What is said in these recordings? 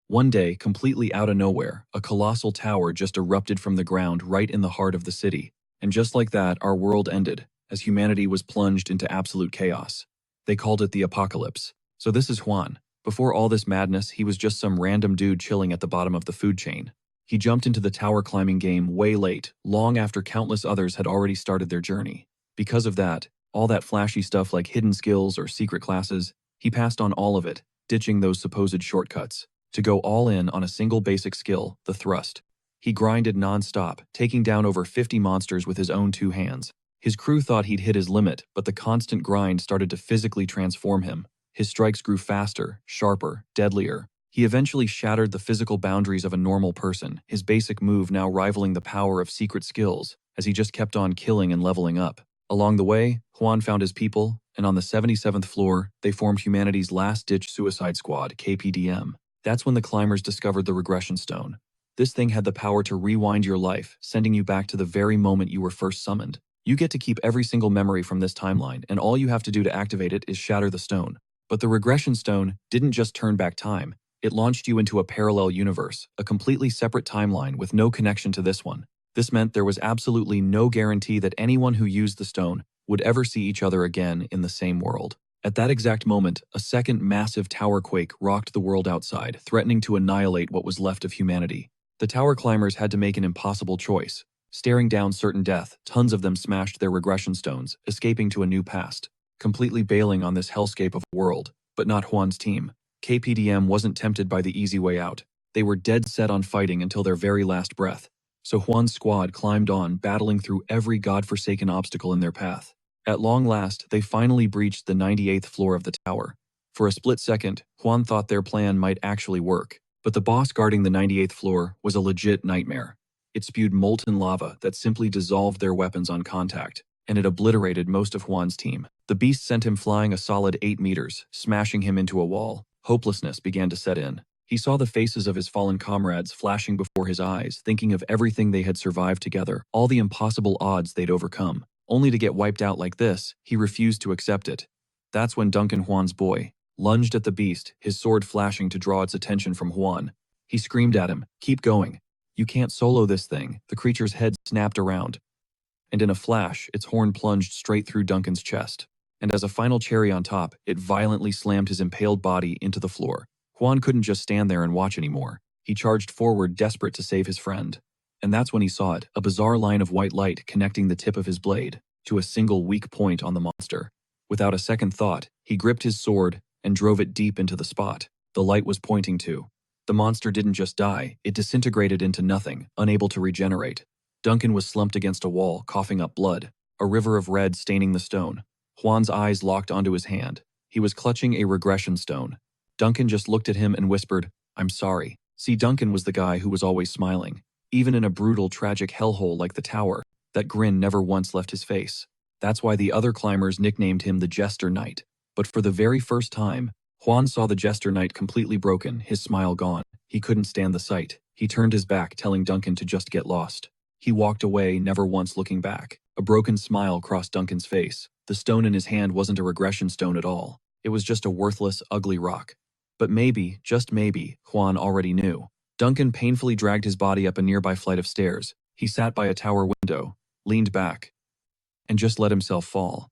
One day, completely out of nowhere, a colossal tower just erupted from the ground right in the heart of the city. And just like that, our world ended, as humanity was plunged into absolute chaos. They called it the apocalypse. So this is Juan. Before all this madness, he was just some random dude chilling at the bottom of the food chain. He jumped into the tower climbing game way late, long after countless others had already started their journey. Because of that, all that flashy stuff like hidden skills or secret classes, he passed on all of it, ditching those supposed shortcuts, to go all in on a single basic skill, the thrust. He grinded non-stop, taking down over 50 monsters with his own two hands. His crew thought he'd hit his limit, but the constant grind started to physically transform him. His strikes grew faster, sharper, deadlier. He eventually shattered the physical boundaries of a normal person, his basic move now rivaling the power of secret skills, as he just kept on killing and leveling up. Along the way, Juan found his people, and on the 77th floor, they formed humanity's last-ditch suicide squad, KPDM. That's when the climbers discovered the regression stone. This thing had the power to rewind your life, sending you back to the very moment you were first summoned. You get to keep every single memory from this timeline, and all you have to do to activate it is shatter the stone. But the regression stone didn't just turn back time. It launched you into a parallel universe, a completely separate timeline with no connection to this one. This meant there was absolutely no guarantee that anyone who used the stone would ever see each other again in the same world. At that exact moment, a second massive tower quake rocked the world outside, threatening to annihilate what was left of humanity. The tower climbers had to make an impossible choice. Staring down certain death, tons of them smashed their regression stones, escaping to a new past, completely bailing on this hellscape of a world. But not Juan's team. KPDM wasn't tempted by the easy way out. They were dead set on fighting until their very last breath. So Juan's squad climbed on, battling through every godforsaken obstacle in their path. At long last, they finally breached the 98th floor of the tower. For a split second, Juan thought their plan might actually work. But the boss guarding the 98th floor was a legit nightmare. It spewed molten lava that simply dissolved their weapons on contact, and it obliterated most of Juan's team. The beast sent him flying a solid 8 meters, smashing him into a wall. Hopelessness began to set in. He saw the faces of his fallen comrades flashing before his eyes, thinking of everything they had survived together, all the impossible odds they'd overcome. Only to get wiped out like this, he refused to accept it. That's when Duncan, Juan's boy, lunged at the beast, his sword flashing to draw its attention from Juan. He screamed at him, "Keep going. You can't solo this thing." The creature's head snapped around, and in a flash, its horn plunged straight through Duncan's chest. And as a final cherry on top, it violently slammed his impaled body into the floor. Juan couldn't just stand there and watch anymore. He charged forward, desperate to save his friend. And that's when he saw it, a bizarre line of white light connecting the tip of his blade to a single weak point on the monster. Without a second thought, he gripped his sword and drove it deep into the spot the light was pointing to. The monster didn't just die, it disintegrated into nothing, unable to regenerate. Duncan was slumped against a wall, coughing up blood, a river of red staining the stone. Juan's eyes locked onto his hand. He was clutching a regression stone. Duncan just looked at him and whispered, "I'm sorry." See, Duncan was the guy who was always smiling. Even in a brutal, tragic hellhole like the tower, that grin never once left his face. That's why the other climbers nicknamed him the Jester Knight. But for the very first time, Juan saw the Jester Knight completely broken, his smile gone. He couldn't stand the sight. He turned his back, telling Duncan to just get lost. He walked away, never once looking back. A broken smile crossed Duncan's face. The stone in his hand wasn't a regression stone at all. It was just a worthless, ugly rock. But maybe, just maybe, Juan already knew. Duncan painfully dragged his body up a nearby flight of stairs. He sat by a tower window, leaned back, and just let himself fall.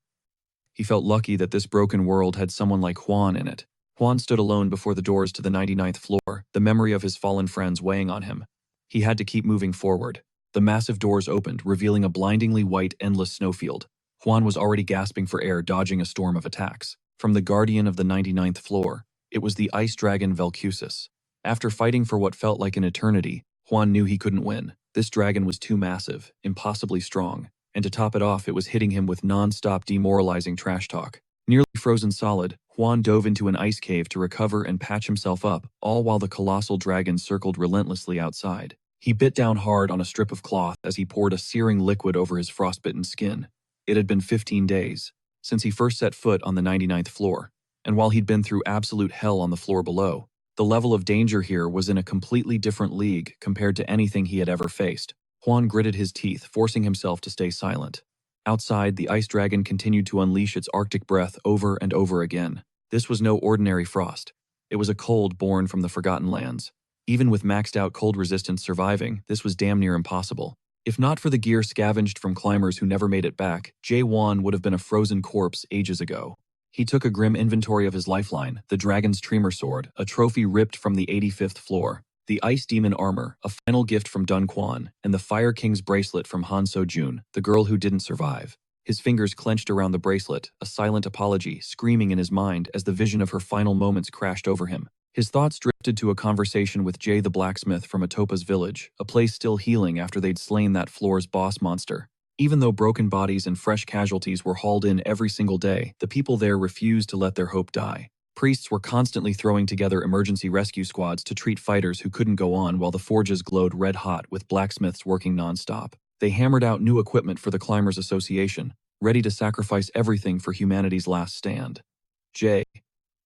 He felt lucky that this broken world had someone like Juan in it. Juan stood alone before the doors to the 99th floor, the memory of his fallen friends weighing on him. He had to keep moving forward. The massive doors opened, revealing a blindingly white, endless snowfield. Juan was already gasping for air, dodging a storm of attacks. From the guardian of the 99th floor, it was the ice dragon Velcusis. After fighting for what felt like an eternity, Juan knew he couldn't win. This dragon was too massive, impossibly strong, and to top it off, it was hitting him with non-stop demoralizing trash talk. Nearly frozen solid, Juan dove into an ice cave to recover and patch himself up, all while the colossal dragon circled relentlessly outside. He bit down hard on a strip of cloth as he poured a searing liquid over his frostbitten skin. It had been 15 days since he first set foot on the 99th floor, and while he'd been through absolute hell on the floor below, the level of danger here was in a completely different league compared to anything he had ever faced. Juan gritted his teeth, forcing himself to stay silent. Outside, the ice dragon continued to unleash its arctic breath over and over again. This was no ordinary frost. It was a cold born from the Forgotten Lands. Even with maxed out cold resistance surviving, this was damn near impossible. If not for the gear scavenged from climbers who never made it back, Jae-won would have been a frozen corpse ages ago. He took a grim inventory of his lifeline, the dragon's tremor sword, a trophy ripped from the 85th floor, the ice demon armor, a final gift from Dun Quan, and the Fire King's bracelet from Han So-jun, the girl who didn't survive. His fingers clenched around the bracelet, a silent apology screaming in his mind as the vision of her final moments crashed over him. His thoughts drifted to a conversation with Jay the blacksmith from Atopa's village, a place still healing after they'd slain that floor's boss monster. Even though broken bodies and fresh casualties were hauled in every single day, the people there refused to let their hope die. Priests were constantly throwing together emergency rescue squads to treat fighters who couldn't go on while the forges glowed red-hot with blacksmiths working non-stop. They hammered out new equipment for the Climbers Association, ready to sacrifice everything for humanity's last stand. Jay.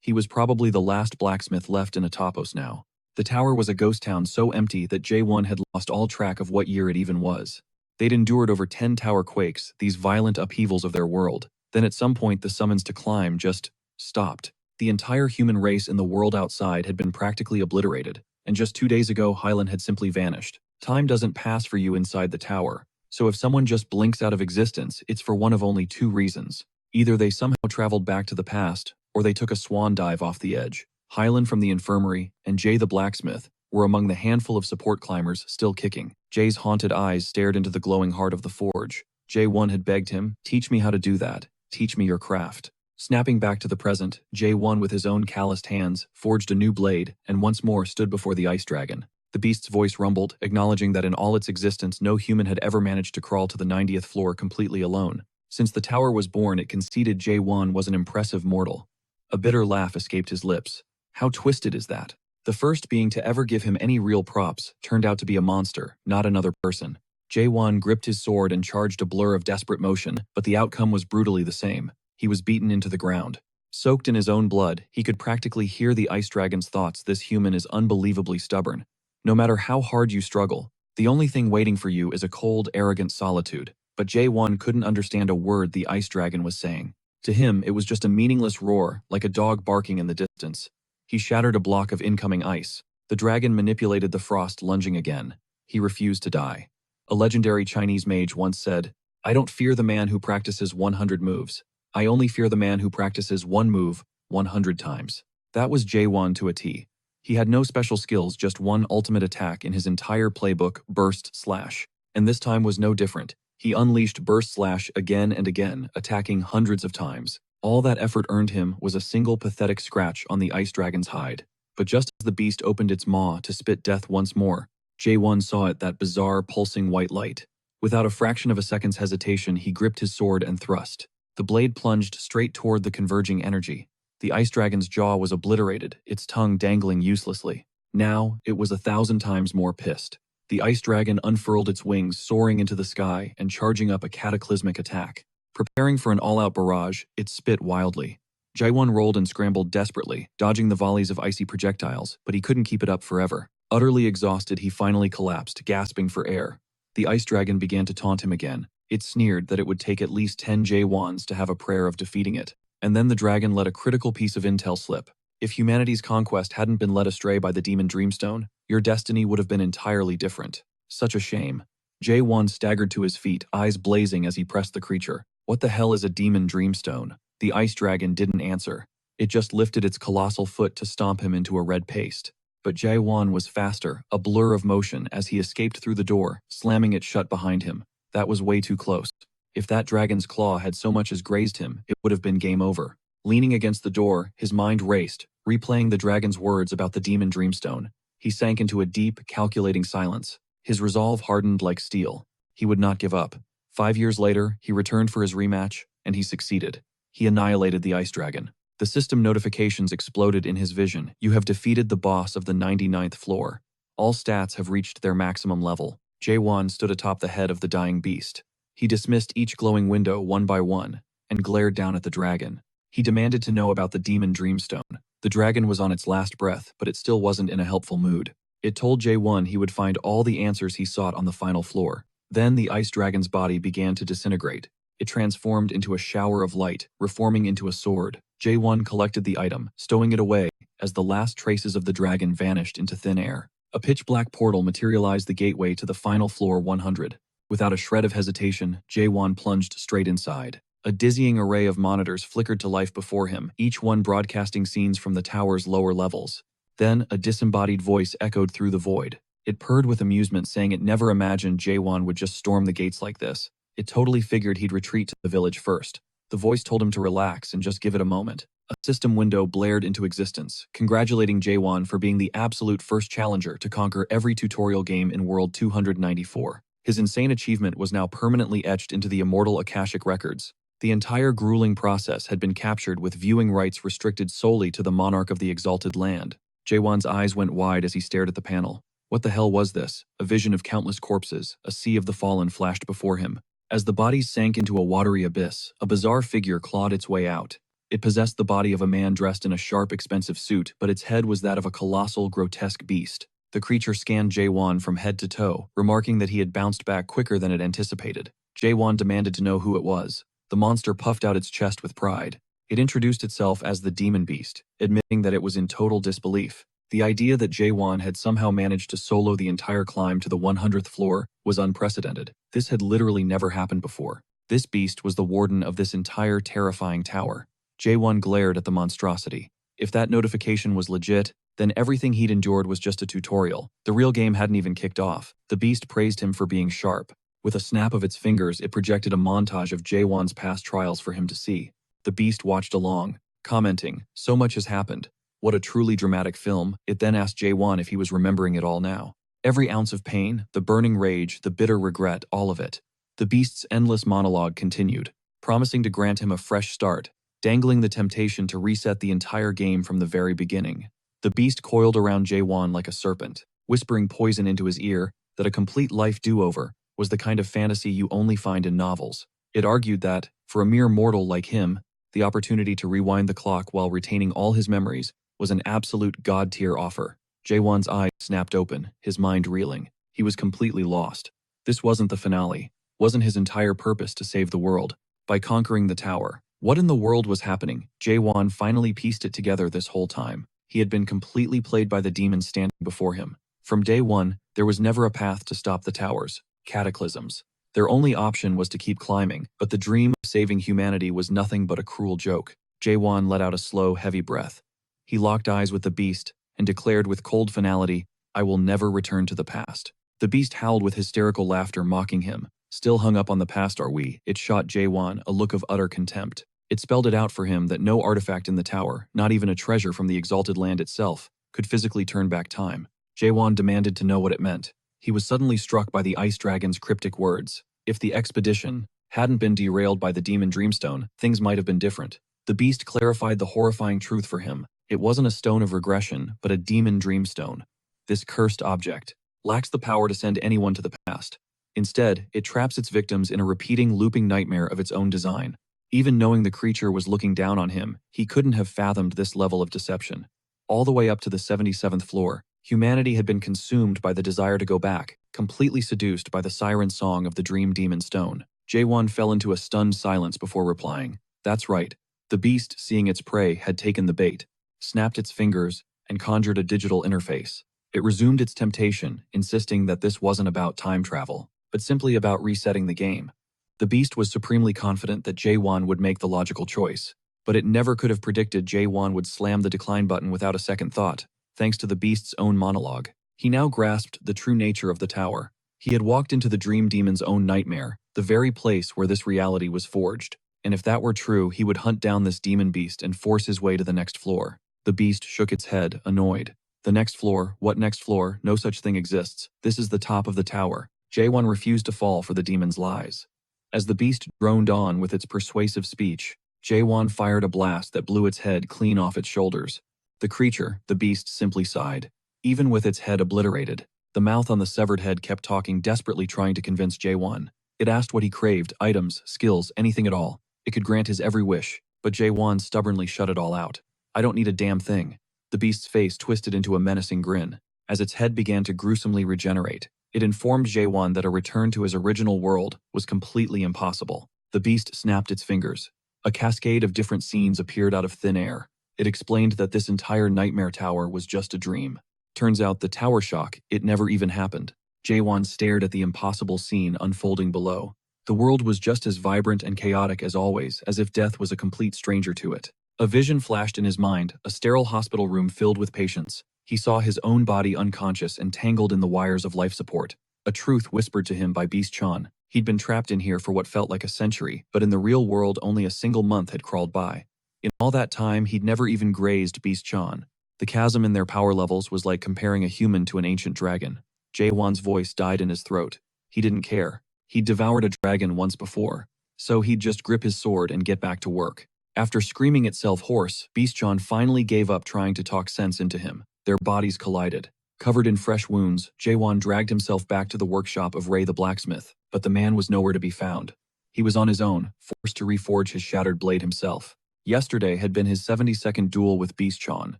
He was probably the last blacksmith left in Atopos now. The tower was a ghost town so empty that J1 had lost all track of what year it even was. They'd endured over 10 tower quakes, these violent upheavals of their world. Then at some point the summons to climb just stopped. The entire human race in the world outside had been practically obliterated, and just 2 days ago Hylan had simply vanished. Time doesn't pass for you inside the tower, so if someone just blinks out of existence, it's for one of only 2 reasons. Either they somehow traveled back to the past, or they took a swan dive off the edge. Hylan from the infirmary and Jay the blacksmith were among the handful of support climbers still kicking. Jay's haunted eyes stared into the glowing heart of the forge. J1 had begged him, "Teach me how to do that. Teach me your craft." Snapping back to the present, J1 with his own calloused hands forged a new blade and once more stood before the ice dragon. The beast's voice rumbled, acknowledging that in all its existence no human had ever managed to crawl to the 90th floor completely alone. Since the tower was born, it conceded J1 was an impressive mortal. A bitter laugh escaped his lips. How twisted is that? The first being to ever give him any real props turned out to be a monster, not another person. J1 gripped his sword and charged a blur of desperate motion, but the outcome was brutally the same. He was beaten into the ground. Soaked in his own blood, he could practically hear the ice dragon's thoughts. This human is unbelievably stubborn. No matter how hard you struggle, the only thing waiting for you is a cold, arrogant solitude. But J1 couldn't understand a word the ice dragon was saying. To him, it was just a meaningless roar, like a dog barking in the distance. He shattered a block of incoming ice. The dragon manipulated the frost, lunging again. He refused to die. A legendary Chinese mage once said, "I don't fear the man who practices 100 moves. I only fear the man who practices one move 100 times." That was J1 to a T. He had no special skills, just one ultimate attack in his entire playbook, Burst Slash. And this time was no different. He unleashed Burst Slash again and again, attacking hundreds of times. All that effort earned him was a single pathetic scratch on the ice dragon's hide. But just as the beast opened its maw to spit death once more, J1 saw it, that bizarre, pulsing white light. Without a fraction of a second's hesitation, he gripped his sword and thrust. The blade plunged straight toward the converging energy. The ice dragon's jaw was obliterated, its tongue dangling uselessly. Now, it was 1,000 times more pissed. The ice dragon unfurled its wings, soaring into the sky and charging up a cataclysmic attack. Preparing for an all-out barrage, it spit wildly. J1 rolled and scrambled desperately, dodging the volleys of icy projectiles, but he couldn't keep it up forever. Utterly exhausted, he finally collapsed, gasping for air. The ice dragon began to taunt him again. It sneered that it would take at least 10 J1s to have a prayer of defeating it. And then the dragon let a critical piece of intel slip. If humanity's conquest hadn't been led astray by the demon Dreamstone, your destiny would have been entirely different. Such a shame. J1 staggered to his feet, eyes blazing as he pressed the creature. What the hell is a demon Dreamstone? The ice dragon didn't answer. It just lifted its colossal foot to stomp him into a red paste. But J1 was faster, a blur of motion as he escaped through the door, slamming it shut behind him. That was way too close. If that dragon's claw had so much as grazed him, it would have been game over. Leaning against the door, his mind raced, replaying the dragon's words about the demon Dreamstone. He sank into a deep, calculating silence. His resolve hardened like steel. He would not give up. 5 years later, he returned for his rematch, and he succeeded. He annihilated the ice dragon. The system notifications exploded in his vision. You have defeated the boss of the 99th floor. All stats have reached their maximum level. J1 stood atop the head of the dying beast. He dismissed each glowing window one by one, and glared down at the dragon. He demanded to know about the demon Dreamstone. The dragon was on its last breath, but it still wasn't in a helpful mood. It told J1 he would find all the answers he sought on the final floor. Then the ice dragon's body began to disintegrate. It transformed into a shower of light, reforming into a sword. J1 collected the item, stowing it away, as the last traces of the dragon vanished into thin air. A pitch-black portal materialized the gateway to the final floor 100. Without a shred of hesitation, Jae-won plunged straight inside. A dizzying array of monitors flickered to life before him, each one broadcasting scenes from the tower's lower levels. Then, a disembodied voice echoed through the void. It purred with amusement, saying it never imagined Jae-won would just storm the gates like this. It totally figured he'd retreat to the village first. The voice told him to relax and just give it a moment. A system window blared into existence, congratulating Jae-won for being the absolute first challenger to conquer every tutorial game in World 294. His insane achievement was now permanently etched into the immortal Akashic records. The entire grueling process had been captured with viewing rights restricted solely to the monarch of the exalted land. Jae-won's eyes went wide as he stared at the panel. What the hell was this? A vision of countless corpses, a sea of the fallen flashed before him. As the bodies sank into a watery abyss, a bizarre figure clawed its way out. It possessed the body of a man dressed in a sharp, expensive suit, but its head was that of a colossal, grotesque beast. The creature scanned Jae-won from head to toe, remarking that he had bounced back quicker than it anticipated. Jae-won demanded to know who it was. The monster puffed out its chest with pride. It introduced itself as the demon beast, admitting that it was in total disbelief. The idea that Jae-won had somehow managed to solo the entire climb to the 100th floor was unprecedented. This had literally never happened before. This beast was the warden of this entire terrifying tower. Jae-won glared at the monstrosity. If that notification was legit, then everything he'd endured was just a tutorial. The real game hadn't even kicked off. The beast praised him for being sharp. With a snap of its fingers, it projected a montage of Jae-won's past trials for him to see. The beast watched along, commenting, "So much has happened. What a truly dramatic film." It then asked Jae-won if he was remembering it all now. Every ounce of pain, the burning rage, the bitter regret, all of it. The beast's endless monologue continued, promising to grant him a fresh start, dangling the temptation to reset the entire game from the very beginning. The beast coiled around Jae-won like a serpent, whispering poison into his ear that a complete life do-over was the kind of fantasy you only find in novels. It argued that, for a mere mortal like him, the opportunity to rewind the clock while retaining all his memories was an absolute god-tier offer. Jae-won's eyes snapped open, his mind reeling. He was completely lost. This wasn't the finale. Wasn't his entire purpose to save the world? By conquering the tower. What in the world was happening? Jae-won finally pieced it together this whole time. He had been completely played by the demons standing before him. From day one, there was never a path to stop the towers. Cataclysms. Their only option was to keep climbing, but the dream of saving humanity was nothing but a cruel joke. Jae-won let out a slow, heavy breath. He locked eyes with the beast and declared with cold finality, "I will never return to the past." The beast howled with hysterical laughter, mocking him. "Still hung up on the past, are we?" It shot Jae-won a look of utter contempt. It spelled it out for him that no artifact in the tower, not even a treasure from the exalted land itself, could physically turn back time. Jae-won demanded to know what it meant. He was suddenly struck by the ice dragon's cryptic words. If the expedition hadn't been derailed by the demon dreamstone, things might have been different. The beast clarified the horrifying truth for him. It wasn't a stone of regression, but a demon dreamstone. This cursed object lacks the power to send anyone to the past. Instead, it traps its victims in a repeating, looping nightmare of its own design. Even knowing the creature was looking down on him, he couldn't have fathomed this level of deception. All the way up to the 77th floor, humanity had been consumed by the desire to go back, completely seduced by the siren song of the dream demon stone. Jae-won fell into a stunned silence before replying. That's right. The beast, seeing its prey, had taken the bait, snapped its fingers, and conjured a digital interface. It resumed its temptation, insisting that this wasn't about time travel, but simply about resetting the game. The beast was supremely confident that Jae-won would make the logical choice, but it never could have predicted Jae-won would slam the decline button without a second thought, thanks to the beast's own monologue. He now grasped the true nature of the tower. He had walked into the dream demon's own nightmare, the very place where this reality was forged, and if that were true, he would hunt down this demon beast and force his way to the next floor. The beast shook its head, annoyed. The next floor? What next floor? No such thing exists. This is the top of the tower. Jae-won refused to fall for the demon's lies. As the beast droned on with its persuasive speech, Jae-won fired a blast that blew its head clean off its shoulders. The creature, the beast, simply sighed. Even with its head obliterated, the mouth on the severed head kept talking, desperately trying to convince Jae-won. It asked what he craved, items, skills, anything at all. It could grant his every wish, but Jae-won stubbornly shut it all out. "I don't need a damn thing." The beast's face twisted into a menacing grin. As its head began to gruesomely regenerate, it informed Jae-won that a return to his original world was completely impossible. The beast snapped its fingers. A cascade of different scenes appeared out of thin air. It explained that this entire nightmare tower was just a dream. Turns out the tower shock, it never even happened. Jaewon stared at the impossible scene unfolding below. The world was just as vibrant and chaotic as always, as if death was a complete stranger to it. A vision flashed in his mind, a sterile hospital room filled with patients. He saw his own body unconscious and tangled in the wires of life support. A truth whispered to him by Beast Chan. He'd been trapped in here for what felt like a century, but in the real world only a single month had crawled by. In all that time, he'd never even grazed Beast Chan. The chasm in their power levels was like comparing a human to an ancient dragon. Jaewon's voice died in his throat. He didn't care. He'd devoured a dragon once before, so he'd just grip his sword and get back to work. After screaming itself hoarse, Beast Chan finally gave up trying to talk sense into him. Their bodies collided. Covered in fresh wounds, Jaewon dragged himself back to the workshop of Ray the blacksmith, but the man was nowhere to be found. He was on his own, forced to reforge his shattered blade himself. Yesterday had been his 72nd duel with Beast Chan.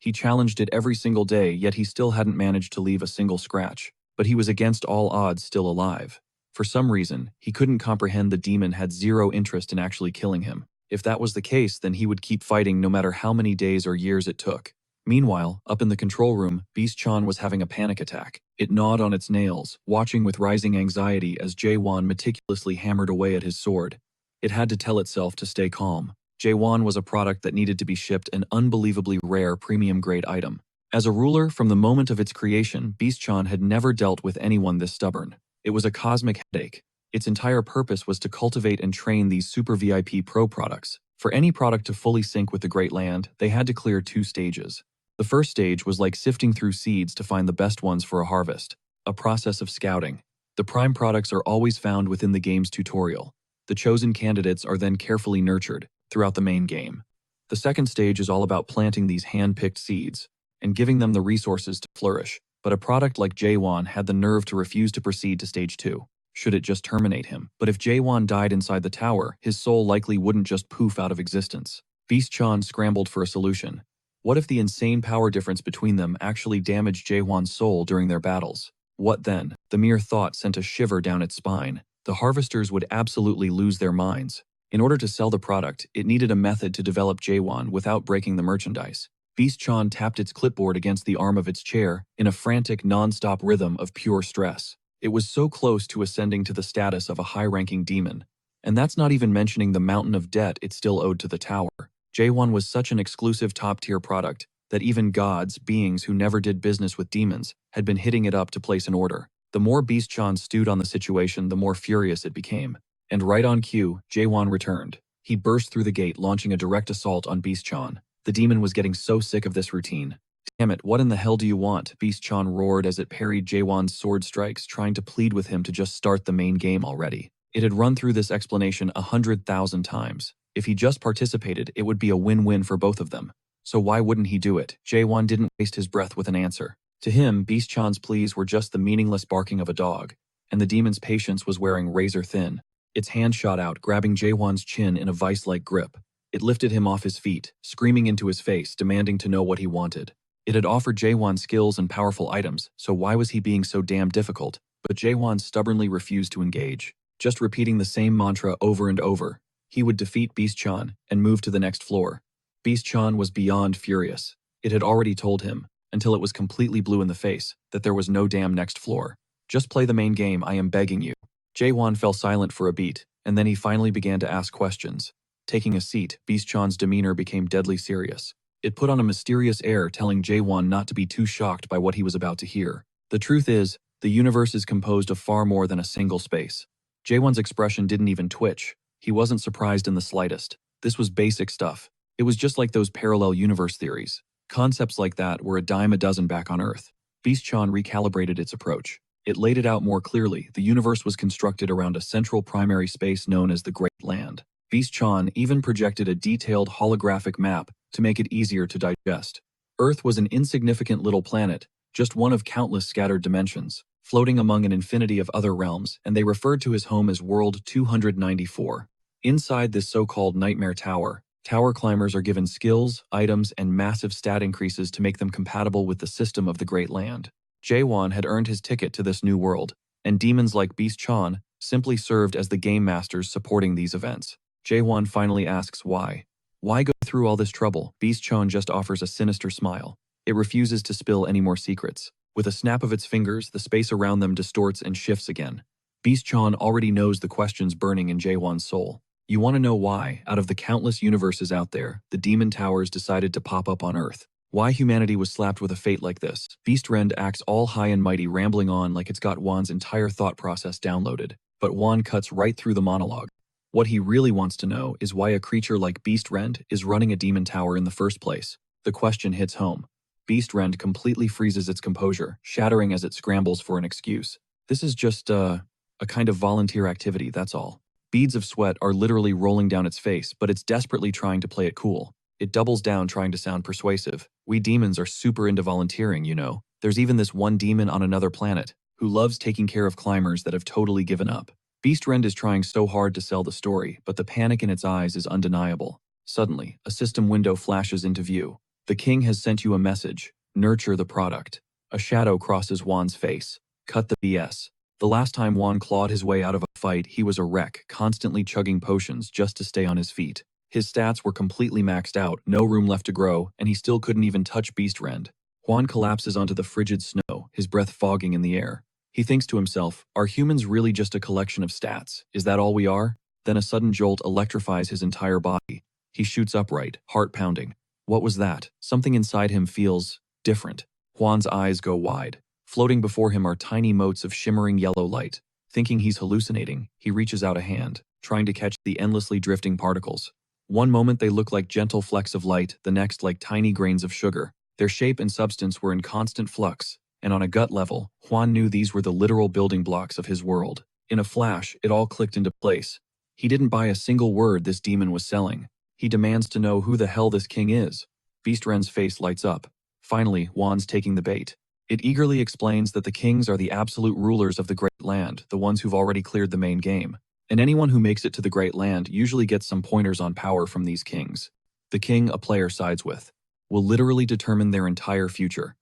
He challenged it every single day, yet he still hadn't managed to leave a single scratch. But he was against all odds still alive. For some reason, he couldn't comprehend the demon had zero interest in actually killing him. If that was the case, then he would keep fighting no matter how many days or years it took. Meanwhile, up in the control room, Beast Chan was having a panic attack. It gnawed on its nails, watching with rising anxiety as Jaewon meticulously hammered away at his sword. It had to tell itself to stay calm. Jaewon was a product that needed to be shipped, an unbelievably rare premium-grade item. As a ruler, from the moment of its creation, Beast Chan had never dealt with anyone this stubborn. It was a cosmic headache. Its entire purpose was to cultivate and train these super VIP pro products. For any product to fully sync with the Great Land, they had to clear 2 stages. The first stage was like sifting through seeds to find the best ones for a harvest, a process of scouting. The prime products are always found within the game's tutorial. The chosen candidates are then carefully nurtured throughout the main game. The second stage is all about planting these hand-picked seeds and giving them the resources to flourish. But a product like Jaewon had the nerve to refuse to proceed to stage 2. Should it just terminate him? But if Jaewon died inside the tower, his soul likely wouldn't just poof out of existence. Beast Chan scrambled for a solution. What if the insane power difference between them actually damaged Jaewon's soul during their battles? What then? The mere thought sent a shiver down its spine. The harvesters would absolutely lose their minds. In order to sell the product, it needed a method to develop Jaewon without breaking the merchandise. Beast Chan tapped its clipboard against the arm of its chair in a frantic, non-stop rhythm of pure stress. It was so close to ascending to the status of a high-ranking demon. And that's not even mentioning the mountain of debt it still owed to the tower. Jaewon was such an exclusive top-tier product that even gods, beings who never did business with demons, had been hitting it up to place an order. The more Beast Chan stewed on the situation, the more furious it became. And right on cue, Jaewon returned. He burst through the gate, launching a direct assault on Beast Chan. The demon was getting so sick of this routine. Damn it, what in the hell do you want? Beast Chan roared as it parried Jaewon's sword strikes, trying to plead with him to just start the main game already. It had run through this explanation 100,000 times. If he just participated, it would be a win-win for both of them. So why wouldn't he do it? Jaewon didn't waste his breath with an answer. To him, Beast Chan's pleas were just the meaningless barking of a dog, and the demon's patience was wearing razor thin. Its hand shot out, grabbing Jaewon's chin in a vice-like grip. It lifted him off his feet, screaming into his face, demanding to know what he wanted. It had offered Jaewon skills and powerful items, so why was he being so damn difficult? But Jaewon stubbornly refused to engage, just repeating the same mantra over and over. He would defeat Beast Chan and move to the next floor. Beast Chan was beyond furious. It had already told him, until it was completely blue in the face, that there was no damn next floor. Just play the main game, I am begging you. Jaewon fell silent for a beat, and then he finally began to ask questions. Taking a seat, Beast Chan's demeanor became deadly serious. It put on a mysterious air, telling Jaewon not to be too shocked by what he was about to hear. The truth is, the universe is composed of far more than a single space. Jaewon's expression didn't even twitch. He wasn't surprised in the slightest. This was basic stuff. It was just like those parallel universe theories. Concepts like that were a dime a dozen back on Earth. Beast Chan recalibrated its approach. It laid it out more clearly. The universe was constructed around a central primary space known as the Great Land. Beast Chan even projected a detailed holographic map to make it easier to digest. Earth was an insignificant little planet, just one of countless scattered dimensions, floating among an infinity of other realms, and they referred to his home as World 294. Inside this so-called Nightmare Tower, tower climbers are given skills, items, and massive stat increases to make them compatible with the system of the Great Land. Jaewon had earned his ticket to this new world, and demons like Beast Chan simply served as the game masters supporting these events. Jaewon finally asks why. Why go through all this trouble? Beast Chan just offers a sinister smile. It refuses to spill any more secrets. With a snap of its fingers, the space around them distorts and shifts again. Beast Chan already knows the questions burning in Jaewon's soul. You want to know why, out of the countless universes out there, the demon towers decided to pop up on Earth? Why humanity was slapped with a fate like this? Beast Rend acts all high and mighty, rambling on like it's got Wan's entire thought process downloaded. But Wan cuts right through the monologue. What he really wants to know is why a creature like Beast Rend is running a demon tower in the first place. The question hits home. Beast Rend completely freezes its composure, shattering as it scrambles for an excuse. This is just, a kind of volunteer activity, that's all. Beads of sweat are literally rolling down its face, but it's desperately trying to play it cool. It doubles down, trying to sound persuasive. We demons are super into volunteering, you know. There's even this one demon on another planet who loves taking care of climbers that have totally given up. Beast Rend is trying so hard to sell the story, but the panic in its eyes is undeniable. Suddenly, a system window flashes into view. The king has sent you a message. Nurture the product. A shadow crosses Wan's face. Cut the BS. The last time Wan clawed his way out of a fight, he was a wreck, constantly chugging potions just to stay on his feet. His stats were completely maxed out, no room left to grow, and he still couldn't even touch Beast Rend. Wan collapses onto the frigid snow, his breath fogging in the air. He thinks to himself, are humans really just a collection of stats? Is that all we are? Then a sudden jolt electrifies his entire body. He shoots upright, heart pounding. What was that? Something inside him feels different. Juan's eyes go wide. Floating before him are tiny motes of shimmering yellow light. Thinking he's hallucinating, he reaches out a hand, trying to catch the endlessly drifting particles. One moment they look like gentle flecks of light, the next like tiny grains of sugar. Their shape and substance were in constant flux, and on a gut level, Juan knew these were the literal building blocks of his world. In a flash, it all clicked into place. He didn't buy a single word this demon was selling. He demands to know who the hell this king is. Beast Ren's face lights up. Finally, Juan's taking the bait. It eagerly explains that the kings are the absolute rulers of the Great Land, the ones who've already cleared the main game. And anyone who makes it to the Great Land usually gets some pointers on power from these kings. The king a player sides with will literally determine their entire future.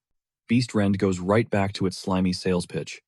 Beast Rend goes right back to its slimy sales pitch.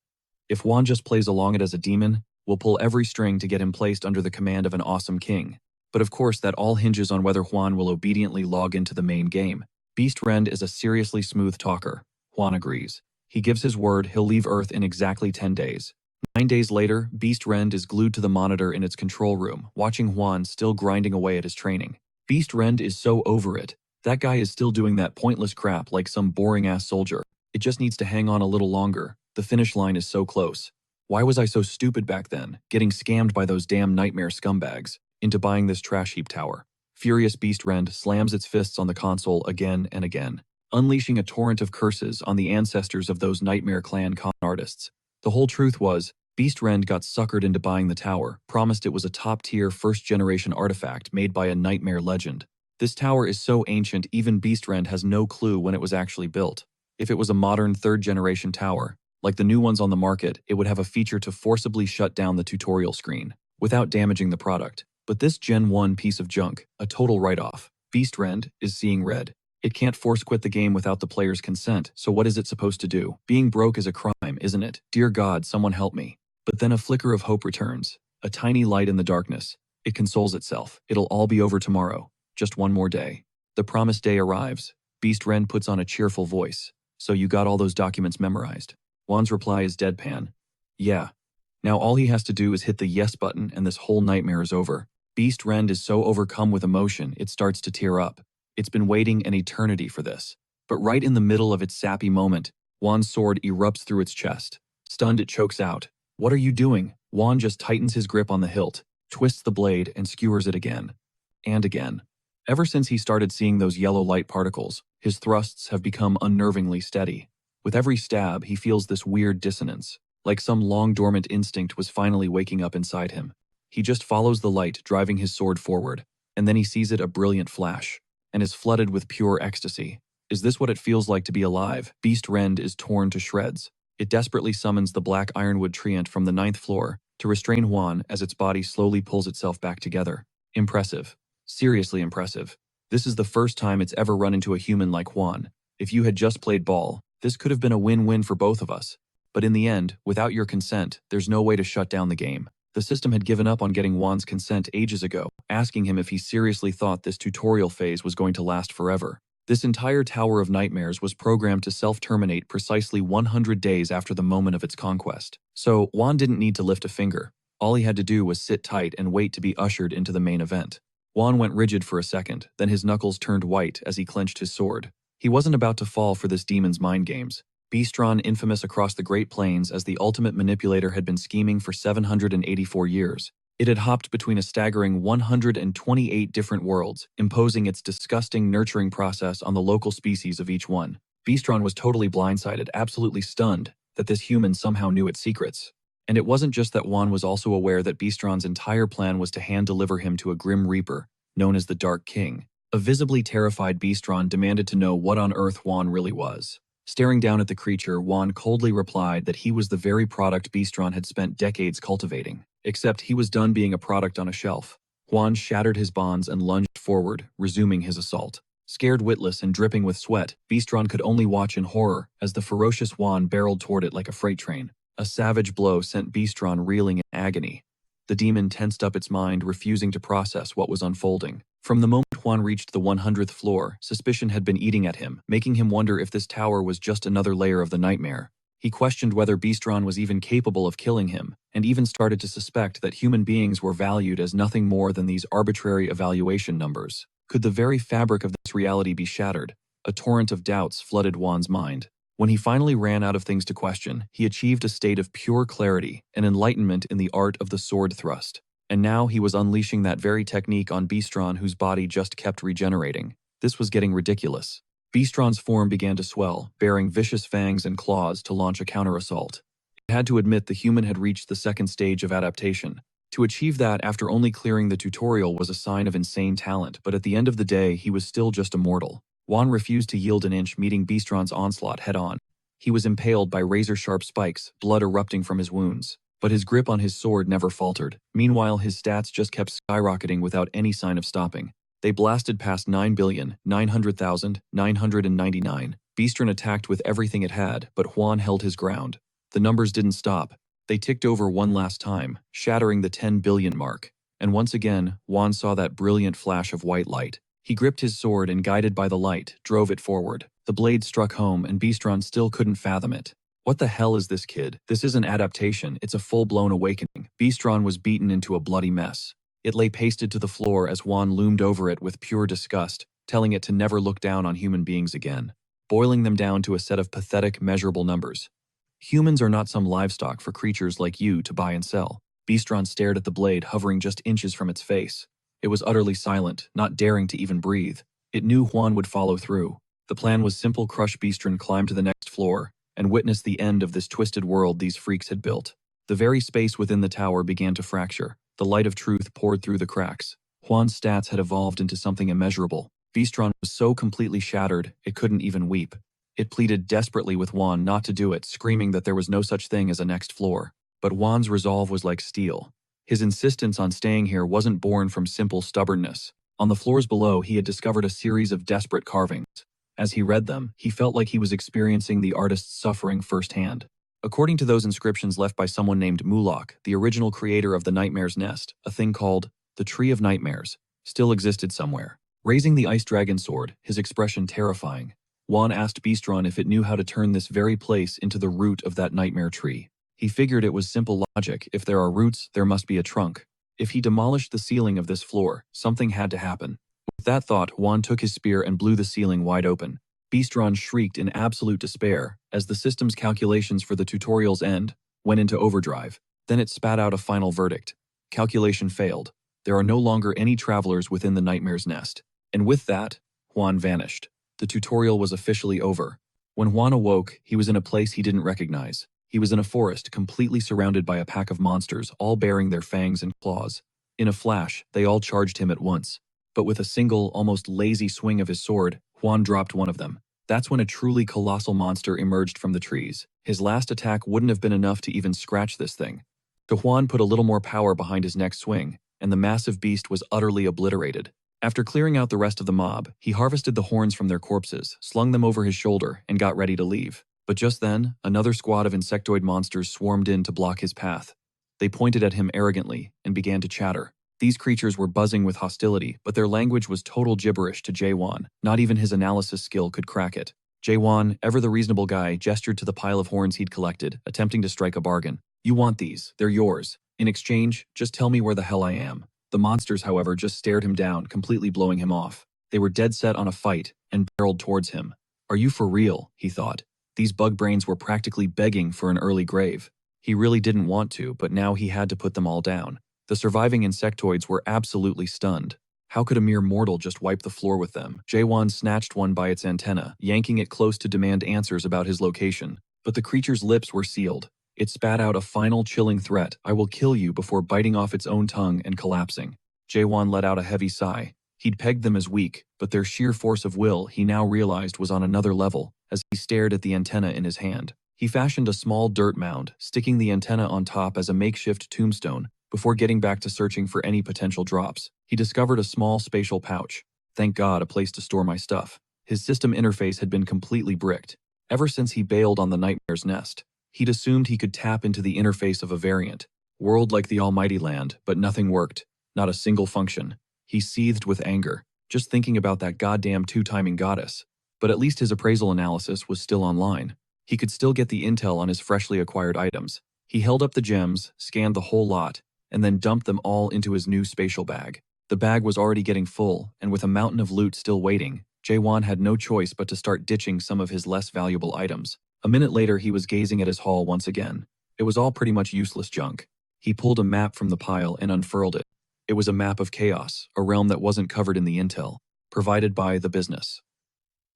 If Juan just plays along it as a demon, we'll pull every string to get him placed under the command of an awesome king. But of course that all hinges on whether Juan will obediently log into the main game. Beast Rend is a seriously smooth talker. Juan agrees. He gives his word he'll leave Earth in exactly 10 days. 9 days later, Beast Rend is glued to the monitor in its control room, watching Juan still grinding away at his training. Beast Rend is so over it. That guy is still doing that pointless crap like some boring-ass soldier. It just needs to hang on a little longer. The finish line is so close. Why was I so stupid back then, getting scammed by those damn nightmare scumbags into buying this trash heap tower? Furious Beast Rend slams its fists on the console again and again, unleashing a torrent of curses on the ancestors of those Nightmare Clan con artists. The whole truth was, Beast Rend got suckered into buying the tower, promised it was a top-tier first-generation artifact made by a nightmare legend. This tower is so ancient even Beast Rend has no clue when it was actually built. If it was a modern third-generation tower, like the new ones on the market, it would have a feature to forcibly shut down the tutorial screen, without damaging the product. But this Gen 1 piece of junk, a total write-off. Beast Rend is seeing red. It can't force quit the game without the player's consent, so what is it supposed to do? Being broke is a crime, isn't it? Dear God, someone help me. But then a flicker of hope returns, a tiny light in the darkness. It consoles itself. It'll all be over tomorrow. Just one more day. The promised day arrives. Beast Rend puts on a cheerful voice. So you got all those documents memorized? Juan's reply is deadpan. Yeah. Now all he has to do is hit the yes button and this whole nightmare is over. Beast Rend is so overcome with emotion, it starts to tear up. It's been waiting an eternity for this. But right in the middle of its sappy moment, Juan's sword erupts through its chest. Stunned, it chokes out. What are you doing? Juan just tightens his grip on the hilt, twists the blade, and skewers it again. And again. Ever since he started seeing those yellow light particles, his thrusts have become unnervingly steady. With every stab, he feels this weird dissonance, like some long-dormant instinct was finally waking up inside him. He just follows the light, driving his sword forward, and then he sees it a brilliant flash, and is flooded with pure ecstasy. Is this what it feels like to be alive? Beast Rend is torn to shreds. It desperately summons the black ironwood treant from the 9th floor to restrain Juan as its body slowly pulls itself back together. Impressive. Seriously impressive. This is the first time it's ever run into a human like Juan. If you had just played ball, this could have been a win-win for both of us. But in the end, without your consent, there's no way to shut down the game. The system had given up on getting Juan's consent ages ago, asking him if he seriously thought this tutorial phase was going to last forever. This entire Tower of Nightmares was programmed to self-terminate precisely 100 days after the moment of its conquest. So, Juan didn't need to lift a finger. All he had to do was sit tight and wait to be ushered into the main event. Juan went rigid for a second, then his knuckles turned white as he clenched his sword. He wasn't about to fall for this demon's mind games. Beastron, infamous across the Great Plains as the ultimate manipulator, had been scheming for 784 years. It had hopped between a staggering 128 different worlds, imposing its disgusting nurturing process on the local species of each one. Beastron was totally blindsided, absolutely stunned, that this human somehow knew its secrets. And it wasn't just that Juan was also aware that Beastron's entire plan was to hand-deliver him to a grim reaper, known as the Dark King. A visibly terrified Beastron demanded to know what on earth Juan really was. Staring down at the creature, Juan coldly replied that he was the very product Beastron had spent decades cultivating. Except he was done being a product on a shelf. Juan shattered his bonds and lunged forward, resuming his assault. Scared witless and dripping with sweat, Beastron could only watch in horror as the ferocious Juan barreled toward it like a freight train. A savage blow sent Beastron reeling in agony. The demon tensed up its mind, refusing to process what was unfolding. From the moment Juan reached the 100th floor, suspicion had been eating at him, making him wonder if this tower was just another layer of the nightmare. He questioned whether Beastron was even capable of killing him, and even started to suspect that human beings were valued as nothing more than these arbitrary evaluation numbers. Could the very fabric of this reality be shattered? A torrent of doubts flooded Juan's mind. When he finally ran out of things to question, he achieved a state of pure clarity and enlightenment in the art of the sword thrust. And now he was unleashing that very technique on Beastron, whose body just kept regenerating. This was getting ridiculous. Beastron's form began to swell, bearing vicious fangs and claws to launch a counter-assault. It had to admit the human had reached the second stage of adaptation. To achieve that after only clearing the tutorial was a sign of insane talent, but at the end of the day, he was still just a mortal. Juan refused to yield an inch, meeting Beastron's onslaught head-on. He was impaled by razor-sharp spikes, blood erupting from his wounds. But his grip on his sword never faltered. Meanwhile, his stats just kept skyrocketing without any sign of stopping. They blasted past 9,900,999. Beastron attacked with everything it had, but Juan held his ground. The numbers didn't stop. They ticked over one last time, shattering the 10 billion mark. And once again, Juan saw that brilliant flash of white light. He gripped his sword and, guided by the light, drove it forward. The blade struck home, and Beastron still couldn't fathom it. What the hell is this, kid? This isn't adaptation, it's a full-blown awakening. Beastron was beaten into a bloody mess. It lay pasted to the floor as Juan loomed over it with pure disgust, telling it to never look down on human beings again, boiling them down to a set of pathetic, measurable numbers. Humans are not some livestock for creatures like you to buy and sell. Beastron stared at the blade hovering just inches from its face. It was utterly silent, not daring to even breathe. It knew Juan would follow through. The plan was simple: crush Beastron, climb to the next floor, and witness the end of this twisted world these freaks had built. The very space within the tower began to fracture. The light of truth poured through the cracks. Juan's stats had evolved into something immeasurable. Beastron was so completely shattered, it couldn't even weep. It pleaded desperately with Juan not to do it, screaming that there was no such thing as a next floor. But Juan's resolve was like steel. His insistence on staying here wasn't born from simple stubbornness. On the floors below, he had discovered a series of desperate carvings. As he read them, he felt like he was experiencing the artist's suffering firsthand. According to those inscriptions left by someone named Mulak, the original creator of the Nightmare's Nest, a thing called the Tree of Nightmares still existed somewhere. Raising the ice dragon sword, his expression terrifying, Juan asked Beastron if it knew how to turn this very place into the root of that nightmare tree. He figured it was simple logic: if there are roots, there must be a trunk. If he demolished the ceiling of this floor, something had to happen. With that thought, Juan took his spear and blew the ceiling wide open. Beastron shrieked in absolute despair as the system's calculations for the tutorial's end went into overdrive. Then it spat out a final verdict. Calculation failed. There are no longer any travelers within the Nightmare's Nest. And with that, Juan vanished. The tutorial was officially over. When Juan awoke, he was in a place he didn't recognize. He was in a forest, completely surrounded by a pack of monsters, all bearing their fangs and claws. In a flash, they all charged him at once. But with a single, almost lazy swing of his sword, Juan dropped one of them. That's when a truly colossal monster emerged from the trees. His last attack wouldn't have been enough to even scratch this thing. So Juan put a little more power behind his next swing, and the massive beast was utterly obliterated. After clearing out the rest of the mob, he harvested the horns from their corpses, slung them over his shoulder, and got ready to leave. But just then, another squad of insectoid monsters swarmed in to block his path. They pointed at him arrogantly and began to chatter. These creatures were buzzing with hostility, but their language was total gibberish to Jaewon. Not even his analysis skill could crack it. Jaewon, ever the reasonable guy, gestured to the pile of horns he'd collected, attempting to strike a bargain. You want these, they're yours. In exchange, just tell me where the hell I am. The monsters, however, just stared him down, completely blowing him off. They were dead set on a fight, and barreled towards him. Are you for real? He thought. These bug brains were practically begging for an early grave. He really didn't want to, but now he had to put them all down. The surviving insectoids were absolutely stunned. How could a mere mortal just wipe the floor with them? Jaewon snatched one by its antenna, yanking it close to demand answers about his location. But the creature's lips were sealed. It spat out a final chilling threat, I will kill you, before biting off its own tongue and collapsing. Jaewon let out a heavy sigh. He'd pegged them as weak, but their sheer force of will he now realized was on another level as he stared at the antenna in his hand. He fashioned a small dirt mound, sticking the antenna on top as a makeshift tombstone. Before getting back to searching for any potential drops, he discovered a small spatial pouch. Thank God, a place to store my stuff. His system interface had been completely bricked. Ever since he bailed on the Nightmare's Nest, he'd assumed he could tap into the interface of a variant world like the Almighty Land, but nothing worked. Not a single function. He seethed with anger, just thinking about that goddamn two-timing goddess. But at least his appraisal analysis was still online. He could still get the intel on his freshly acquired items. He held up the gems, scanned the whole lot, and then dumped them all into his new spatial bag. The bag was already getting full, and with a mountain of loot still waiting, Jaewon had no choice but to start ditching some of his less valuable items. A minute later, he was gazing at his haul once again. It was all pretty much useless junk. He pulled a map from the pile and unfurled it. It was a map of chaos, a realm that wasn't covered in the intel, provided by the business.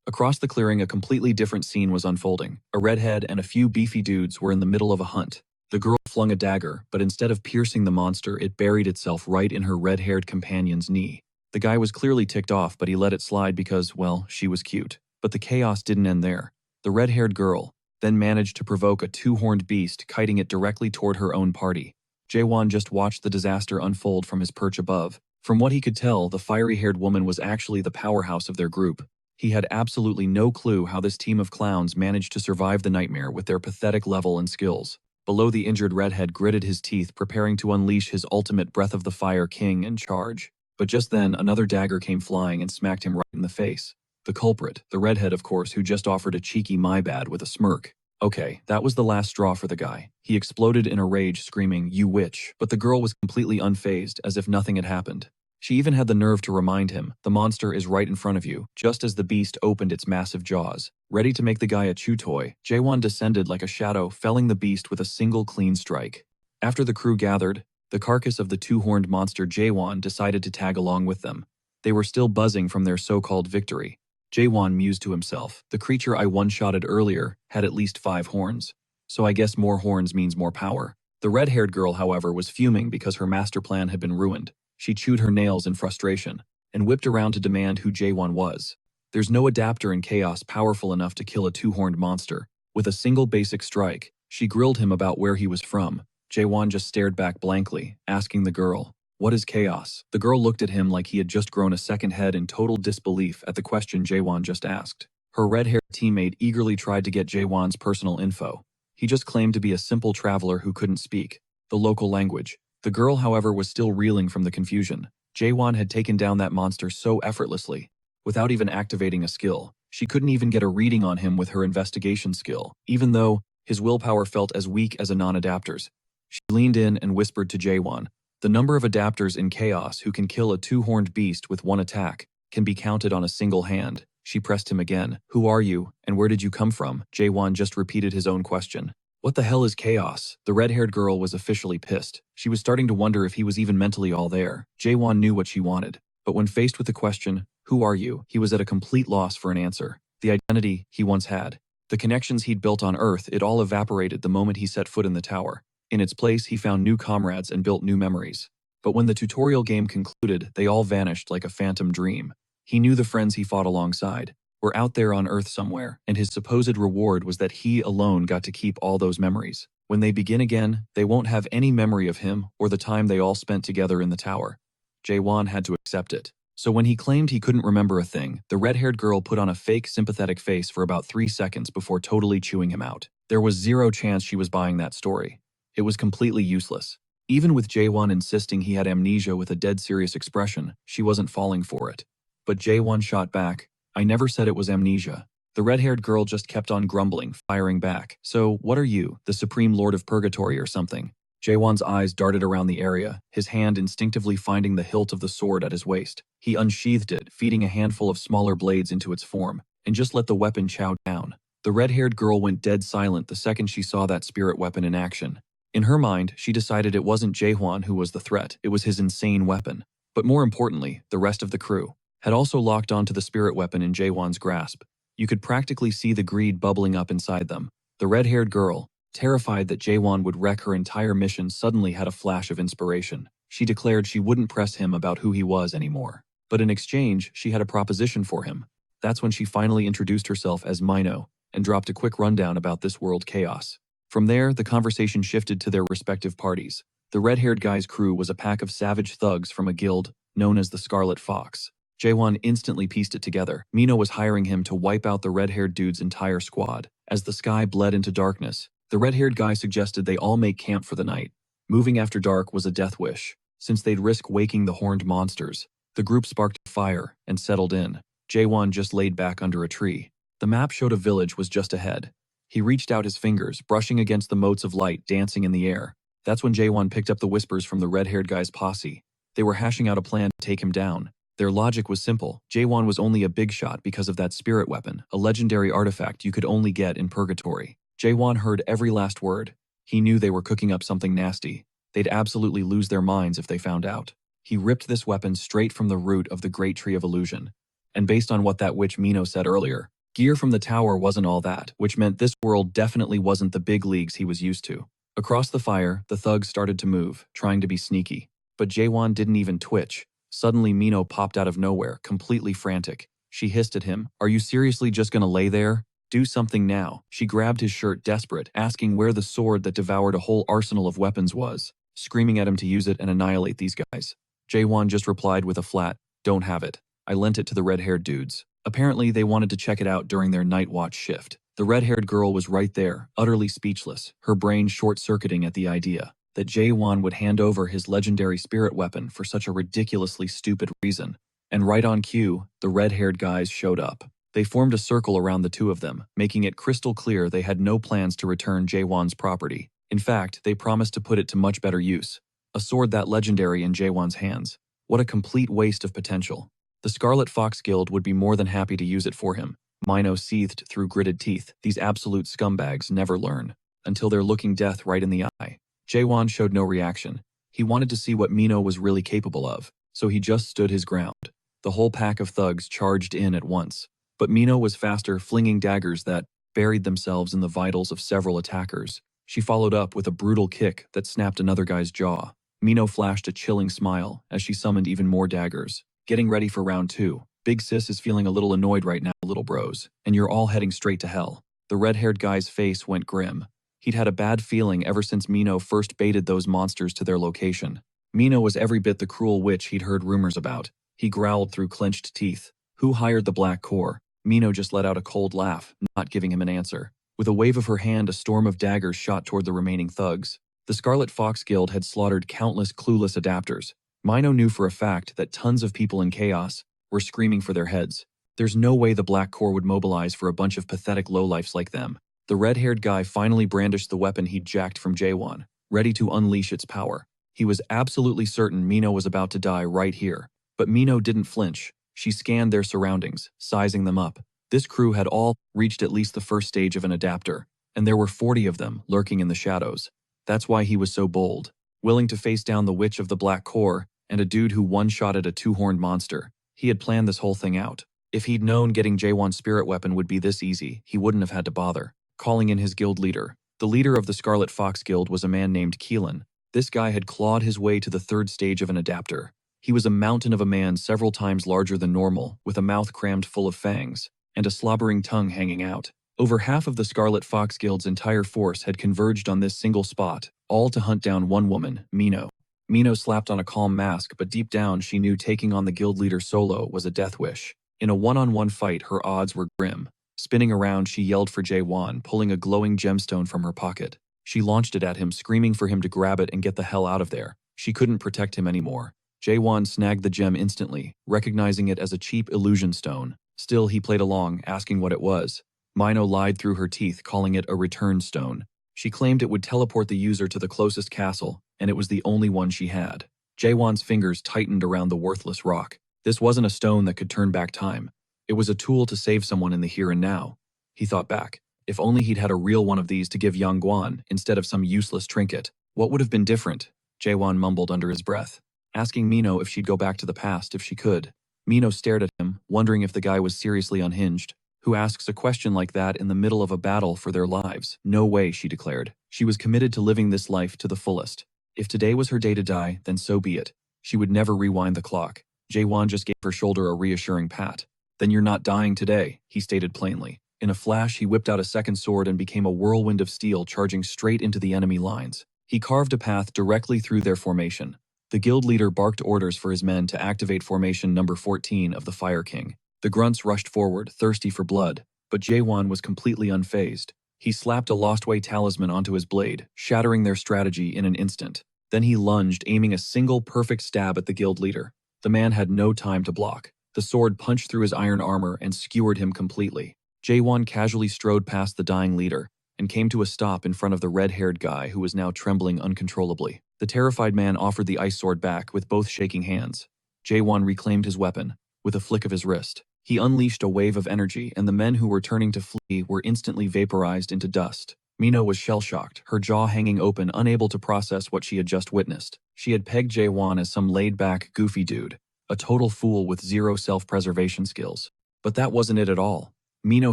Across the clearing, a completely different scene was unfolding. A redhead and a few beefy dudes were in the middle of a hunt. The girl flung a dagger, but instead of piercing the monster, it buried itself right in her red-haired companion's knee. The guy was clearly ticked off, but he let it slide because, well, she was cute. But the chaos didn't end there. The red-haired girl then managed to provoke a two-horned beast, kiting it directly toward her own party. Jaewon just watched the disaster unfold from his perch above. From what he could tell, the fiery-haired woman was actually the powerhouse of their group. He had absolutely no clue how this team of clowns managed to survive the nightmare with their pathetic level and skills. Below, the injured redhead gritted his teeth, preparing to unleash his ultimate Breath of the Fire King and charge. But just then, another dagger came flying and smacked him right in the face. The culprit, the redhead of course, who just offered a cheeky "my bad" with a smirk. Okay, that was the last straw for the guy. He exploded in a rage, screaming, "You witch!" But the girl was completely unfazed, as if nothing had happened. She even had the nerve to remind him, the monster is right in front of you, just as the beast opened its massive jaws. Ready to make the guy a chew toy, Jaewon descended like a shadow, felling the beast with a single clean strike. After the crew gathered, the carcass of the two-horned monster Jaewon decided to tag along with them. They were still buzzing from their so-called victory. Jaewon mused to himself, the creature I one-shotted earlier had at least 5 horns. So I guess more horns means more power. The red-haired girl, however, was fuming because her master plan had been ruined. She chewed her nails in frustration, and whipped around to demand who Jaewon was. There's no adapter in Chaos powerful enough to kill a two-horned monster. With a single basic strike, she grilled him about where he was from. Jaewon just stared back blankly, asking the girl, "What is Chaos?" The girl looked at him like he had just grown a second head in total disbelief at the question Jaewon just asked. Her red-haired teammate eagerly tried to get Jaewon's personal info. He just claimed to be a simple traveler who couldn't speak the local language. The girl, however, was still reeling from the confusion. Jaewon had taken down that monster so effortlessly, without even activating a skill. She couldn't even get a reading on him with her investigation skill, even though his willpower felt as weak as a non-adapter's. She leaned in and whispered to Jaewon, "The number of adapters in Chaos who can kill a two-horned beast with one attack can be counted on a single hand." She pressed him again. "Who are you, and where did you come from?" Jaewon just repeated his own question. What the hell is Chaos? The red-haired girl was officially pissed. She was starting to wonder if he was even mentally all there. Jaewon knew what she wanted, but when faced with the question, "Who are you?" he was at a complete loss for an answer. The identity he once had, the connections he'd built on Earth, it all evaporated the moment he set foot in the tower. In its place, he found new comrades and built new memories. But when the tutorial game concluded, they all vanished like a phantom dream. He knew the friends he fought alongside were out there on Earth somewhere, and his supposed reward was that he alone got to keep all those memories. When they begin again, they won't have any memory of him or the time they all spent together in the tower. Jaewon had to accept it. So when he claimed he couldn't remember a thing, the red-haired girl put on a fake sympathetic face for about 3 seconds before totally chewing him out. There was zero chance she was buying that story. It was completely useless. Even with Jaewon insisting he had amnesia with a dead serious expression, she wasn't falling for it. But Jaewon shot back, "I never said it was amnesia." The red-haired girl just kept on grumbling, firing back. "So, what are you, the Supreme Lord of Purgatory or something?" Jaewon's eyes darted around the area, his hand instinctively finding the hilt of the sword at his waist. He unsheathed it, feeding a handful of smaller blades into its form, and just let the weapon chow down. The red-haired girl went dead silent the second she saw that spirit weapon in action. In her mind, she decided it wasn't Jaehwan who was the threat, it was his insane weapon. But more importantly, the rest of the crew had also locked onto the spirit weapon in Jaehwan's grasp. You could practically see the greed bubbling up inside them. The red-haired girl, terrified that Jaewon would wreck her entire mission, suddenly had a flash of inspiration. She declared she wouldn't press him about who he was anymore. But in exchange, she had a proposition for him. That's when she finally introduced herself as Mino and dropped a quick rundown about this world chaos. From there, the conversation shifted to their respective parties. The red-haired guy's crew was a pack of savage thugs from a guild known as the Scarlet Fox. Jaewon instantly pieced it together. Mino was hiring him to wipe out the red-haired dude's entire squad. As the sky bled into darkness, the red-haired guy suggested they all make camp for the night. Moving after dark was a death wish, since they'd risk waking the horned monsters. The group sparked a fire and settled in. Jaewon just laid back under a tree. The map showed a village was just ahead. He reached out his fingers, brushing against the motes of light dancing in the air. That's when Jaewon picked up the whispers from the red-haired guy's posse. They were hashing out a plan to take him down. Their logic was simple. Jaewon was only a big shot because of that spirit weapon, a legendary artifact you could only get in Purgatory. Jaewon heard every last word. He knew they were cooking up something nasty. They'd absolutely lose their minds if they found out. He ripped this weapon straight from the root of the Great Tree of Illusion. And based on what that witch Mino said earlier, gear from the tower wasn't all that, which meant this world definitely wasn't the big leagues he was used to. Across the fire, the thugs started to move, trying to be sneaky. But Jaewon didn't even twitch. Suddenly Mino popped out of nowhere, completely frantic. She hissed at him, "Are you seriously just gonna lay there? Do something now." She grabbed his shirt, desperate, asking where the sword that devoured a whole arsenal of weapons was, screaming at him to use it and annihilate these guys. Jaewon just replied with a flat, "Don't have it. I lent it to the red-haired dudes." Apparently, they wanted to check it out during their night watch shift. The red-haired girl was right there, utterly speechless, her brain short-circuiting at the idea that Jaewon would hand over his legendary spirit weapon for such a ridiculously stupid reason. And right on cue, the red-haired guys showed up. They formed a circle around the two of them, making it crystal clear they had no plans to return Jaewon's property. In fact, they promised to put it to much better use. A sword that legendary in Jaewon's hands. What a complete waste of potential. The Scarlet Fox Guild would be more than happy to use it for him. Mino seethed through gritted teeth. These absolute scumbags never learn, until they're looking death right in the eye. Jaewon showed no reaction. He wanted to see what Mino was really capable of, so he just stood his ground. The whole pack of thugs charged in at once. But Mino was faster, flinging daggers that buried themselves in the vitals of several attackers. She followed up with a brutal kick that snapped another guy's jaw. Mino flashed a chilling smile as she summoned even more daggers. Getting ready for round 2. Big Sis is feeling a little annoyed right now, little bros, and you're all heading straight to hell. The red-haired guy's face went grim. He'd had a bad feeling ever since Mino first baited those monsters to their location. Mino was every bit the cruel witch he'd heard rumors about. He growled through clenched teeth. Who hired the Black Core? Mino just let out a cold laugh, not giving him an answer. With a wave of her hand, a storm of daggers shot toward the remaining thugs. The Scarlet Fox Guild had slaughtered countless clueless adapters. Mino knew for a fact that tons of people in Chaos were screaming for their heads. There's no way the Black Core would mobilize for a bunch of pathetic lowlifes like them. The red-haired guy finally brandished the weapon he'd jacked from Jaewon, ready to unleash its power. He was absolutely certain Mino was about to die right here. But Mino didn't flinch. She scanned their surroundings, sizing them up. This crew had all reached at least the first stage of an adapter, and there were 40 of them lurking in the shadows. That's why he was so bold, willing to face down the Witch of the Black Core and a dude who one-shotted a two-horned monster. He had planned this whole thing out. If he'd known getting Jaewon's spirit weapon would be this easy, he wouldn't have had to bother. Calling in his guild leader. The leader of the Scarlet Fox Guild was a man named Keelan. This guy had clawed his way to the third stage of an adapter. He was a mountain of a man several times larger than normal, with a mouth crammed full of fangs, and a slobbering tongue hanging out. Over half of the Scarlet Fox Guild's entire force had converged on this single spot, all to hunt down one woman, Mino. Mino slapped on a calm mask, but deep down she knew taking on the guild leader solo was a death wish. In a one-on-one fight, her odds were grim. Spinning around, she yelled for Jaewon, pulling a glowing gemstone from her pocket. She launched it at him, screaming for him to grab it and get the hell out of there. She couldn't protect him anymore. Jae-won snagged the gem instantly, recognizing it as a cheap illusion stone. Still, he played along, asking what it was. Mino lied through her teeth, calling it a return stone. She claimed it would teleport the user to the closest castle, and it was the only one she had. Jae-won's fingers tightened around the worthless rock. This wasn't a stone that could turn back time. It was a tool to save someone in the here and now. He thought back. If only he'd had a real one of these to give Yang Guan instead of some useless trinket. What would have been different? Jae-won mumbled under his breath, asking Mino if she'd go back to the past if she could. Mino stared at him, wondering if the guy was seriously unhinged. Who asks a question like that in the middle of a battle for their lives? No way, she declared. She was committed to living this life to the fullest. If today was her day to die, then so be it. She would never rewind the clock. Jae-won just gave her shoulder a reassuring pat. Then you're not dying today, he stated plainly. In a flash, he whipped out a second sword and became a whirlwind of steel, charging straight into the enemy lines. He carved a path directly through their formation. The guild leader barked orders for his men to activate formation number 14 of the Fire King. The grunts rushed forward, thirsty for blood, but Jae-won was completely unfazed. He slapped a Lost Way talisman onto his blade, shattering their strategy in an instant. Then he lunged, aiming a single perfect stab at the guild leader. The man had no time to block. The sword punched through his iron armor and skewered him completely. Jae-won casually strode past the dying leader and came to a stop in front of the red-haired guy who was now trembling uncontrollably. The terrified man offered the ice sword back with both shaking hands. Jae-won reclaimed his weapon with a flick of his wrist. He unleashed a wave of energy, and the men who were turning to flee were instantly vaporized into dust. Mino was shell-shocked, her jaw hanging open, unable to process what she had just witnessed. She had pegged Jae-won as some laid-back, goofy dude, a total fool with zero self-preservation skills. But that wasn't it at all. Mino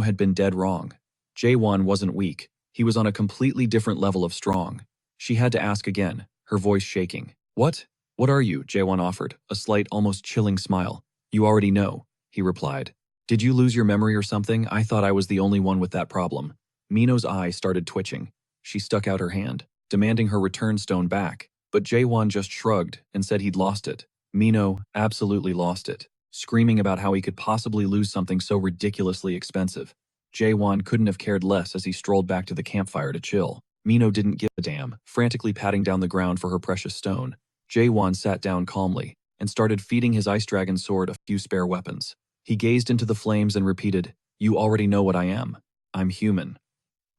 had been dead wrong. Jae-won wasn't weak. He was on a completely different level of strong. She had to ask again, her voice shaking. What? What are you? Jae-won offered, a slight, almost chilling smile. You already know, he replied. Did you lose your memory or something? I thought I was the only one with that problem. Mino's eye started twitching. She stuck out her hand, demanding her return stone back. But Jae-won just shrugged and said he'd lost it. Mino absolutely lost it, screaming about how he could possibly lose something so ridiculously expensive. Jae-won couldn't have cared less as he strolled back to the campfire to chill. Mino didn't give a damn, frantically patting down the ground for her precious stone. Jae-won sat down calmly and started feeding his ice dragon sword a few spare weapons. He gazed into the flames and repeated, "You already know what I am. I'm human."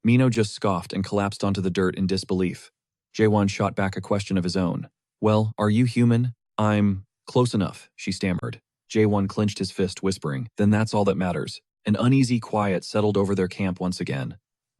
Mino just scoffed and collapsed onto the dirt in disbelief. Jae-won shot back a question of his own. "Well, are you human?" "I'm close enough," she stammered. Jae-won clenched his fist, whispering, "Then that's all that matters." An uneasy quiet settled over their camp once again.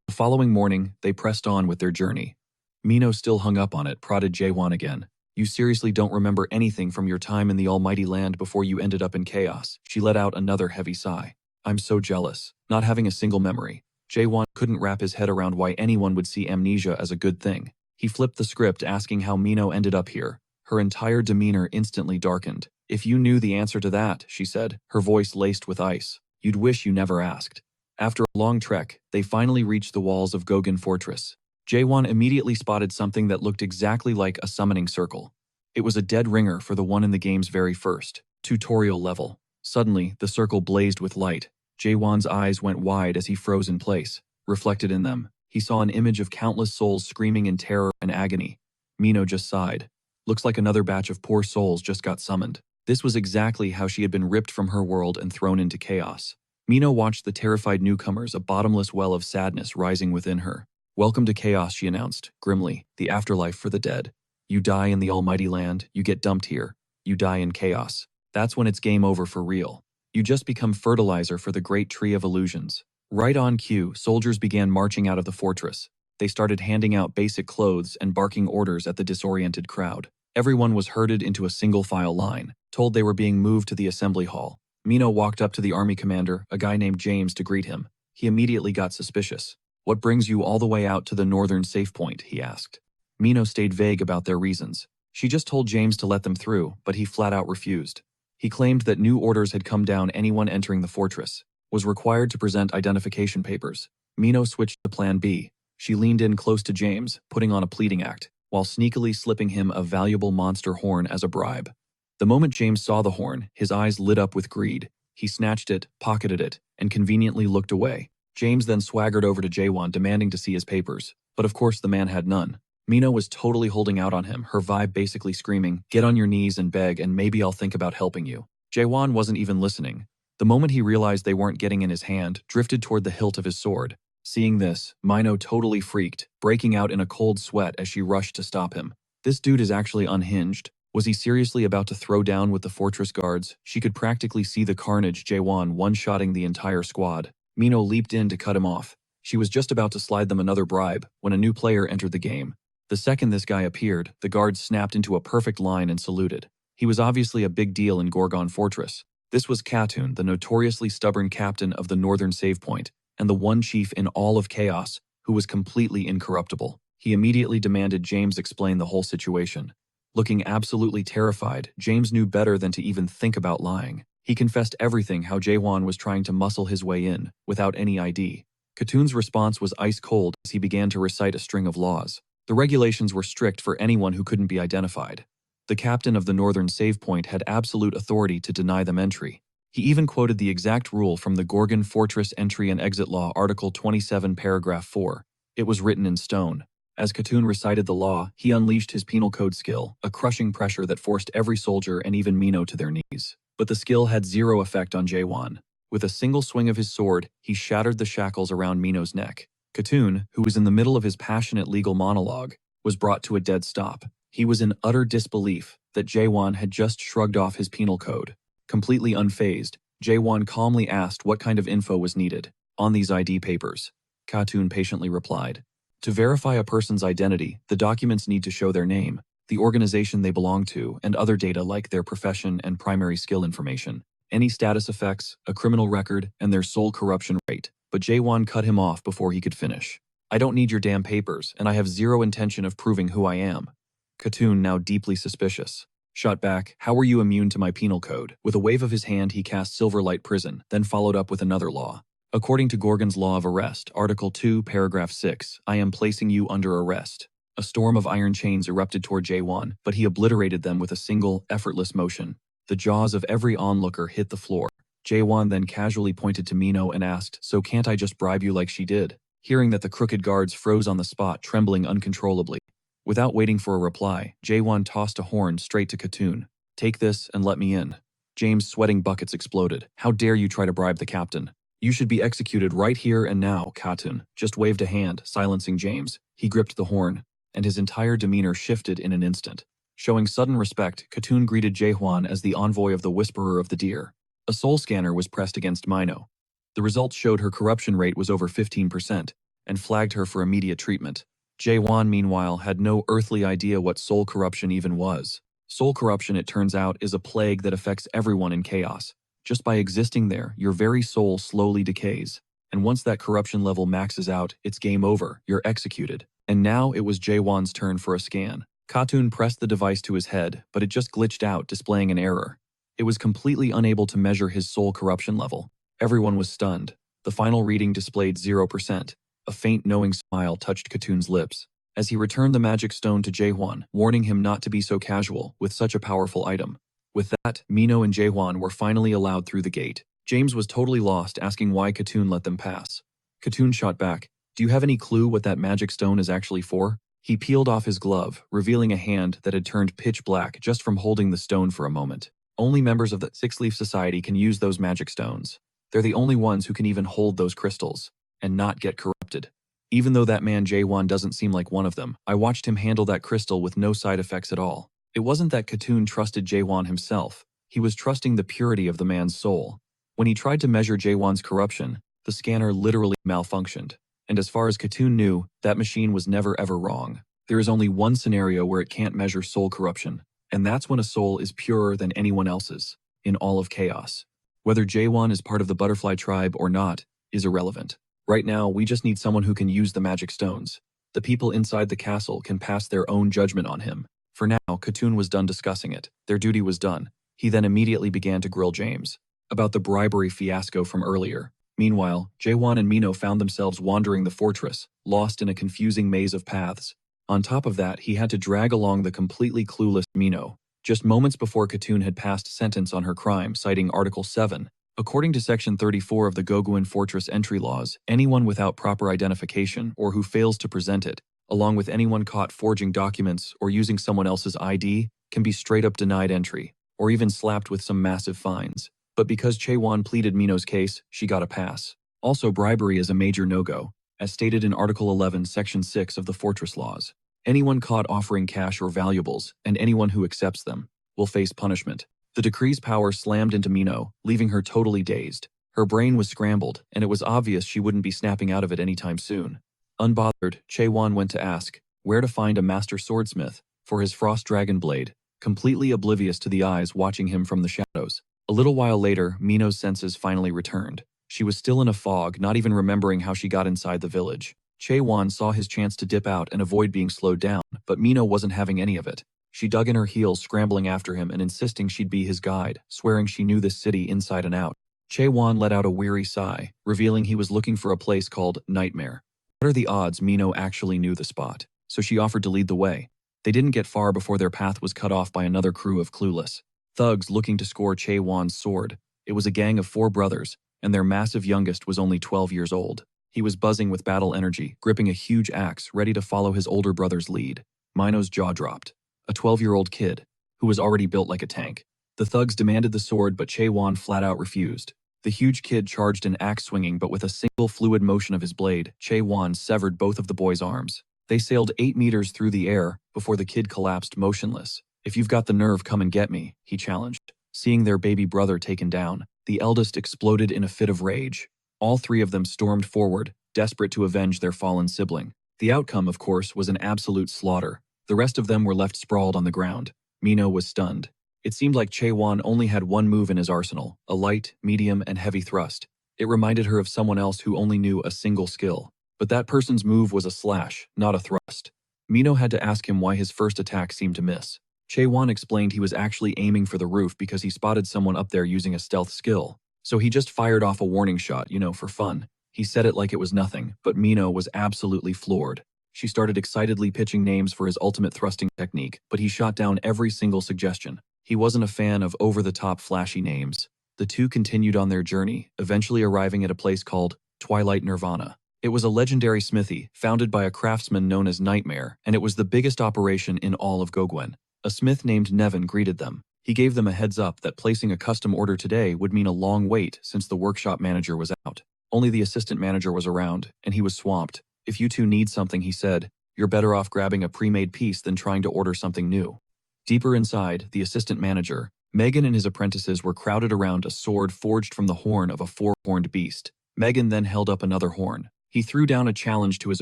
The following morning, they pressed on with their journey. Mino still hung up on it, prodded Jae-won again. "You seriously don't remember anything from your time in the Almighty Land before you ended up in chaos?" She let out another heavy sigh. "I'm so jealous, not having a single memory." Jae-won couldn't wrap his head around why anyone would see amnesia as a good thing. He flipped the script, asking how Mino ended up here. Her entire demeanor instantly darkened. "If you knew the answer to that," she said, her voice laced with ice, "you'd wish you never asked." After a long trek, they finally reached the walls of Gogan Fortress. Jae-won immediately spotted something that looked exactly like a summoning circle. It was a dead ringer for the one in the game's very first tutorial level. Suddenly, the circle blazed with light. Jae-won's eyes went wide as he froze in place. Reflected in them, he saw an image of countless souls screaming in terror and agony. Mino just sighed. Looks like another batch of poor souls just got summoned. This was exactly how she had been ripped from her world and thrown into chaos. Mino watched the terrified newcomers, a bottomless well of sadness rising within her. "Welcome to chaos," she announced, grimly, "the afterlife for the dead. You die in the Almighty Land, you get dumped here. You die in chaos. That's when it's game over for real. You just become fertilizer for the great tree of illusions." Right on cue, soldiers began marching out of the fortress. They started handing out basic clothes and barking orders at the disoriented crowd. Everyone was herded into a single-file line, told they were being moved to the assembly hall. Mino walked up to the army commander, a guy named James, to greet him. He immediately got suspicious. "What brings you all the way out to the northern safe point?" he asked. Mino stayed vague about their reasons. She just told James to let them through, but he flat out refused. He claimed that new orders had come down. Anyone entering the fortress was required to present identification papers. Mino switched to plan B. She leaned in close to James, putting on a pleading act, while sneakily slipping him a valuable monster horn as a bribe. The moment James saw the horn, his eyes lit up with greed. He snatched it, pocketed it, and conveniently looked away. James then swaggered over to Jae-won, demanding to see his papers. But of course the man had none. Mino was totally holding out on him, her vibe basically screaming, "Get on your knees and beg and maybe I'll think about helping you." Jaewon wasn't even listening. The moment he realized they weren't getting in his hand, drifted toward the hilt of his sword. Seeing this, Mino totally freaked, breaking out in a cold sweat as she rushed to stop him. This dude is actually unhinged. Was he seriously about to throw down with the fortress guards? She could practically see the carnage, Jaewon one-shotting the entire squad. Mino leaped in to cut him off. She was just about to slide them another bribe when a new player entered the game. The second this guy appeared, the guards snapped into a perfect line and saluted. He was obviously a big deal in Gorgon Fortress. This was Khatoon, the notoriously stubborn captain of the Northern Save Point, and the one chief in all of Chaos who was completely incorruptible. He immediately demanded James explain the whole situation. Looking absolutely terrified, James knew better than to even think about lying. He confessed everything, how Jaewon was trying to muscle his way in, without any ID. Khatoon's response was ice cold as he began to recite a string of laws. The regulations were strict for anyone who couldn't be identified. The captain of the Northern Save Point had absolute authority to deny them entry. He even quoted the exact rule from the Gorgon Fortress Entry and Exit Law, Article 27, Paragraph 4. It was written in stone. As Khatoon recited the law, he unleashed his penal code skill, a crushing pressure that forced every soldier and even Mino to their knees. But the skill had zero effect on Jaewon. With a single swing of his sword, he shattered the shackles around Mino's neck. Khatoon, who was in the middle of his passionate legal monologue, was brought to a dead stop. He was in utter disbelief that Jaewon had just shrugged off his penal code. Completely unfazed, Jaewon calmly asked what kind of info was needed. "On these ID papers," Khatoon patiently replied. "To verify a person's identity, the documents need to show their name, the organization they belong to, and other data like their profession and primary skill information, any status effects, a criminal record, and their soul corruption rate." But Jaewon cut him off before he could finish. "I don't need your damn papers, and I have zero intention of proving who I am." Khatoon, now deeply suspicious, shot back, "How are you immune to my penal code?" With a wave of his hand, he cast Silverlight Prison, then followed up with another law. "According to Gorgon's Law of Arrest, Article 2, Paragraph 6, I am placing you under arrest." A storm of iron chains erupted toward Jaewon, but he obliterated them with a single, effortless motion. The jaws of every onlooker hit the floor. Jaewon then casually pointed to Mino and asked, "So can't I just bribe you like she did?" Hearing that, the crooked guards froze on the spot, trembling uncontrollably. Without waiting for a reply, Jaewon tossed a horn straight to Khatoon. "Take this and let me in." James' sweating buckets exploded. "How dare you try to bribe the captain? You should be executed right here and now." Khatoon just waved a hand, silencing James. He gripped the horn, and his entire demeanor shifted in an instant. Showing sudden respect, Khatoon greeted Jaewon as the envoy of the Whisperer of the Deer. A soul scanner was pressed against Mino. The results showed her corruption rate was over 15%, and flagged her for immediate treatment. Jaewon, meanwhile, had no earthly idea what soul corruption even was. Soul corruption, it turns out, is a plague that affects everyone in Chaos. Just by existing there, your very soul slowly decays. And once that corruption level maxes out, it's game over, you're executed. And now it was Jaewon's turn for a scan. Khatoon pressed the device to his head, but it just glitched out, displaying an error. It was completely unable to measure his soul corruption level. Everyone was stunned. The final reading displayed 0%. A faint, knowing smile touched Khatoon's lips as he returned the magic stone to Jaewon, warning him not to be so casual with such a powerful item. With that, Mino and Jaewon were finally allowed through the gate. James was totally lost, asking why Khatoon let them pass. Khatoon shot back, "Do you have any clue what that magic stone is actually for?" He peeled off his glove, revealing a hand that had turned pitch black just from holding the stone for a moment. Only members of the Six-Leaf Society can use those magic stones. They're the only ones who can even hold those crystals and not get corrupted. Even though that man Jaewon doesn't seem like one of them, I watched him handle that crystal with no side effects at all. It wasn't that Khatoon trusted Jaewon himself. He was trusting the purity of the man's soul. When he tried to measure Jaewon's corruption, the scanner literally malfunctioned. And as far as Khatoon knew, that machine was never ever wrong. There is only one scenario where it can't measure soul corruption, and that's when a soul is purer than anyone else's, in all of Chaos. Whether Jaewon is part of the Butterfly Tribe or not is irrelevant. Right now, we just need someone who can use the magic stones. The people inside the castle can pass their own judgment on him. For now, Khatoon was done discussing it. Their duty was done. He then immediately began to grill James about the bribery fiasco from earlier. Meanwhile, Jaewon and Mino found themselves wandering the fortress, lost in a confusing maze of paths. On top of that, he had to drag along the completely clueless Mino. Just moments before Khatoon had passed sentence on her crime, citing Article 7, According to Section 34 of the Goguin Fortress entry laws, anyone without proper identification or who fails to present it, along with anyone caught forging documents or using someone else's ID, can be straight up denied entry, or even slapped with some massive fines. But because Chaewon pleaded Mino's case, she got a pass. Also, bribery is a major no-go, as stated in Article 11, Section 6 of the Fortress Laws. Anyone caught offering cash or valuables, and anyone who accepts them, will face punishment. The decree's power slammed into Mino, leaving her totally dazed. Her brain was scrambled, and it was obvious she wouldn't be snapping out of it anytime soon. Unbothered, Chaewon went to ask where to find a master swordsmith for his frost dragon blade, completely oblivious to the eyes watching him from the shadows. A little while later, Mino's senses finally returned. She was still in a fog, not even remembering how she got inside the village. Chaewon saw his chance to dip out and avoid being slowed down, but Mino wasn't having any of it. She dug in her heels, scrambling after him and insisting she'd be his guide, swearing she knew this city inside and out. Chaewon let out a weary sigh, revealing he was looking for a place called Nightmare. What are the odds Mino actually knew the spot? So she offered to lead the way. They didn't get far before their path was cut off by another crew of clueless thugs looking to score Chaewon's sword. It was a gang of 4 brothers, and their massive youngest was only 12 years old. He was buzzing with battle energy, gripping a huge axe, ready to follow his older brother's lead. Mino's jaw dropped. A 12-year-old kid, who was already built like a tank. The thugs demanded the sword, but Chaewon flat out refused. The huge kid charged an axe swinging, but with a single fluid motion of his blade, Chaewon severed both of the boy's arms. They sailed 8 meters through the air before the kid collapsed motionless. "If you've got the nerve, come and get me," he challenged. Seeing their baby brother taken down, the eldest exploded in a fit of rage. All 3 of them stormed forward, desperate to avenge their fallen sibling. The outcome, of course, was an absolute slaughter. The rest of them were left sprawled on the ground. Mino was stunned. It seemed like Chaewon only had one move in his arsenal, a light, medium, and heavy thrust. It reminded her of someone else who only knew a single skill. But that person's move was a slash, not a thrust. Mino had to ask him why his first attack seemed to miss. Chaewon explained he was actually aiming for the roof because he spotted someone up there using a stealth skill. So he just fired off a warning shot, for fun. He said it like it was nothing, but Mino was absolutely floored. She started excitedly pitching names for his ultimate thrusting technique, but he shot down every single suggestion. He wasn't a fan of over-the-top flashy names. The two continued on their journey, eventually arriving at a place called Twilight Nirvana. It was a legendary smithy, founded by a craftsman known as Nightmare, and it was the biggest operation in all of Goguin. A smith named Nevin greeted them. He gave them a heads up that placing a custom order today would mean a long wait since the workshop manager was out. Only the assistant manager was around, and he was swamped. "If you two need something," he said, "you're better off grabbing a pre-made piece than trying to order something new." Deeper inside, the assistant manager, Megan, and his apprentices were crowded around a sword forged from the horn of a 4-horned beast. Megan then held up another horn. He threw down a challenge to his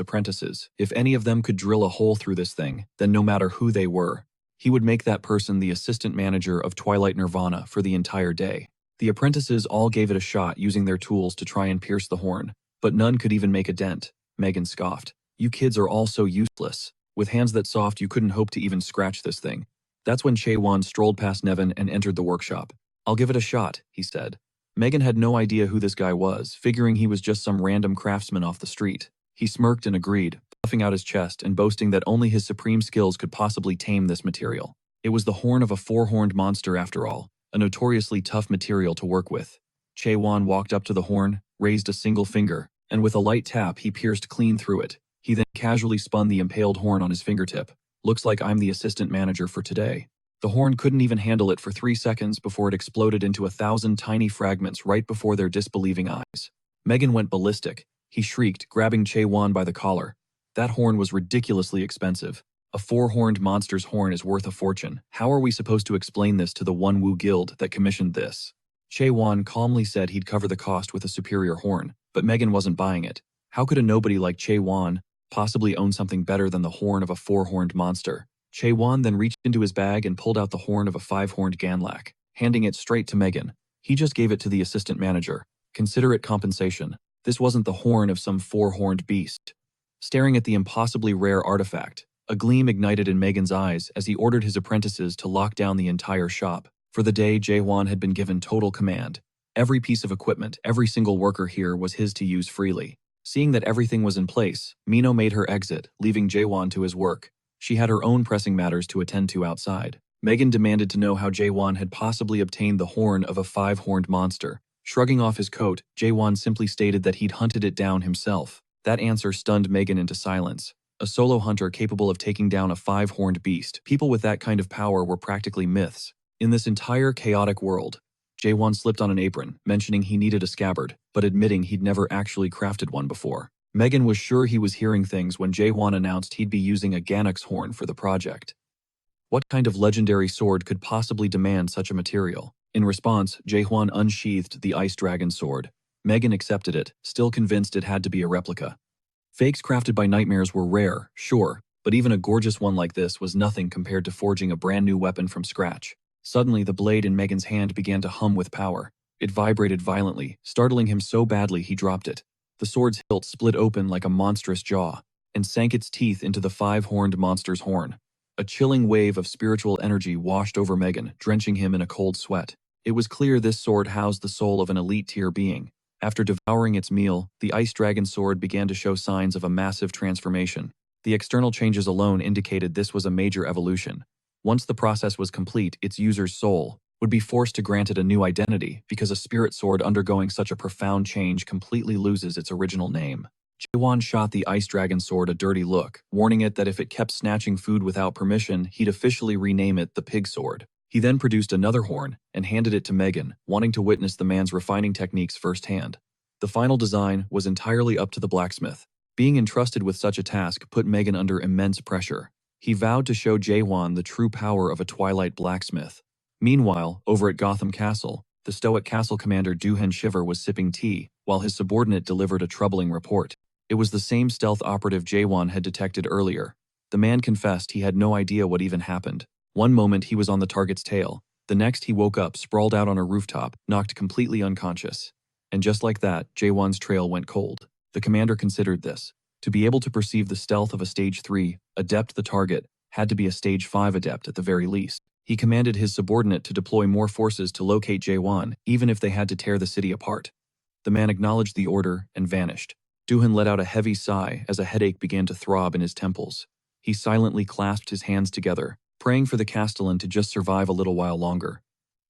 apprentices. If any of them could drill a hole through this thing, then no matter who they were, he would make that person the assistant manager of Twilight Nirvana for the entire day. The apprentices all gave it a shot using their tools to try and pierce the horn, but none could even make a dent. Megan scoffed. "You kids are all so useless. With hands that soft, you couldn't hope to even scratch this thing." That's when Chaewon strolled past Nevin and entered the workshop. "I'll give it a shot," he said. Megan had no idea who this guy was, figuring he was just some random craftsman off the street. He smirked and agreed, puffing out his chest and boasting that only his supreme skills could possibly tame this material. It was the horn of a 4-horned monster after all, a notoriously tough material to work with. Chaewon walked up to the horn, raised a single finger, and with a light tap he pierced clean through it. He then casually spun the impaled horn on his fingertip. "Looks like I'm the assistant manager for today." The horn couldn't even handle it for 3 seconds before it exploded into 1,000 tiny fragments right before their disbelieving eyes. Megan went ballistic. He shrieked, grabbing Chaewon by the collar. That horn was ridiculously expensive. A 4-horned monster's horn is worth a fortune. How are we supposed to explain this to the Wonwoo Guild that commissioned this? Chaewon calmly said he'd cover the cost with a superior horn, but Megan wasn't buying it. How could a nobody like Chaewon possibly own something better than the horn of a 4-horned monster? Chaewon then reached into his bag and pulled out the horn of a 5-horned Ganlak, handing it straight to Megan. He just gave it to the assistant manager. Consider it compensation. This wasn't the horn of some 4-horned beast. Staring at the impossibly rare artifact, a gleam ignited in Megan's eyes as he ordered his apprentices to lock down the entire shop. For the day, Chaewon had been given total command. Every piece of equipment, every single worker here was his to use freely. Seeing that everything was in place, Mino made her exit, leaving Chaewon to his work. She had her own pressing matters to attend to outside. Megan demanded to know how Chaewon had possibly obtained the horn of a 5-horned monster. Shrugging off his coat, Jaewon simply stated that he'd hunted it down himself. That answer stunned Megan into silence. A solo hunter capable of taking down a five-horned beast. People with that kind of power were practically myths. In this entire chaotic world, Jaewon slipped on an apron, mentioning he needed a scabbard, but admitting he'd never actually crafted one before. Megan was sure he was hearing things when Jaewon announced he'd be using a Gannox horn for the project. What kind of legendary sword could possibly demand such a material? In response, Jaehwan unsheathed the Ice Dragon sword. Megan accepted it, still convinced it had to be a replica. Fakes crafted by nightmares were rare, sure, but even a gorgeous one like this was nothing compared to forging a brand new weapon from scratch. Suddenly, the blade in Megan's hand began to hum with power. It vibrated violently, startling him so badly he dropped it. The sword's hilt split open like a monstrous jaw, and sank its teeth into the five-horned monster's horn. A chilling wave of spiritual energy washed over Megan, drenching him in a cold sweat. It was clear this sword housed the soul of an elite-tier being. After devouring its meal, the Ice Dragon sword began to show signs of a massive transformation. The external changes alone indicated this was a major evolution. Once the process was complete, its user's soul would be forced to grant it a new identity, because a spirit sword undergoing such a profound change completely loses its original name. Jaewon shot the Ice Dragon sword a dirty look, warning it that if it kept snatching food without permission, he'd officially rename it the Pig Sword. He then produced another horn and handed it to Megan, wanting to witness the man's refining techniques firsthand. The final design was entirely up to the blacksmith. Being entrusted with such a task put Megan under immense pressure. He vowed to show Jaewon the true power of a Twilight blacksmith. Meanwhile, over at Gotham Castle, the stoic castle commander Doohan Shiver was sipping tea, while his subordinate delivered a troubling report. It was the same stealth operative Jaewon had detected earlier. The man confessed he had no idea what even happened. One moment he was on the target's tail, the next he woke up sprawled out on a rooftop, knocked completely unconscious. And just like that, Jaewon's trail went cold. The commander considered this. To be able to perceive the stealth of a Stage 3 adept, the target had to be a Stage 5 adept at the very least. He commanded his subordinate to deploy more forces to locate Jaewon, even if they had to tear the city apart. The man acknowledged the order and vanished. Doohan let out a heavy sigh as a headache began to throb in his temples. He silently clasped his hands together, praying for the Castellan to just survive a little while longer.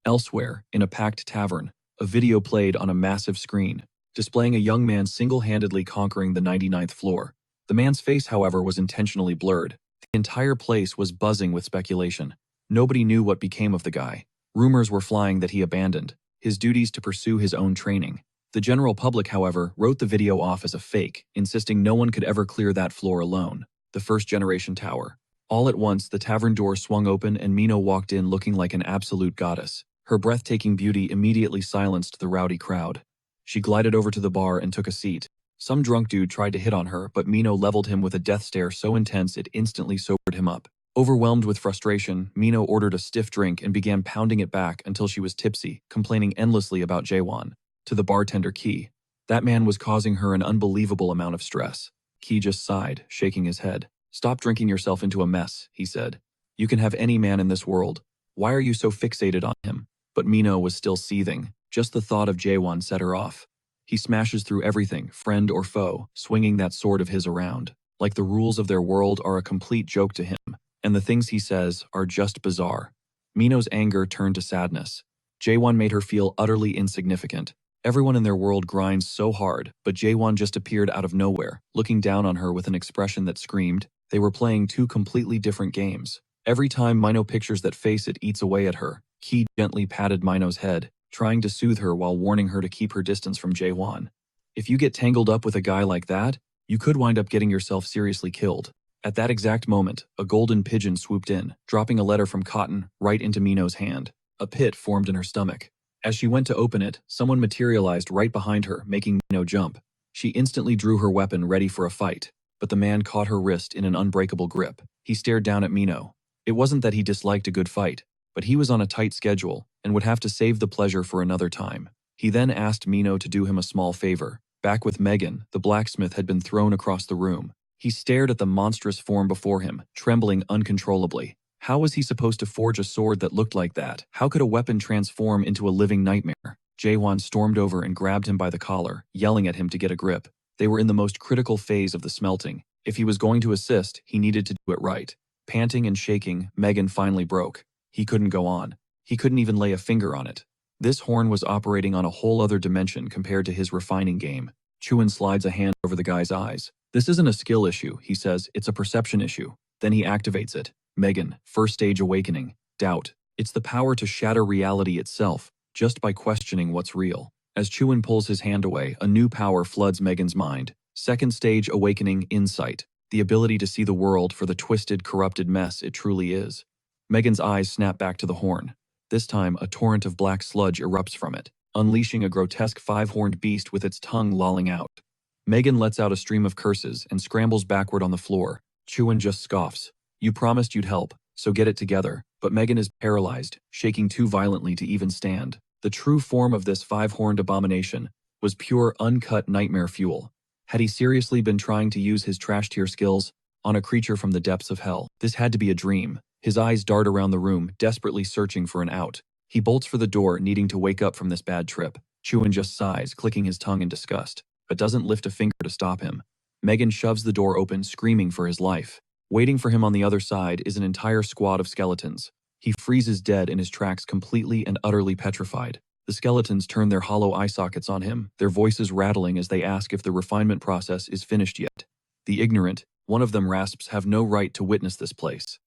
Elsewhere, in a packed tavern, a video played on a massive screen, displaying a young man single-handedly conquering the 99th floor. The man's face, however, was intentionally blurred. The entire place was buzzing with speculation. Nobody knew what became of the guy. Rumors were flying that he abandoned his duties to pursue his own training. The general public, however, wrote the video off as a fake, insisting no one could ever clear that floor alone. The first-generation tower. All at once, the tavern door swung open and Mino walked in looking like an absolute goddess. Her breathtaking beauty immediately silenced the rowdy crowd. She glided over to the bar and took a seat. Some drunk dude tried to hit on her, but Mino leveled him with a death stare so intense it instantly sobered him up. Overwhelmed with frustration, Mino ordered a stiff drink and began pounding it back until she was tipsy, complaining endlessly about Jaewon. To the bartender Ki. That man was causing her an unbelievable amount of stress. Ki just sighed, shaking his head. "Stop drinking yourself into a mess," he said. "You can have any man in this world. Why are you so fixated on him?" But Mino was still seething. Just the thought of Jaewon set her off. He smashes through everything, friend or foe, swinging that sword of his around. Like the rules of their world are a complete joke to him, and the things he says are just bizarre. Mino's anger turned to sadness. Jaewon made her feel utterly insignificant. Everyone in their world grinds so hard, but Jaewon just appeared out of nowhere, looking down on her with an expression that screamed. They were playing two completely different games. Every time Mino pictures that face, it eats away at her. Ki gently patted Mino's head, trying to soothe her while warning her to keep her distance from Jaewon. If you get tangled up with a guy like that, you could wind up getting yourself seriously killed. At that exact moment, a golden pigeon swooped in, dropping a letter from Cotton right into Mino's hand. A pit formed in her stomach. As she went to open it, someone materialized right behind her, making Mino jump. She instantly drew her weapon ready for a fight, but the man caught her wrist in an unbreakable grip. He stared down at Mino. It wasn't that he disliked a good fight, but he was on a tight schedule and would have to save the pleasure for another time. He then asked Mino to do him a small favor. Back with Megan, the blacksmith had been thrown across the room. He stared at the monstrous form before him, trembling uncontrollably. How was he supposed to forge a sword that looked like that? How could a weapon transform into a living nightmare? Jaewon stormed over and grabbed him by the collar, yelling at him to get a grip. They were in the most critical phase of the smelting. If he was going to assist, he needed to do it right. Panting and shaking, Megan finally broke. He couldn't go on. He couldn't even lay a finger on it. This horn was operating on a whole other dimension compared to his refining game. Chuan slides a hand over the guy's eyes. This isn't a skill issue, he says, it's a perception issue. Then he activates it. Megan, first stage awakening. Doubt. It's the power to shatter reality itself, just by questioning what's real. As Chuan pulls his hand away, a new power floods Megan's mind. Second stage awakening, insight. The ability to see the world for the twisted, corrupted mess it truly is. Megan's eyes snap back to the horn. This time, a torrent of black sludge erupts from it, unleashing a grotesque five-horned beast with its tongue lolling out. Megan lets out a stream of curses and scrambles backward on the floor. Chuan just scoffs. You promised you'd help, so get it together. But Megan is paralyzed, shaking too violently to even stand. The true form of this five-horned abomination was pure, uncut nightmare fuel. Had he seriously been trying to use his trash-tier skills on a creature from the depths of hell? This had to be a dream. His eyes dart around the room, desperately searching for an out. He bolts for the door, needing to wake up from this bad trip. Chuan just sighs, clicking his tongue in disgust, but doesn't lift a finger to stop him. Megan shoves the door open, screaming for his life. Waiting for him on the other side is an entire squad of skeletons. He freezes dead in his tracks, completely and utterly petrified. The skeletons turn their hollow eye sockets on him, their voices rattling as they ask if the refinement process is finished yet. The ignorant, one of them rasps, have no right to witness this place.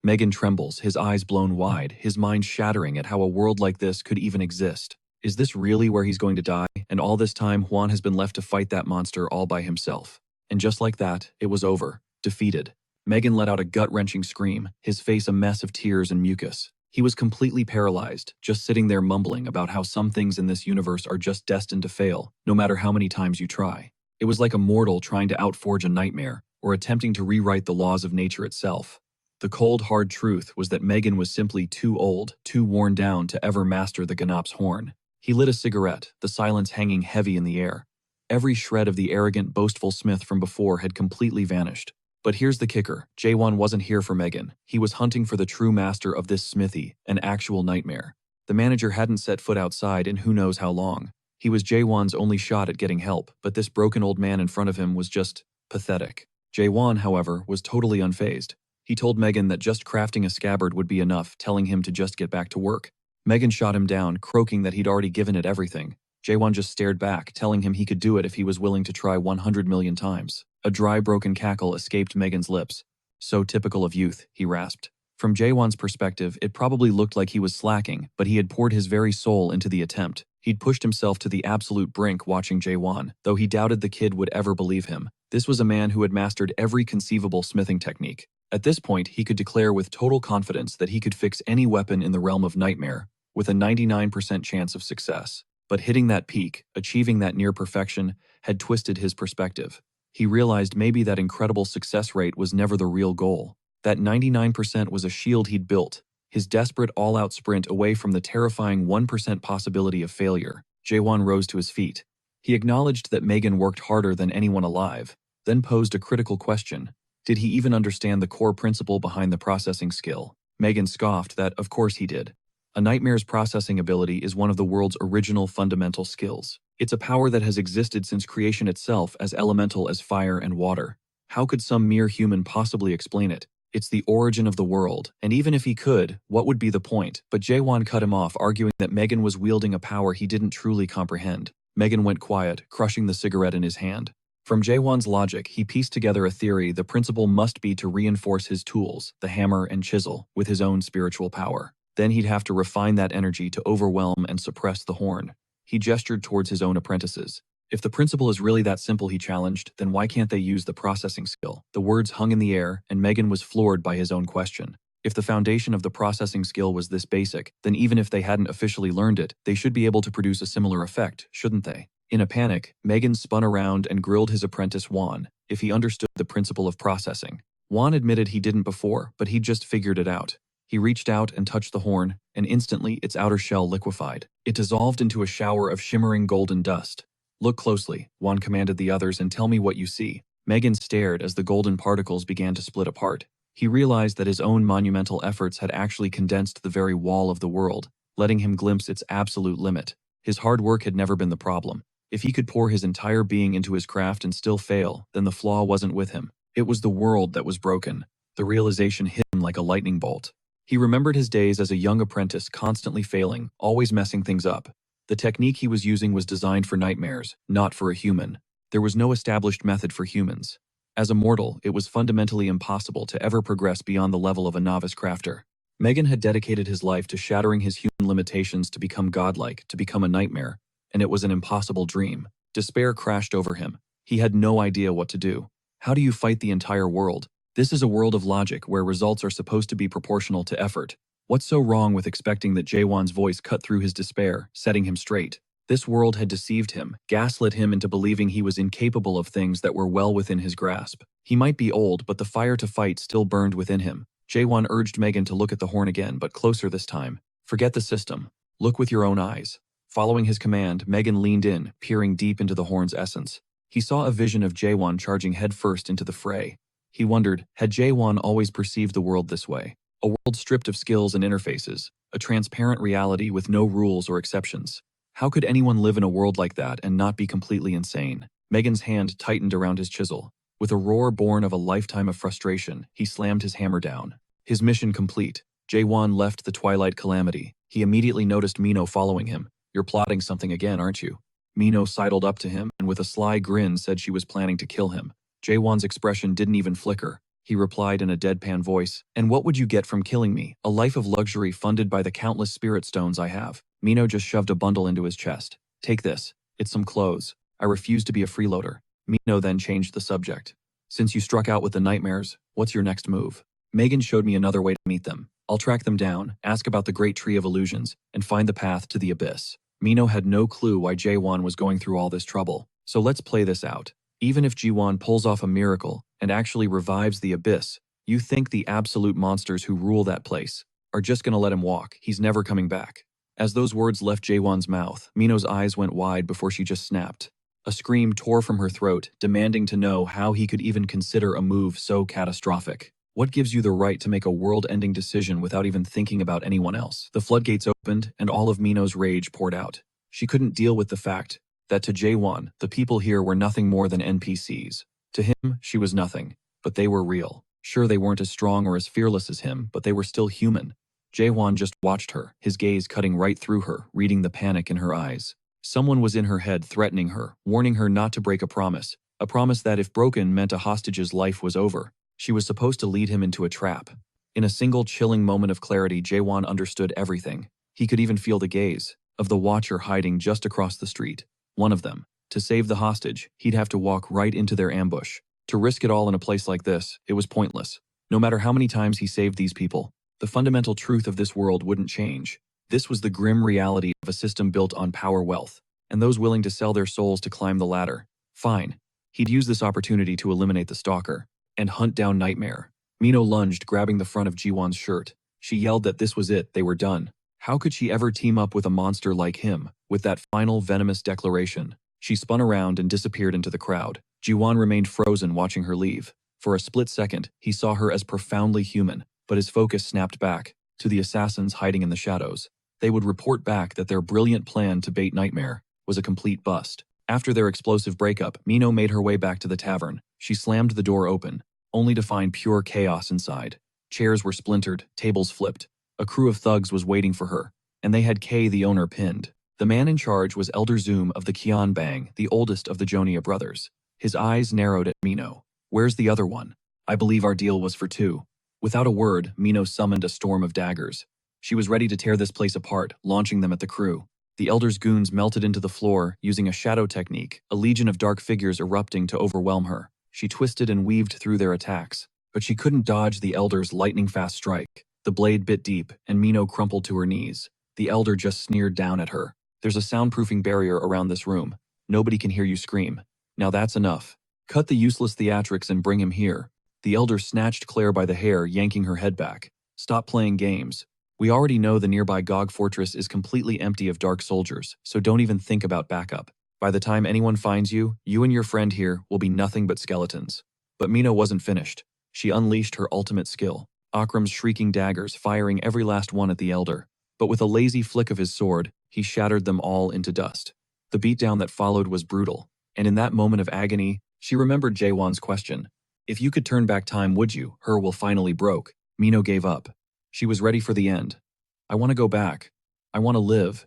Megan trembles, his eyes blown wide, his mind shattering at how a world like this could even exist. Is this really where he's going to die? And all this time, Juan has been left to fight that monster all by himself. And just like that, it was over. Defeated. Megan let out a gut-wrenching scream, his face a mess of tears and mucus. He was completely paralyzed, just sitting there mumbling about how some things in this universe are just destined to fail, no matter how many times you try. It was like a mortal trying to outforge a nightmare, or attempting to rewrite the laws of nature itself. The cold, hard truth was that Megan was simply too old, too worn down to ever master the Ganop's horn. He lit a cigarette, the silence hanging heavy in the air. Every shred of the arrogant, boastful Smith from before had completely vanished. But here's the kicker. Jaewon wasn't here for Megan. He was hunting for the true master of this smithy, an actual nightmare. The manager hadn't set foot outside in who knows how long. He was Jaewon's only shot at getting help, but this broken old man in front of him was just pathetic. Jaewon, however, was totally unfazed. He told Megan that just crafting a scabbard would be enough, telling him to just get back to work. Megan shot him down, croaking that he'd already given it everything. Jaewon just stared back, telling him he could do it if he was willing to try 100 million times. A dry, broken cackle escaped Megan's lips. So typical of youth, he rasped. From Jaewon's perspective, it probably looked like he was slacking, but he had poured his very soul into the attempt. He'd pushed himself to the absolute brink watching Jaewon, though he doubted the kid would ever believe him. This was a man who had mastered every conceivable smithing technique. At this point, he could declare with total confidence that he could fix any weapon in the realm of nightmare, with a 99% chance of success. But hitting that peak, achieving that near perfection, had twisted his perspective. He realized maybe that incredible success rate was never the real goal. That 99% was a shield he'd built, his desperate all-out sprint away from the terrifying 1% possibility of failure. Jaewon rose to his feet. He acknowledged that Megan worked harder than anyone alive, then posed a critical question. Did he even understand the core principle behind the processing skill? Megan scoffed that, of course he did. A nightmare's processing ability is one of the world's original fundamental skills. It's a power that has existed since creation itself, as elemental as fire and water. How could some mere human possibly explain it? It's the origin of the world, and even if he could, what would be the point? But Jaewon cut him off, arguing that Megan was wielding a power he didn't truly comprehend. Megan went quiet, crushing the cigarette in his hand. From Jaewon's logic, he pieced together a theory. The principle must be to reinforce his tools, the hammer and chisel, with his own spiritual power. Then he'd have to refine that energy to overwhelm and suppress the horn. He gestured towards his own apprentices. If the principle is really that simple, he challenged, then why can't they use the processing skill? The words hung in the air, and Megan was floored by his own question. If the foundation of the processing skill was this basic, then even if they hadn't officially learned it, they should be able to produce a similar effect, shouldn't they? In a panic, Megan spun around and grilled his apprentice Juan if he understood the principle of processing. Juan admitted he didn't before, but he'd just figured it out. He reached out and touched the horn, and instantly its outer shell liquefied. It dissolved into a shower of shimmering golden dust. Look closely, Juan commanded the others, and tell me what you see. Megan stared as the golden particles began to split apart. He realized that his own monumental efforts had actually condensed the very wall of the world, letting him glimpse its absolute limit. His hard work had never been the problem. If he could pour his entire being into his craft and still fail, then the flaw wasn't with him. It was the world that was broken. The realization hit him like a lightning bolt. He remembered his days as a young apprentice, constantly failing, always messing things up. The technique he was using was designed for nightmares, not for a human. There was no established method for humans. As a mortal, it was fundamentally impossible to ever progress beyond the level of a novice crafter. Megan had dedicated his life to shattering his human limitations to become godlike, to become a nightmare, and it was an impossible dream. Despair crashed over him. He had no idea what to do. How do you fight the entire world? This is a world of logic where results are supposed to be proportional to effort. What's so wrong with expecting that Jaewon's voice cut through his despair, setting him straight? This world had deceived him, gaslit him into believing he was incapable of things that were well within his grasp. He might be old, but the fire to fight still burned within him. Jaewon urged Megan to look at the horn again, but closer this time. Forget the system. Look with your own eyes. Following his command, Megan leaned in, peering deep into the horn's essence. He saw a vision of Jaewon charging headfirst into the fray. He wondered, had Jaewon always perceived the world this way? A world stripped of skills and interfaces, a transparent reality with no rules or exceptions. How could anyone live in a world like that and not be completely insane? Megan's hand tightened around his chisel. With a roar born of a lifetime of frustration, he slammed his hammer down. His mission complete, Jaewon left the Twilight Calamity. He immediately noticed Mino following him. You're plotting something again, aren't you? Mino sidled up to him and with a sly grin said she was planning to kill him. Jaewon's expression didn't even flicker. He replied in a deadpan voice, "And what would you get from killing me? A life of luxury funded by the countless spirit stones I have." Mino just shoved a bundle into his chest. "Take this. It's some clothes. I refuse to be a freeloader." Mino then changed the subject. "Since you struck out with the nightmares, what's your next move?" Megan showed me another way to meet them. I'll track them down, ask about the Great Tree of Illusions, and find the path to the abyss. Mino had no clue why Jaewon was going through all this trouble. So let's play this out. Even if Jiwon pulls off a miracle and actually revives the abyss, you think the absolute monsters who rule that place are just gonna let him walk? He's never coming back. As those words left Jaewon's mouth, Mino's eyes went wide before she just snapped. A scream tore from her throat, demanding to know how he could even consider a move so catastrophic. What gives you the right to make a world-ending decision without even thinking about anyone else? The floodgates opened, and all of Mino's rage poured out. She couldn't deal with the fact that to Jaewon, the people here were nothing more than NPCs. To him, she was nothing, but they were real. Sure, they weren't as strong or as fearless as him, but they were still human. Jaewon just watched her, his gaze cutting right through her, reading the panic in her eyes. Someone was in her head threatening her, warning her not to break a promise that if broken meant a hostage's life was over. She was supposed to lead him into a trap. In a single chilling moment of clarity, Jaewon understood everything. He could even feel the gaze of the watcher hiding just across the street. One of them. To save the hostage, he'd have to walk right into their ambush. To risk it all in a place like this, it was pointless. No matter how many times he saved these people, the fundamental truth of this world wouldn't change. This was the grim reality of a system built on power, wealth, and those willing to sell their souls to climb the ladder. Fine. He'd use this opportunity to eliminate the stalker and hunt down Nightmare. Mino lunged, grabbing the front of Jiwon's shirt. She yelled that this was it, they were done. How could she ever team up with a monster like him? With that final venomous declaration, she spun around and disappeared into the crowd. Jiwon remained frozen, watching her leave. For a split second, he saw her as profoundly human, but his focus snapped back to the assassins hiding in the shadows. They would report back that their brilliant plan to bait Nightmare was a complete bust. After their explosive breakup, Mino made her way back to the tavern. She slammed the door open, only to find pure chaos inside. Chairs were splintered, tables flipped. A crew of thugs was waiting for her, and they had Kay, the owner, pinned. The man in charge was Elder Zoom of the Kian Bang, the oldest of the Jonia brothers. His eyes narrowed at Mino. "Where's the other one? I believe our deal was for two." Without a word, Mino summoned a storm of daggers. She was ready to tear this place apart, launching them at the crew. The Elder's goons melted into the floor, using a shadow technique, a legion of dark figures erupting to overwhelm her. She twisted and weaved through their attacks, but she couldn't dodge the Elder's lightning-fast strike. The blade bit deep, and Mino crumpled to her knees. The Elder just sneered down at her. "There's a soundproofing barrier around this room. Nobody can hear you scream. Now that's enough. Cut the useless theatrics and bring him here." The Elder snatched Claire by the hair, yanking her head back. "Stop playing games. We already know the nearby Gog Fortress is completely empty of dark soldiers, so don't even think about backup. By the time anyone finds you, you and your friend here will be nothing but skeletons." But Mino wasn't finished. She unleashed her ultimate skill. Akram's shrieking daggers, firing every last one at the Elder. But with a lazy flick of his sword, he shattered them all into dust. The beatdown that followed was brutal, and in that moment of agony, she remembered Jaewon's question. If you could turn back time, would you? Her will finally broke. Mino gave up. She was ready for the end. I want to go back. I want to live.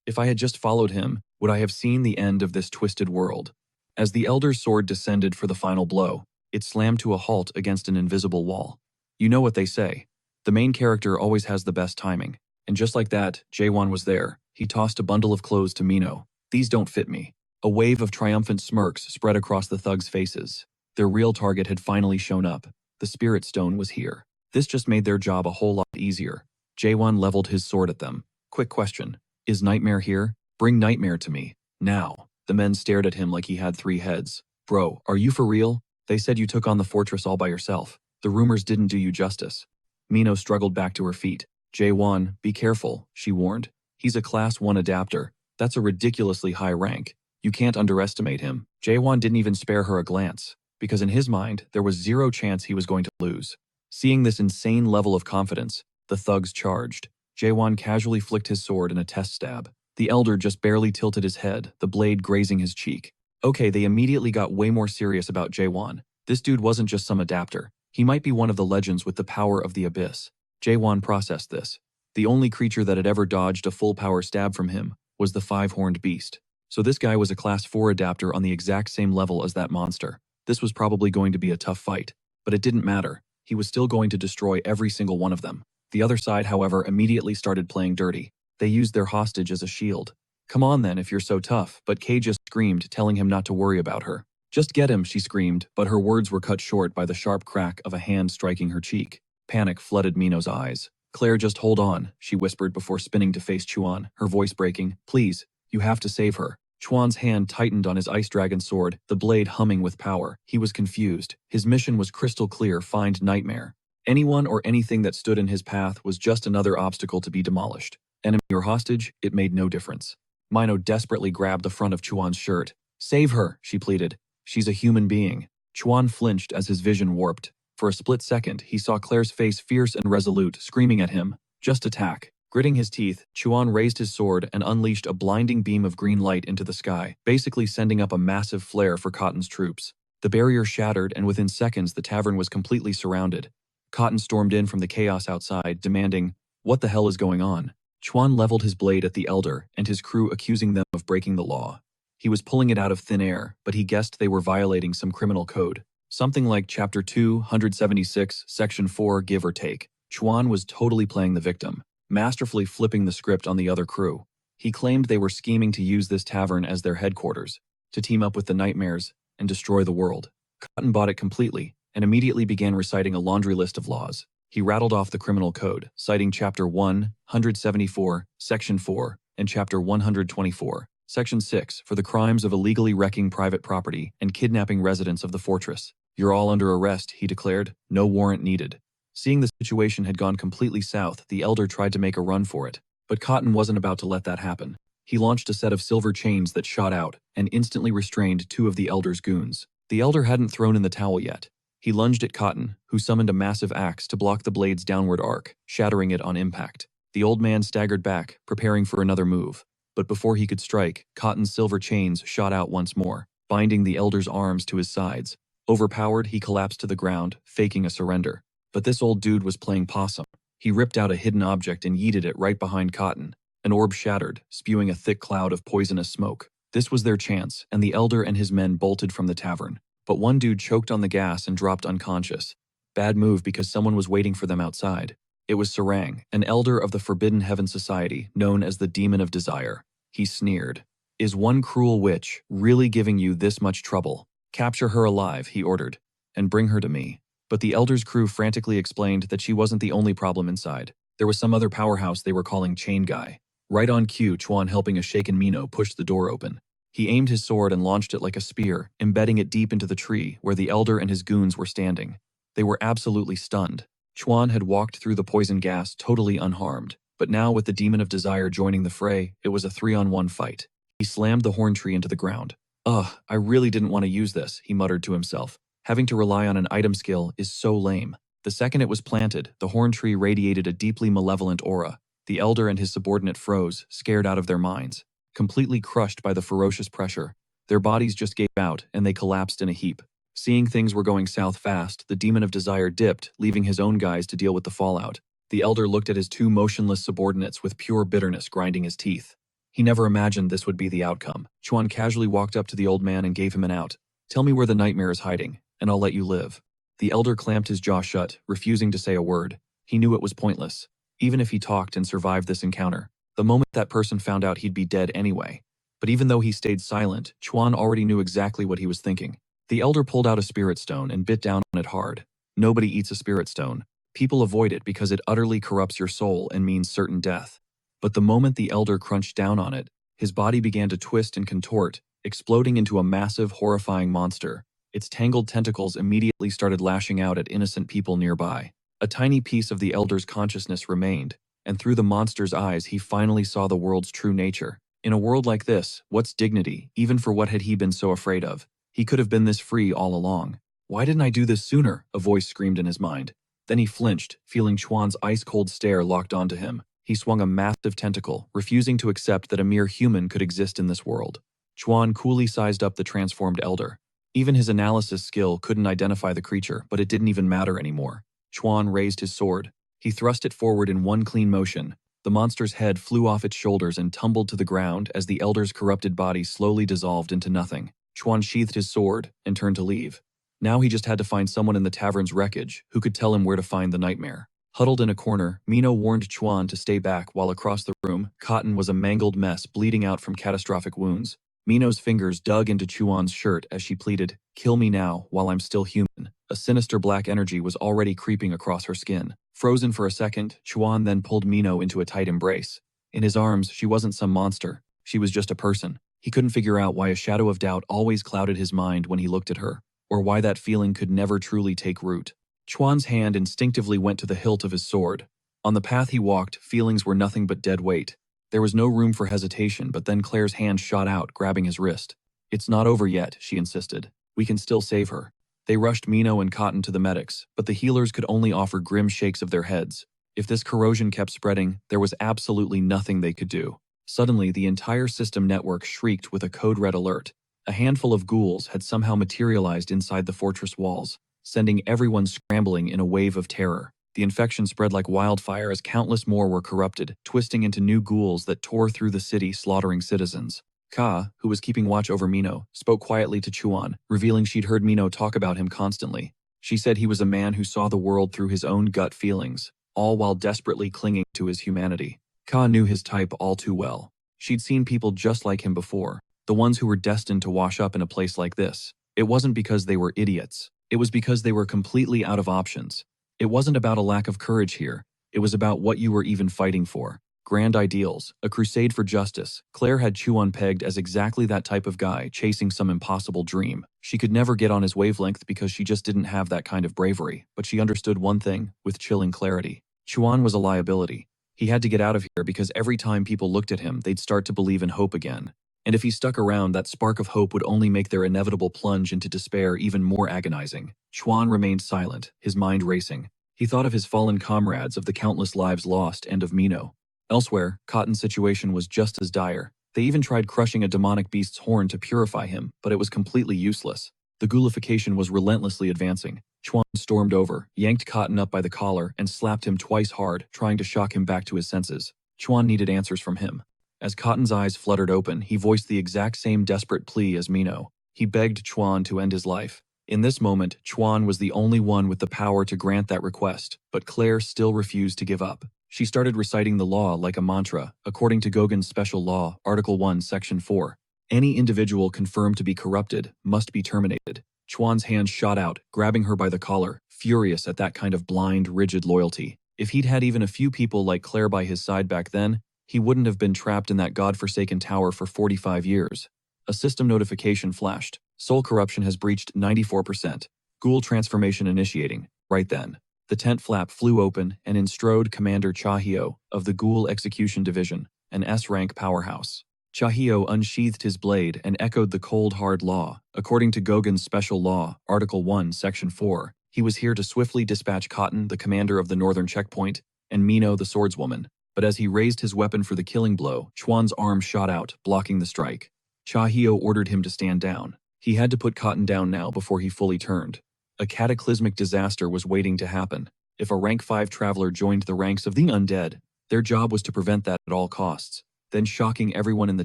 If I had just followed him, would I have seen the end of this twisted world? As the elder's sword descended for the final blow, it slammed to a halt against an invisible wall. You know what they say. The main character always has the best timing. And just like that, Jaewon was there. He tossed a bundle of clothes to Mino. These don't fit me. A wave of triumphant smirks spread across the thugs' faces. Their real target had finally shown up. The Spirit Stone was here. This just made their job a whole lot easier. Jaewon leveled his sword at them. Quick question. Is Nightmare here? Bring Nightmare to me. Now. The men stared at him like he had 3 heads. Bro, are you for real? They said you took on the fortress all by yourself. The rumors didn't do you justice. Mino struggled back to her feet. Jaewon, be careful, she warned. He's a Class 1 adapter. That's a ridiculously high rank. You can't underestimate him. Jaewon didn't even spare her a glance, because in his mind, there was 0 chance he was going to lose. Seeing this insane level of confidence, the thugs charged. Jaewon casually flicked his sword in a test stab. The elder just barely tilted his head, the blade grazing his cheek. Okay, they immediately got way more serious about Jaewon. This dude wasn't just some adapter. He might be one of the legends with the power of the abyss. Jaewon processed this. The only creature that had ever dodged a full power stab from him was the 5-horned beast. So this guy was a Class 4 adapter on the exact same level as that monster. This was probably going to be a tough fight, but it didn't matter. He was still going to destroy every single one of them. The other side, however, immediately started playing dirty. They used their hostage as a shield. Come on then if you're so tough, but Kay just screamed, telling him not to worry about her. Just get him, she screamed, but her words were cut short by the sharp crack of a hand striking her cheek. Panic flooded Mino's eyes. Claire, just hold on, she whispered before spinning to face Chuan, her voice breaking. Please, you have to save her. Chuan's hand tightened on his ice dragon sword, the blade humming with power. He was confused. His mission was crystal clear: find Nightmare. Anyone or anything that stood in his path was just another obstacle to be demolished. Enemy or hostage, it made no difference. Mino desperately grabbed the front of Chuan's shirt. Save her, she pleaded. She's a human being. Chuan flinched as his vision warped. For a split second, he saw Claire's face fierce and resolute, screaming at him, just attack. Gritting his teeth, Chuan raised his sword and unleashed a blinding beam of green light into the sky, basically sending up a massive flare for Cotton's troops. The barrier shattered, and within seconds the tavern was completely surrounded. Cotton stormed in from the chaos outside, demanding, "What the hell is going on?" Chuan leveled his blade at the elder and his crew, accusing them of breaking the law. He was pulling it out of thin air, but he guessed they were violating some criminal code. Something like Chapter 276, Section 4, give or take. Chuan was totally playing the victim, masterfully flipping the script on the other crew. He claimed they were scheming to use this tavern as their headquarters, to team up with the Nightmares and destroy the world. Cotton bought it completely and immediately began reciting a laundry list of laws. He rattled off the criminal code, citing Chapter 174, Section 4, and Chapter 124, Section 6, for the crimes of illegally wrecking private property and kidnapping residents of the fortress. "You're all under arrest," he declared. "No warrant needed." Seeing the situation had gone completely south, the elder tried to make a run for it. But Cotton wasn't about to let that happen. He launched a set of silver chains that shot out and instantly restrained 2 of the elder's goons. The elder hadn't thrown in the towel yet. He lunged at Cotton, who summoned a massive axe to block the blade's downward arc, shattering it on impact. The old man staggered back, preparing for another move. But before he could strike, Cotton's silver chains shot out once more, binding the elder's arms to his sides. Overpowered, he collapsed to the ground, faking a surrender. But this old dude was playing possum. He ripped out a hidden object and yeeted it right behind Cotton. An orb shattered, spewing a thick cloud of poisonous smoke. This was their chance, and the elder and his men bolted from the tavern. But one dude choked on the gas and dropped unconscious. Bad move, because someone was waiting for them outside. It was Sarang, an elder of the Forbidden Heaven Society, known as the Demon of Desire. He sneered. "Is one cruel witch really giving you this much trouble? Capture her alive," he ordered, "and bring her to me." But the elder's crew frantically explained that she wasn't the only problem inside. There was some other powerhouse they were calling Chain Guy. Right on cue, Chuan, helping a shaken Mino, pushed the door open. He aimed his sword and launched it like a spear, embedding it deep into the tree where the elder and his goons were standing. They were absolutely stunned. Chuan had walked through the poison gas totally unharmed, but now with the Demon of Desire joining the fray, it was a 3-on-1 fight. He slammed the horn tree into the ground. "Ugh, I really didn't want to use this," he muttered to himself. Having to rely on an item skill is so lame. The second it was planted, the horn tree radiated a deeply malevolent aura. The elder and his subordinate froze, scared out of their minds. Completely crushed by the ferocious pressure, their bodies just gave out and they collapsed in a heap. Seeing things were going south fast, the Demon of Desire dipped, leaving his own guys to deal with the fallout. The elder looked at his two motionless subordinates with pure bitterness grinding his teeth. He never imagined this would be the outcome. Chuan casually walked up to the old man and gave him an out. "Tell me where the nightmare is hiding, and I'll let you live." The elder clamped his jaw shut, refusing to say a word. He knew it was pointless. Even if he talked and survived this encounter, the moment that person found out he'd be dead anyway. But even though he stayed silent, Chuan already knew exactly what he was thinking. The elder pulled out a spirit stone and bit down on it hard. Nobody eats a spirit stone. People avoid it because it utterly corrupts your soul and means certain death. But the moment the elder crunched down on it, his body began to twist and contort, exploding into a massive, horrifying monster. Its tangled tentacles immediately started lashing out at innocent people nearby. A tiny piece of the elder's consciousness remained, and through the monster's eyes he finally saw the world's true nature. In a world like this, what's dignity, even for what had he been so afraid of? He could have been this free all along. "Why didn't I do this sooner?" a voice screamed in his mind. Then he flinched, feeling Chuan's ice-cold stare locked onto him. He swung a massive tentacle, refusing to accept that a mere human could exist in this world. Chuan coolly sized up the transformed elder. Even his analysis skill couldn't identify the creature, but it didn't even matter anymore. Chuan raised his sword. He thrust it forward in one clean motion. The monster's head flew off its shoulders and tumbled to the ground as the elder's corrupted body slowly dissolved into nothing. Chuan sheathed his sword and turned to leave. Now he just had to find someone in the tavern's wreckage who could tell him where to find the nightmare. Huddled in a corner, Mino warned Chuan to stay back while across the room, Cotton was a mangled mess bleeding out from catastrophic wounds. Mino's fingers dug into Chuan's shirt as she pleaded, "Kill me now while I'm still human." A sinister black energy was already creeping across her skin. Frozen for a second, Chuan then pulled Mino into a tight embrace. In his arms, she wasn't some monster. She was just a person. He couldn't figure out why a shadow of doubt always clouded his mind when he looked at her, or why that feeling could never truly take root. Chuan's hand instinctively went to the hilt of his sword. On the path he walked, feelings were nothing but dead weight. There was no room for hesitation, but then Claire's hand shot out, grabbing his wrist. "It's not over yet," she insisted. "We can still save her." They rushed Mino and Cotton to the medics, but the healers could only offer grim shakes of their heads. If this corrosion kept spreading, there was absolutely nothing they could do. Suddenly, the entire system network shrieked with a code red alert. A handful of ghouls had somehow materialized inside the fortress walls, sending everyone scrambling in a wave of terror. The infection spread like wildfire as countless more were corrupted, twisting into new ghouls that tore through the city, slaughtering citizens. Ka, who was keeping watch over Mino, spoke quietly to Chuan, revealing she'd heard Mino talk about him constantly. She said he was a man who saw the world through his own gut feelings, all while desperately clinging to his humanity. Ka knew his type all too well. She'd seen people just like him before, the ones who were destined to wash up in a place like this. It wasn't because they were idiots. It was because they were completely out of options. It wasn't about a lack of courage here. It was about what you were even fighting for. Grand ideals, a crusade for justice. Claire had Chuan pegged as exactly that type of guy, chasing some impossible dream. She could never get on his wavelength because she just didn't have that kind of bravery, but she understood one thing, with chilling clarity. Chuan was a liability. He had to get out of here because every time people looked at him, they'd start to believe in hope again. And if he stuck around, that spark of hope would only make their inevitable plunge into despair even more agonizing. Chuan remained silent, his mind racing. He thought of his fallen comrades, of the countless lives lost, and of Mino. Elsewhere, Cotton's situation was just as dire. They even tried crushing a demonic beast's horn to purify him, but it was completely useless. The ghoulification was relentlessly advancing. Chuan stormed over, yanked Cotton up by the collar, and slapped him twice hard, trying to shock him back to his senses. Chuan needed answers from him. As Cotton's eyes fluttered open, he voiced the exact same desperate plea as Mino. He begged Chuan to end his life. In this moment, Chuan was the only one with the power to grant that request, but Claire still refused to give up. She started reciting the law like a mantra, according to Gauguin's special law, Article 1, Section 4. Any individual confirmed to be corrupted must be terminated. Chuan's hand shot out, grabbing her by the collar, furious at that kind of blind, rigid loyalty. If he'd had even a few people like Claire by his side back then, he wouldn't have been trapped in that godforsaken tower for 45 years. A system notification flashed. Soul corruption has breached 94%. Ghoul transformation initiating. Right then, the tent flap flew open, and in strode Commander Chahio of the Ghoul Execution Division, an S-rank powerhouse. Chahio unsheathed his blade and echoed the cold, hard law. According to Gauguin's special law, Article 1, Section 4, he was here to swiftly dispatch Cotton, the commander of the northern checkpoint, and Mino, the swordswoman. But as he raised his weapon for the killing blow, Chuan's arm shot out, blocking the strike. Chahio ordered him to stand down. He had to put Cotton down now before he fully turned. A cataclysmic disaster was waiting to happen. If a rank 5 traveler joined the ranks of the undead, their job was to prevent that at all costs. Then, shocking everyone in the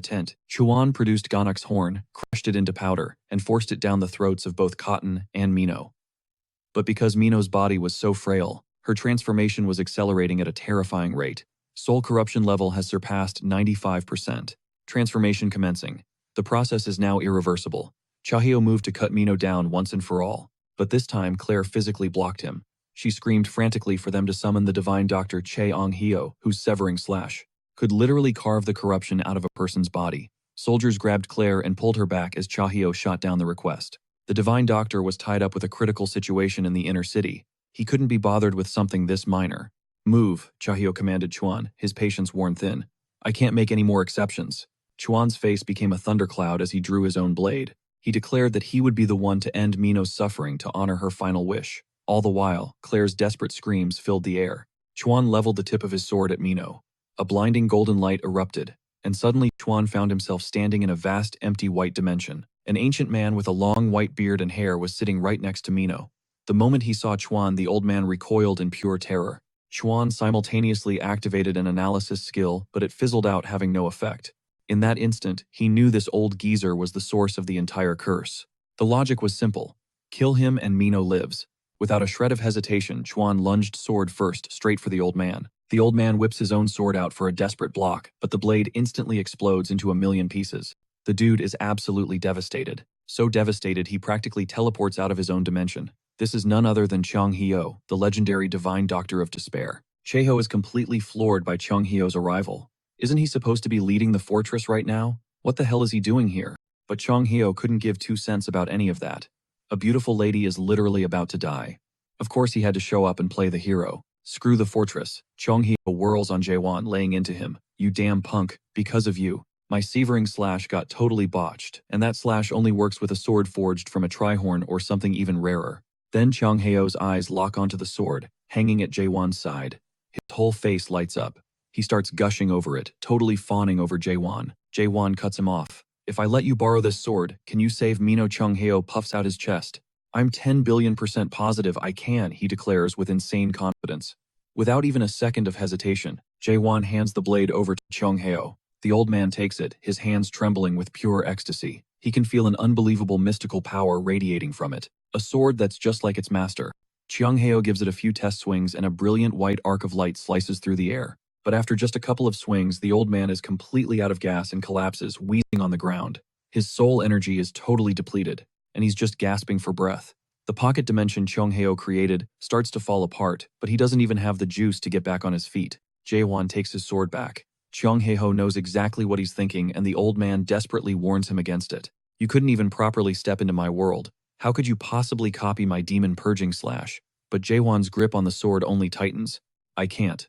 tent, Chuan produced Ganok's horn, crushed it into powder, and forced it down the throats of both Cotton and Mino. But because Mino's body was so frail, her transformation was accelerating at a terrifying rate. Soul corruption level has surpassed 95%. Transformation commencing. The process is now irreversible. Chahio moved to cut Mino down once and for all, but this time Claire physically blocked him. She screamed frantically for them to summon the divine doctor Che-Ong-hyo, whose severing slash could literally carve the corruption out of a person's body. Soldiers grabbed Claire and pulled her back as Chahio shot down the request. The divine doctor was tied up with a critical situation in the inner city. He couldn't be bothered with something this minor. Move, Chahio commanded Chuan, his patience worn thin. I can't make any more exceptions. Chuan's face became a thundercloud as he drew his own blade. He declared that he would be the one to end Mino's suffering to honor her final wish. All the while, Claire's desperate screams filled the air. Chuan leveled the tip of his sword at Mino. A blinding golden light erupted, and suddenly Chuan found himself standing in a vast, empty white dimension. An ancient man with a long white beard and hair was sitting right next to Mino. The moment he saw Chuan, the old man recoiled in pure terror. Chuan simultaneously activated an analysis skill, but it fizzled out, having no effect. In that instant, he knew this old geezer was the source of the entire curse. The logic was simple. Kill him and Mino lives. Without a shred of hesitation, Chuan lunged sword first, straight for the old man. The old man whips his own sword out for a desperate block, but the blade instantly explodes into a million pieces. The dude is absolutely devastated. So devastated he practically teleports out of his own dimension. This is none other than Chang-hyo, the legendary divine doctor of despair. Cheho is completely floored by Chang-hyo's arrival. Isn't he supposed to be leading the fortress right now? What the hell is he doing here? But Chang-hyo couldn't give 2 cents about any of that. A beautiful lady is literally about to die. Of course he had to show up and play the hero. Screw the fortress. Chang-hyo whirls on Jaewon, laying into him. You damn punk, because of you. My severing slash got totally botched, and that slash only works with a sword forged from a trihorn or something even rarer. Then Chang-hyo's eyes lock onto the sword, hanging at Jaewon's side. His whole face lights up. He starts gushing over it, totally fawning over Jaewon. Jaewon cuts him off. If I let you borrow this sword, can you save Mino? Chang-hyo puffs out his chest. I'm 10 billion% positive I can, he declares with insane confidence. Without even a second of hesitation, Jaewon hands the blade over to Chang-hyo. The old man takes it, his hands trembling with pure ecstasy. He can feel an unbelievable mystical power radiating from it. A sword that's just like its master. Chang-hyo gives it a few test swings and a brilliant white arc of light slices through the air. But after just a couple of swings, the old man is completely out of gas and collapses, wheezing on the ground. His soul energy is totally depleted, and he's just gasping for breath. The pocket dimension Chang-hyo created starts to fall apart, but he doesn't even have the juice to get back on his feet. Jaewon takes his sword back. Chang-hyo knows exactly what he's thinking, and the old man desperately warns him against it. You couldn't even properly step into my world. How could you possibly copy my demon purging slash? But Jaewon's grip on the sword only tightens. I can't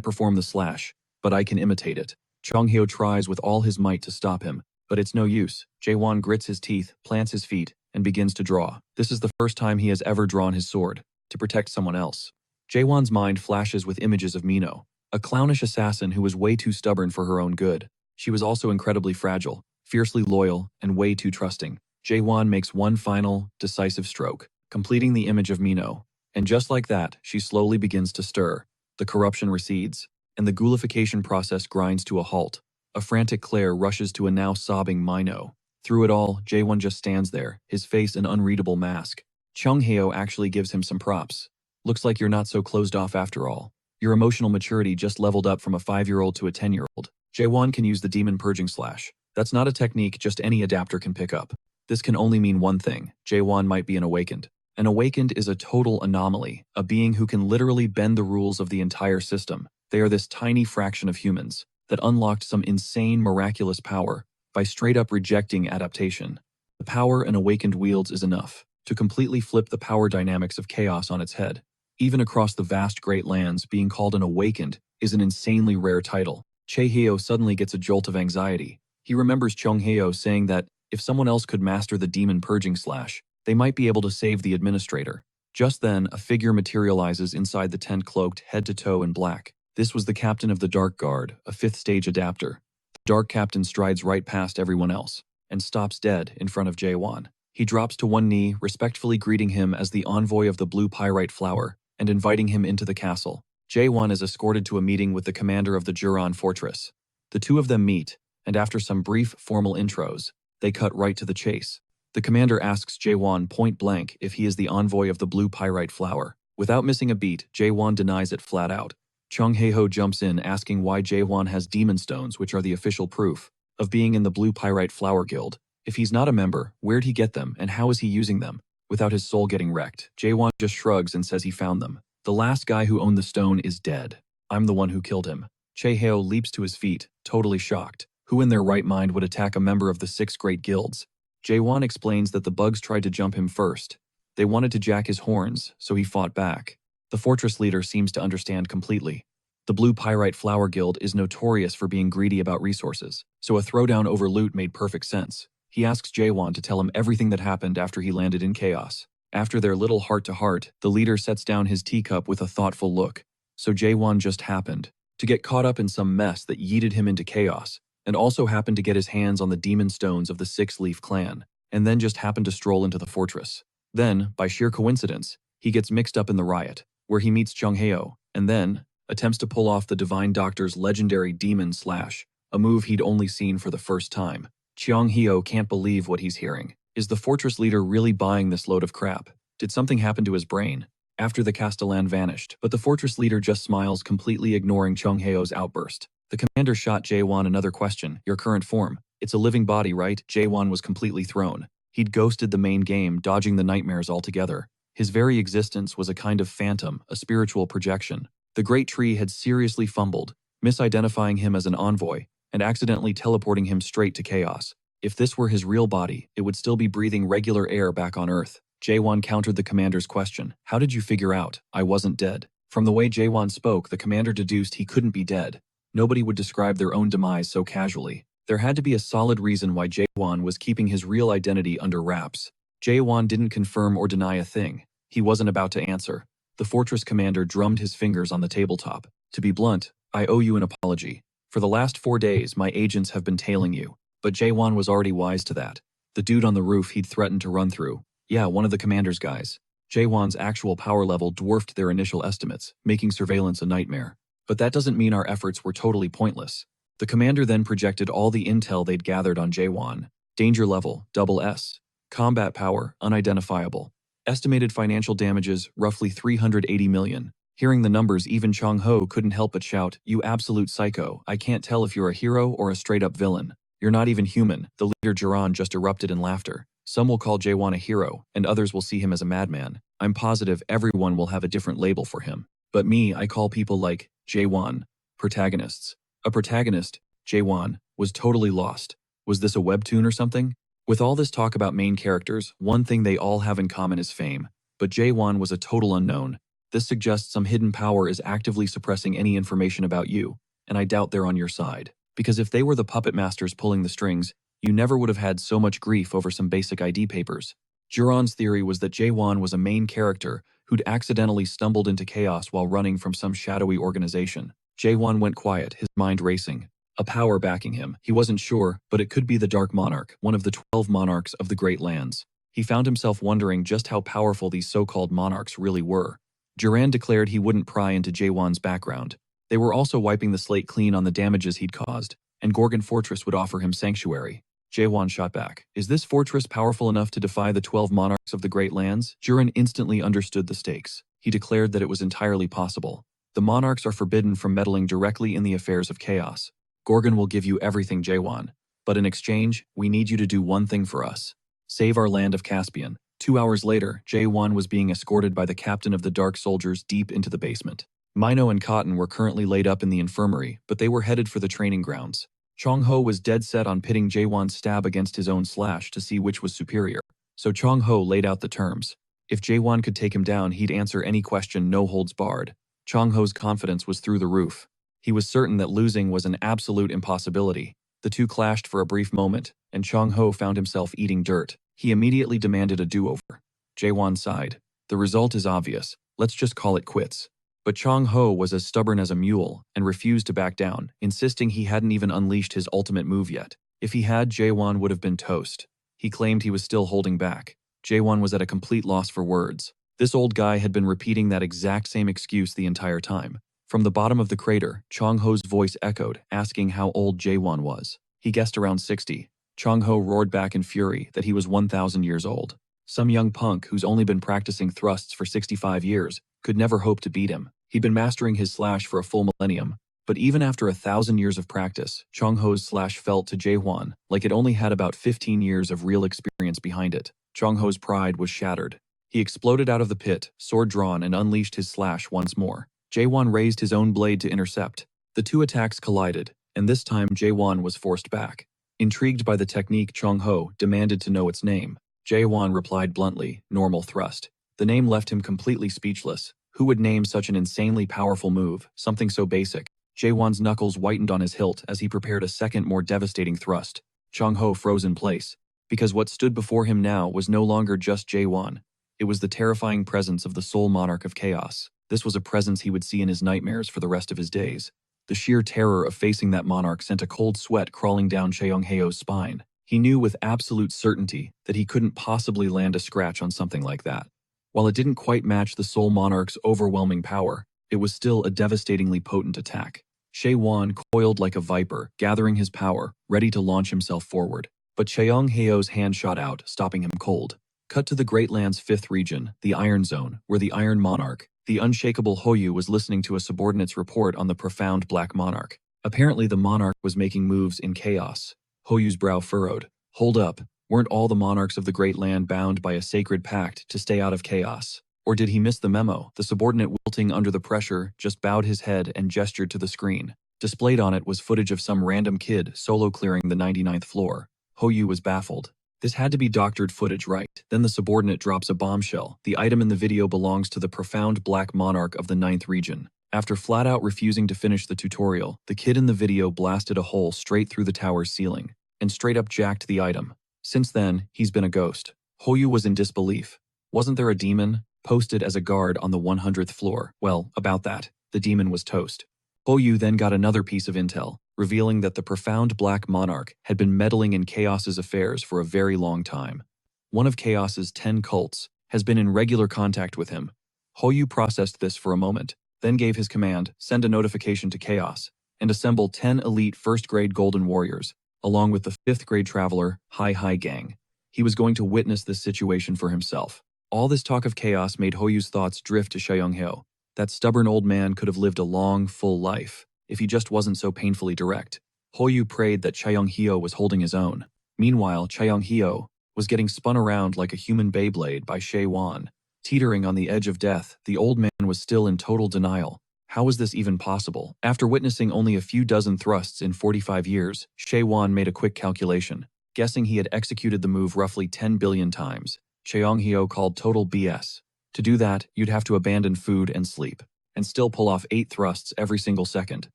perform the slash, but I can imitate it. Chang-hyo tries with all his might to stop him, but it's no use. Jaewon grits his teeth, plants his feet, and begins to draw. This is the first time he has ever drawn his sword, to protect someone else. Jaewon's mind flashes with images of Mino, a clownish assassin who was way too stubborn for her own good. She was also incredibly fragile, fiercely loyal, and way too trusting. Jaewon makes one final, decisive stroke, completing the image of Mino. And just like that, she slowly begins to stir. The corruption recedes, and the ghoulification process grinds to a halt. A frantic Claire rushes to a now sobbing Mino. Through it all, Jaewon just stands there, his face an unreadable mask. Chang-hyo actually gives him some props. Looks like you're not so closed off after all. Your emotional maturity just leveled up from a 5-year-old to a 10-year-old. Jaewon can use the demon purging slash. That's not a technique just any adapter can pick up. This can only mean one thing. Jaewon might be an awakened. An awakened is a total anomaly, a being who can literally bend the rules of the entire system. They are this tiny fraction of humans that unlocked some insane miraculous power by straight up rejecting adaptation. The power an awakened wields is enough to completely flip the power dynamics of chaos on its head. Even across the vast great lands, being called an awakened is an insanely rare title. Chae-hyo suddenly gets a jolt of anxiety. He remembers Chang-hyo saying that if someone else could master the demon purging slash, they might be able to save the administrator. Just then, a figure materializes inside the tent cloaked head to toe in black. This was the captain of the Dark Guard, a 5th stage adapter. The Dark Captain strides right past everyone else and stops dead in front of Jaewon. He drops to one knee, respectfully greeting him as the envoy of the blue pyrite flower, and inviting him into the castle. Jae-won is escorted to a meeting with the commander of the Juran fortress. The two of them meet, and after some brief formal intros, they cut right to the chase. The commander asks Jae-won point blank if he is the envoy of the blue pyrite flower. Without missing a beat, Jae-won denies it flat out. Chung Hae-ho jumps in asking why Jae-won has demon stones, which are the official proof of being in the blue pyrite flower guild. If he's not a member, where'd he get them and how is he using them? Without his soul getting wrecked, Jae-won just shrugs and says he found them. The last guy who owned the stone is dead. I'm the one who killed him. Chae-heo leaps to his feet, totally shocked. Who in their right mind would attack a member of the 6 great guilds? Jae-won explains that the bugs tried to jump him first. They wanted to jack his horns, so he fought back. The fortress leader seems to understand completely. The Blue Pyrite Flower Guild is notorious for being greedy about resources, so a throwdown over loot made perfect sense. He asks Jae-won to tell him everything that happened after he landed in chaos. After their little heart-to-heart, the leader sets down his teacup with a thoughtful look. So Jae-won just happened to get caught up in some mess that yeeted him into chaos, and also happened to get his hands on the demon stones of the Six-Leaf clan, and then just happened to stroll into the fortress. Then, by sheer coincidence, he gets mixed up in the riot, where he meets Chung Hae-ho, and then attempts to pull off the Divine Doctor's legendary Demon Slash, a move he'd only seen for the first time. Chung Hae-ho can't believe what he's hearing. Is the fortress leader really buying this load of crap? Did something happen to his brain? After the Castellan vanished, but the fortress leader just smiles, completely ignoring Chung Hae-ho's outburst. The commander shot Jae-won another question. Your current form. It's a living body, right? Jae-won was completely thrown. He'd ghosted the main game, dodging the nightmares altogether. His very existence was a kind of phantom, a spiritual projection. The Great Tree had seriously fumbled, misidentifying him as an envoy, and accidentally teleporting him straight to chaos. If this were his real body, it would still be breathing regular air back on Earth. Jae-won countered the commander's question. How did you figure out I wasn't dead? From the way Jae-won spoke, the commander deduced he couldn't be dead. Nobody would describe their own demise so casually. There had to be a solid reason why Jae-won was keeping his real identity under wraps. Jae-won didn't confirm or deny a thing. He wasn't about to answer. The fortress commander drummed his fingers on the tabletop. To be blunt, I owe you an apology. For the last 4 days, my agents have been tailing you. But Jae-won was already wise to that. The dude on the roof he'd threatened to run through. Yeah, one of the commander's guys. Jae-won's actual power level dwarfed their initial estimates, making surveillance a nightmare. But that doesn't mean our efforts were totally pointless. The commander then projected all the intel they'd gathered on Jae-won. Danger level, SS. Combat power, unidentifiable. Estimated financial damages, roughly 380 million. Hearing the numbers, even Chung Ho couldn't help but shout, "You absolute psycho, I can't tell if you're a hero or a straight-up villain. You're not even human." The leader Jiran just erupted in laughter. Some will call Jae-won a hero, and others will see him as a madman. I'm positive everyone will have a different label for him. But me, I call people like Jae-won protagonists. A protagonist, Jae-won, was totally lost. Was this a webtoon or something? With all this talk about main characters, one thing they all have in common is fame. But Jae-won was a total unknown. This suggests some hidden power is actively suppressing any information about you, and I doubt they're on your side. Because if they were the puppet masters pulling the strings, you never would have had so much grief over some basic ID papers. Juran's theory was that Jae-won was a main character who'd accidentally stumbled into chaos while running from some shadowy organization. Jae-won went quiet, his mind racing. A power backing him. He wasn't sure, but it could be the Dark Monarch, one of the 12 monarchs of the Great Lands. He found himself wondering just how powerful these so-called monarchs really were. Juran declared he wouldn't pry into Jae-won's background. They were also wiping the slate clean on the damages he'd caused, and Gorgon Fortress would offer him sanctuary. Jae-won shot back. Is this fortress powerful enough to defy the 12 monarchs of the Great Lands? Juran instantly understood the stakes. He declared that it was entirely possible. The monarchs are forbidden from meddling directly in the affairs of chaos. Gorgon will give you everything, Jae-won. But in exchange, we need you to do one thing for us. Save our land of Caspian. 2 hours later, Jae-won was being escorted by the captain of the Dark Soldiers deep into the basement. Mino and Cotton were currently laid up in the infirmary, but they were headed for the training grounds. Chung Ho was dead set on pitting Jae-won's stab against his own slash to see which was superior. So Chung Ho laid out the terms. If Jae-won could take him down, he'd answer any question, no holds barred. Chung Ho's confidence was through the roof. He was certain that losing was an absolute impossibility. The two clashed for a brief moment, and Chung Ho found himself eating dirt. He immediately demanded a do-over. Jae-won sighed. The result is obvious. Let's just call it quits. But Chung Ho was as stubborn as a mule and refused to back down, insisting he hadn't even unleashed his ultimate move yet. If he had, Jae-won would have been toast. He claimed he was still holding back. Jae-won was at a complete loss for words. This old guy had been repeating that exact same excuse the entire time. From the bottom of the crater, Chong Ho's voice echoed, asking how old Jaewon was. He guessed around 60. Chong Ho roared back in fury that he was 1,000 years old. Some young punk who's only been practicing thrusts for 65 years could never hope to beat him. He'd been mastering his slash for a full millennium. But even after 1,000 years of practice, Chong Ho's slash felt to Jaewon like it only had about 15 years of real experience behind it. Chong Ho's pride was shattered. He exploded out of the pit, sword drawn, and unleashed his slash once more. Jaewon raised his own blade to intercept. The two attacks collided, and this time Jaewon was forced back. Intrigued by the technique, Chong Ho demanded to know its name. Jaewon replied bluntly, "Normal thrust." The name left him completely speechless. Who would name such an insanely powerful move, something so basic? Jaewon's knuckles whitened on his hilt as he prepared a second, more devastating thrust. Chong Ho froze in place, because what stood before him now was no longer just Jaewon. It was the terrifying presence of the sole monarch of chaos. This was a presence he would see in his nightmares for the rest of his days. The sheer terror of facing that monarch sent a cold sweat crawling down Cheonghaeo's spine. He knew with absolute certainty that he couldn't possibly land a scratch on something like that. While it didn't quite match the sole monarch's overwhelming power, it was still a devastatingly potent attack. Jaewon coiled like a viper, gathering his power, ready to launch himself forward. But Cheonghaeo's hand shot out, stopping him cold. Cut to the Great Land's 5th region, the Iron Zone, where the Iron Monarch, the unshakable Hoyu, was listening to a subordinate's report on the profound Black Monarch. Apparently the monarch was making moves in chaos. Hoyu's brow furrowed. Hold up, weren't all the monarchs of the Great Land bound by a sacred pact to stay out of chaos? Or did he miss the memo? The subordinate, wilting under the pressure, just bowed his head and gestured to the screen. Displayed on it was footage of some random kid solo clearing the 99th floor. Hoyu was baffled. This had to be doctored footage, right? Then the subordinate drops a bombshell. The item in the video belongs to the profound Black Monarch of the 9th region. After flat out refusing to finish the tutorial, the kid in the video blasted a hole straight through the tower's ceiling and straight up jacked the item. Since then, he's been a ghost. Hoyu was in disbelief. Wasn't there a demon posted as a guard on the 100th floor? Well, about that, the demon was toast. Hoyu then got another piece of intel, revealing that the profound Black Monarch had been meddling in Chaos's affairs for a very long time. One of Chaos's 10 cults has been in regular contact with him. Hoyu processed this for a moment, then gave his command, send a notification to Chaos, and assemble 10 elite first-grade Golden Warriors, along with the 5th-grade Traveler, Hi Gang. He was going to witness this situation for himself. All this talk of chaos made Hoyu's thoughts drift to Cheongheo. That stubborn old man could have lived a long, full life, if he just wasn't so painfully direct. Hoyu prayed that Cheongheo was holding his own. Meanwhile, Cheongheo was getting spun around like a human Beyblade by Jaewon. Teetering on the edge of death, the old man was still in total denial. How was this even possible? After witnessing only a few dozen thrusts in 45 years, Jaewon made a quick calculation, guessing he had executed the move roughly 10 billion times. Cheongheo called total BS. To do that, you'd have to abandon food and sleep, and still pull off 8 thrusts every single second.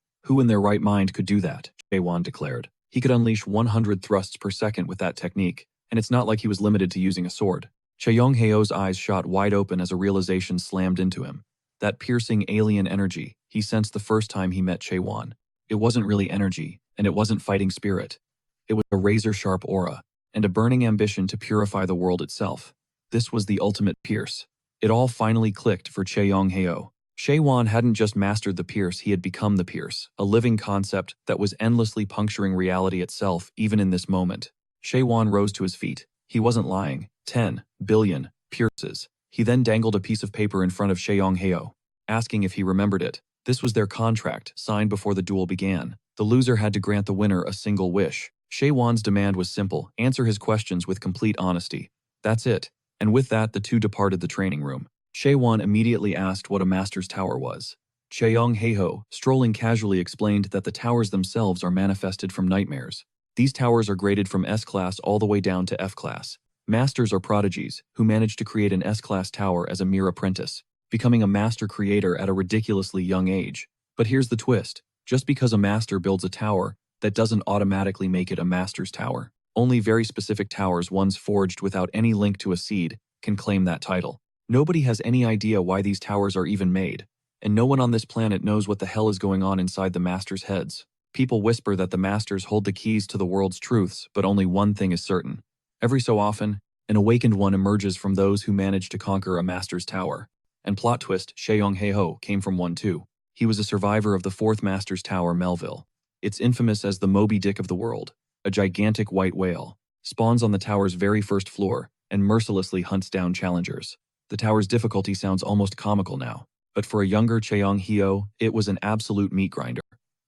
Who in their right mind could do that? Jaewon declared. He could unleash 100 thrusts per second with that technique, and it's not like he was limited to using a sword. Cheongheo's eyes shot wide open as a realization slammed into him. That piercing alien energy he sensed the first time he met Jaewon. It wasn't really energy, and it wasn't fighting spirit. It was a razor-sharp aura, and a burning ambition to purify the world itself. This was the ultimate pierce. It all finally clicked for Cheongheo. Jaewon hadn't just mastered the pierce, he had become the pierce, a living concept that was endlessly puncturing reality itself even in this moment. Jaewon rose to his feet. He wasn't lying. 10 billion pierces. He then dangled a piece of paper in front of Cheongheo, asking if he remembered it. This was their contract, signed before the duel began. The loser had to grant the winner a single wish. Jaewon's demand was simple: answer his questions with complete honesty. That's it. And with that, the two departed the training room. Jaewon immediately asked what a master's tower was. Cheongheo, strolling casually, explained that the towers themselves are manifested from nightmares. These towers are graded from S-class all the way down to F-class. Masters are prodigies who manage to create an S-class tower as a mere apprentice, becoming a master creator at a ridiculously young age. But here's the twist. Just because a master builds a tower, that doesn't automatically make it a master's tower. Only very specific towers, ones forged without any link to a seed, can claim that title. Nobody has any idea why these towers are even made, and no one on this planet knows what the hell is going on inside the masters' heads. People whisper that the masters hold the keys to the world's truths, but only one thing is certain. Every so often, An awakened one emerges from those who managed to conquer a master's tower. And plot twist, Sheong Heiho came from one too. He was a survivor of the fourth master's tower, Melville. It's infamous as the Moby Dick of the world. A gigantic white whale spawns on the tower's very first floor and mercilessly hunts down challengers. The tower's difficulty sounds almost comical now, but for a younger Cheong Heo, it was an absolute meat grinder.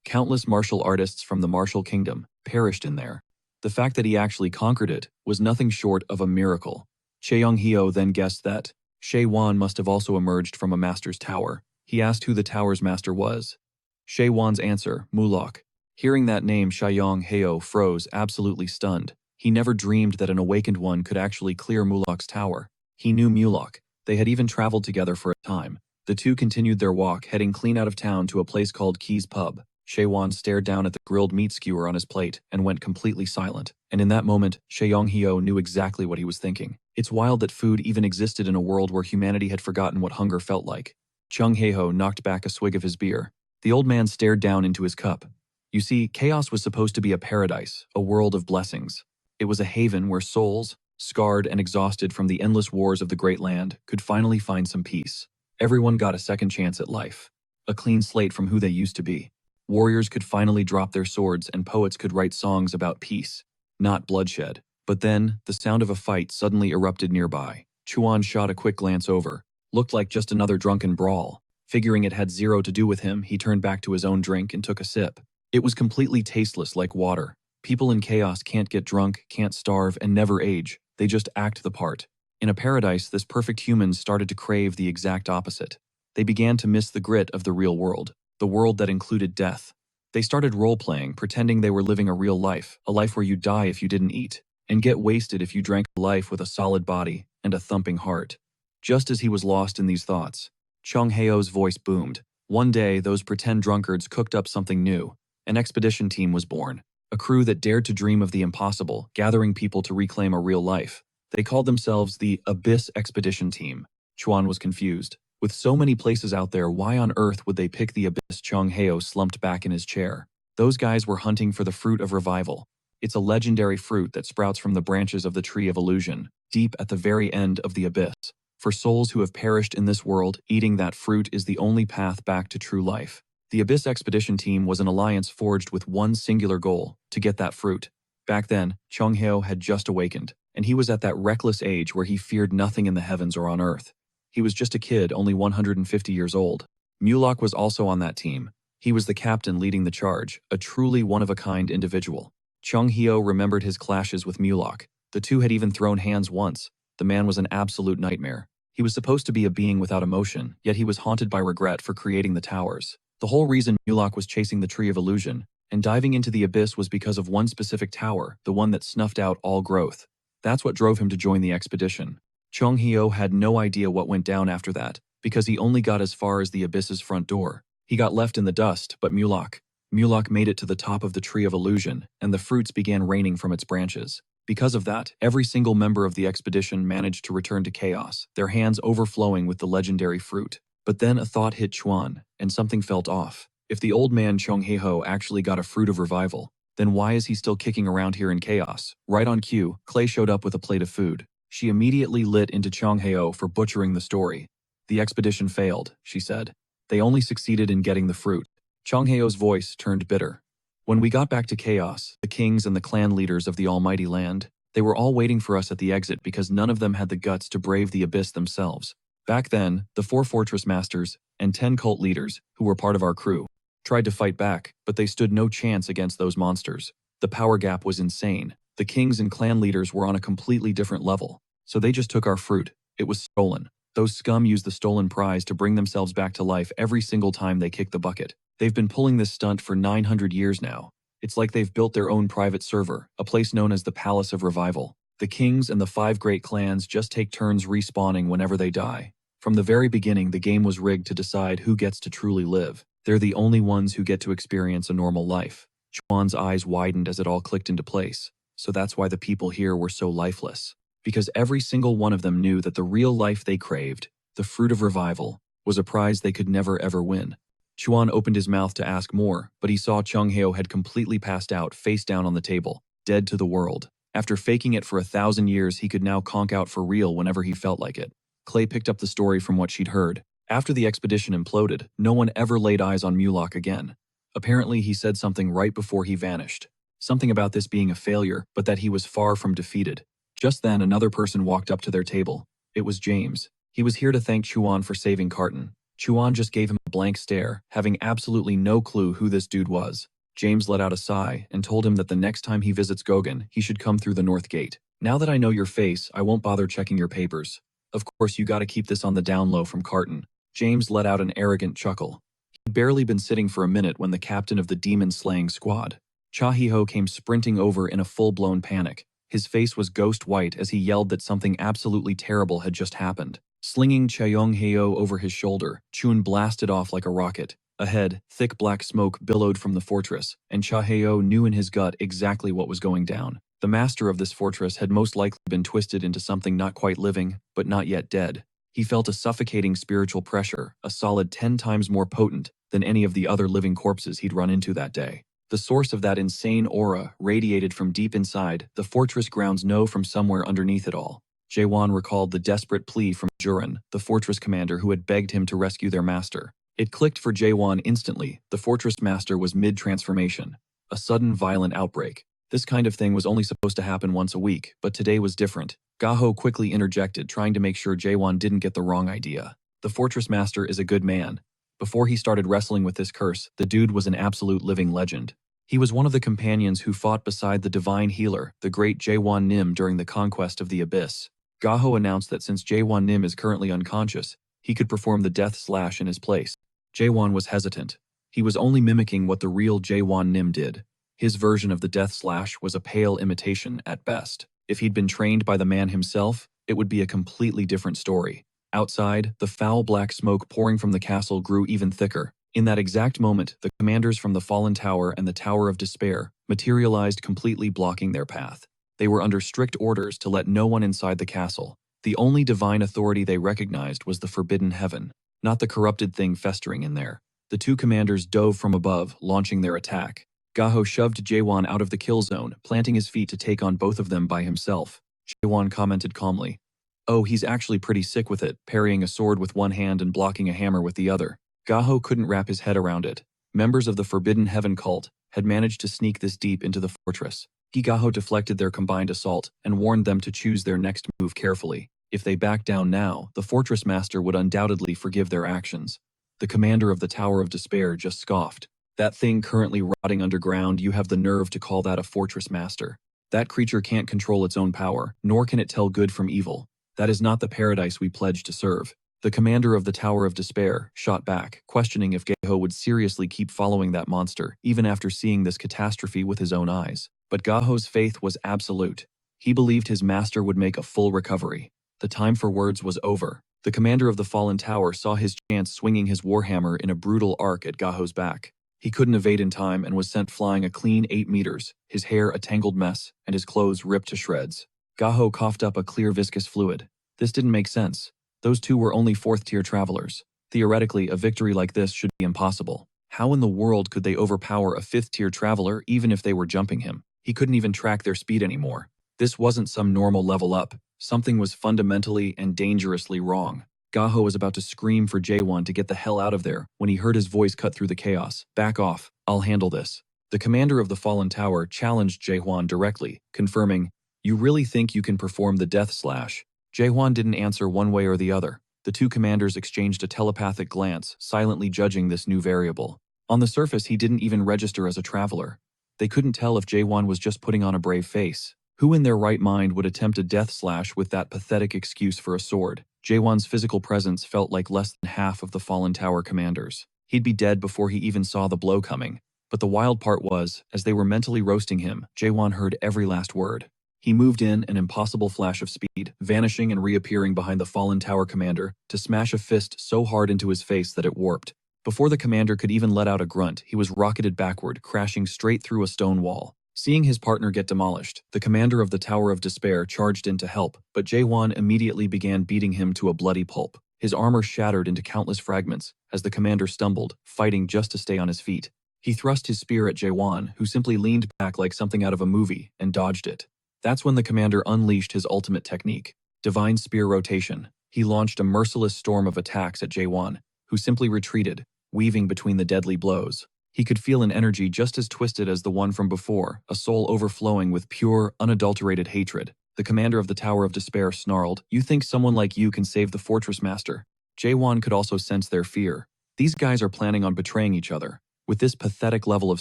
Countless martial artists from the martial kingdom perished in there. The fact that he actually conquered it was nothing short of a miracle. Cheong Heo then guessed that She Wan must have also emerged from a master's tower. He asked who the tower's master was. She Wan's answer, Mulok. Hearing that name, Cheong Heo froze, absolutely stunned. He never dreamed that an awakened one could actually clear Mulok's tower. He knew Mulok. They had even traveled together for a time. The two continued their walk, heading clean out of town to a place called Key's Pub. Shewan stared down at the grilled meat skewer on his plate and went completely silent. And in that moment, Sheong Heo knew exactly what he was thinking. It's wild that food even existed in a world where humanity had forgotten what hunger felt like. Chung Heo knocked back a swig of his beer. The old man stared down into his cup. You see, chaos was supposed to be a paradise, a world of blessings. It was a haven where souls, scarred and exhausted from the endless wars of the great land, could finally find some peace. Everyone got a second chance at life. A clean slate from who they used to be. Warriors could finally drop their swords and poets could write songs about peace, not bloodshed. But then, the sound of a fight suddenly erupted nearby. Chuan shot a quick glance over. Looked like just another drunken brawl. Figuring it had zero to do with him, he turned back to his own drink and took a sip. It was completely tasteless, like water. People in chaos can't get drunk, can't starve, and never age. They just act the part. In a paradise, this perfect humans started to crave the exact opposite. They began to miss the grit of the real world, the world that included death. They started role-playing, pretending they were living a real life, a life where you die if you didn't eat, and get wasted if you drank a life with a solid body and a thumping heart. Just as he was lost in these thoughts, Chung Heo's voice boomed. One day, those pretend drunkards cooked up something new. An expedition team was born, a crew that dared to dream of the impossible, gathering people to reclaim a real life. They called themselves the Abyss Expedition Team. Chuan was confused. With so many places out there, why on earth would they pick the Abyss? Chung Heo slumped back in his chair. Those guys were hunting for the fruit of revival. It's a legendary fruit that sprouts from the branches of the Tree of Illusion, deep at the very end of the abyss. For souls who have perished in this world, eating that fruit is the only path back to true life. The Abyss Expedition Team was an alliance forged with one singular goal, to get that fruit. Back then, Chung Heo had just awakened, and he was at that reckless age where he feared nothing in the heavens or on earth. He was just a kid, only 150 years old. Mulok was also on that team. He was the captain leading the charge, a truly one-of-a-kind individual. Chung Heo remembered his clashes with Mulok. The two had even thrown hands once. The man was an absolute nightmare. He was supposed to be a being without emotion, yet he was haunted by regret for creating the towers. The whole reason Mulok was chasing the Tree of Illusion and diving into the abyss was because of one specific tower, the one that snuffed out all growth. That's what drove him to join the expedition. Chung Heo had no idea what went down after that, because he only got as far as the abyss's front door. He got left in the dust, but Mulok made it to the top of the Tree of Illusion, and the fruits began raining from its branches. Because of that, every single member of the expedition managed to return to chaos, their hands overflowing with the legendary fruit. But then a thought hit Chuan, and something felt off. If the old man Chung Heo actually got a fruit of revival, then why is he still kicking around here in chaos? Right on cue, Clay showed up with a plate of food. She immediately lit into Chung Heo for butchering the story. The expedition failed, she said. They only succeeded in getting the fruit. Chung Heo's voice turned bitter. When we got back to chaos, the kings and the clan leaders of the almighty land, they were all waiting for us at the exit because none of them had the guts to brave the abyss themselves. Back then, the 4 fortress masters and 10 cult leaders, who were part of our crew, tried to fight back, but they stood no chance against those monsters. The power gap was insane. The kings and clan leaders were on a completely different level, so they just took our fruit. It was stolen. Those scum used the stolen prize to bring themselves back to life every single time they kicked the bucket. They've been pulling this stunt for 900 years now. It's like they've built their own private server, a place known as the Palace of Revival. The kings and the 5 great clans just take turns respawning whenever they die. From the very beginning, the game was rigged to decide who gets to truly live. They're the only ones who get to experience a normal life. Chuan's eyes widened as it all clicked into place. So that's why the people here were so lifeless. Because every single one of them knew that the real life they craved, the fruit of revival, was a prize they could never ever win. Chuan opened his mouth to ask more, but he saw Chung Heo had completely passed out face down on the table, dead to the world. After faking it for 1,000 years, he could now conk out for real whenever he felt like it. Clay picked up the story from what she'd heard. After the expedition imploded, no one ever laid eyes on Mulak again. Apparently, he said something right before he vanished. Something about this being a failure, but that he was far from defeated. Just then, another person walked up to their table. It was James. He was here to thank Chuan for saving Carton. Chuan just gave him a blank stare, having absolutely no clue who this dude was. James let out a sigh and told him that the next time he visits Goguen, he should come through the north gate. Now that I know your face, I won't bother checking your papers. Of course, you gotta keep this on the down low from Carton. James let out an arrogant chuckle. He'd barely been sitting for a minute when the captain of the demon-slaying squad, Cha Hee-ho, came sprinting over in a full-blown panic. His face was ghost white as he yelled that something absolutely terrible had just happened. Slinging Cheong-heo over his shoulder, Chun blasted off like a rocket. Ahead, thick black smoke billowed from the fortress, and Cha Hee-ho knew in his gut exactly what was going down. The master of this fortress had most likely been twisted into something not quite living, but not yet dead. He felt a suffocating spiritual pressure, a solid 10 times more potent than any of the other living corpses he'd run into that day. The source of that insane aura radiated from deep inside the fortress grounds, from somewhere underneath it all. Jae-won recalled the desperate plea from Juran, the fortress commander who had begged him to rescue their master. It clicked for Jae-won instantly. The fortress master was mid-transformation. A sudden violent outbreak. This kind of thing was only supposed to happen once a week, but today was different. Gaho quickly interjected, trying to make sure Jae-won didn't get the wrong idea. The fortress master is a good man. Before he started wrestling with this curse, the dude was an absolute living legend. He was one of the companions who fought beside the divine healer, the great Jae-won Nim, during the conquest of the Abyss. Gaho announced that since Jae-won Nim is currently unconscious, he could perform the death slash in his place. Jae-won was hesitant. He was only mimicking what the real Jae-won Nim did. His version of the death slash was a pale imitation at best. If he'd been trained by the man himself, it would be a completely different story. Outside, the foul black smoke pouring from the castle grew even thicker. In that exact moment, the commanders from the Fallen Tower and the Tower of Despair materialized, completely blocking their path. They were under strict orders to let no one inside the castle. The only divine authority they recognized was the Forbidden Heaven, not the corrupted thing festering in there. The two commanders dove from above, launching their attack. Gaho shoved Jae-won out of the kill zone, planting his feet to take on both of them by himself. Jae-won commented calmly, "Oh, he's actually pretty sick with it," parrying a sword with one hand and blocking a hammer with the other. Gaho couldn't wrap his head around it. Members of the Forbidden Heaven cult had managed to sneak this deep into the fortress. Gaho deflected their combined assault and warned them to choose their next move carefully. If they backed down now, the fortress master would undoubtedly forgive their actions. The commander of the Tower of Despair just scoffed. "That thing currently rotting underground, you have the nerve to call that a fortress master? That creature can't control its own power, nor can it tell good from evil. That is not the paradise we pledge to serve." The commander of the Tower of Despair shot back, questioning if Gaho would seriously keep following that monster, even after seeing this catastrophe with his own eyes. But Gaho's faith was absolute. He believed his master would make a full recovery. The time for words was over. The commander of the Fallen Tower saw his chance, swinging his warhammer in a brutal arc at Gaho's back. He couldn't evade in time and was sent flying a clean 8 meters, his hair a tangled mess, and his clothes ripped to shreds. Gaho coughed up a clear viscous fluid. This didn't make sense. Those two were only 4th-tier travelers. Theoretically, a victory like this should be impossible. How in the world could they overpower a 5th-tier traveler even if they were jumping him? He couldn't even track their speed anymore. This wasn't some normal level up. Something was fundamentally and dangerously wrong. Gaho was about to scream for Jae-won to get the hell out of there when he heard his voice cut through the chaos. "Back off. I'll handle this." The commander of the Fallen Tower challenged Jae-won directly, confirming, "You really think you can perform the death slash?" Jae-won didn't answer one way or the other. The two commanders exchanged a telepathic glance, silently judging this new variable. On the surface, he didn't even register as a traveler. They couldn't tell if Jae-won was just putting on a brave face. Who in their right mind would attempt a death slash with that pathetic excuse for a sword? Jae-won's physical presence felt like less than half of the Fallen Tower commanders. He'd be dead before he even saw the blow coming. But the wild part was, as they were mentally roasting him, Jae-won heard every last word. He moved in an impossible flash of speed, vanishing and reappearing behind the Fallen Tower commander to smash a fist so hard into his face that it warped. Before the commander could even let out a grunt, he was rocketed backward, crashing straight through a stone wall. Seeing his partner get demolished, the commander of the Tower of Despair charged in to help, but Jae-won immediately began beating him to a bloody pulp. His armor shattered into countless fragments as the commander stumbled, fighting just to stay on his feet. He thrust his spear at Jae-won, who simply leaned back like something out of a movie, and dodged it. That's when the commander unleashed his ultimate technique, divine spear rotation. He launched a merciless storm of attacks at Jaewon, who simply retreated, weaving between the deadly blows. He could feel an energy just as twisted as the one from before, a soul overflowing with pure, unadulterated hatred. The commander of the Tower of Despair snarled, "You think someone like you can save the fortress master?" Jaewon could also sense their fear. These guys are planning on betraying each other. With this pathetic level of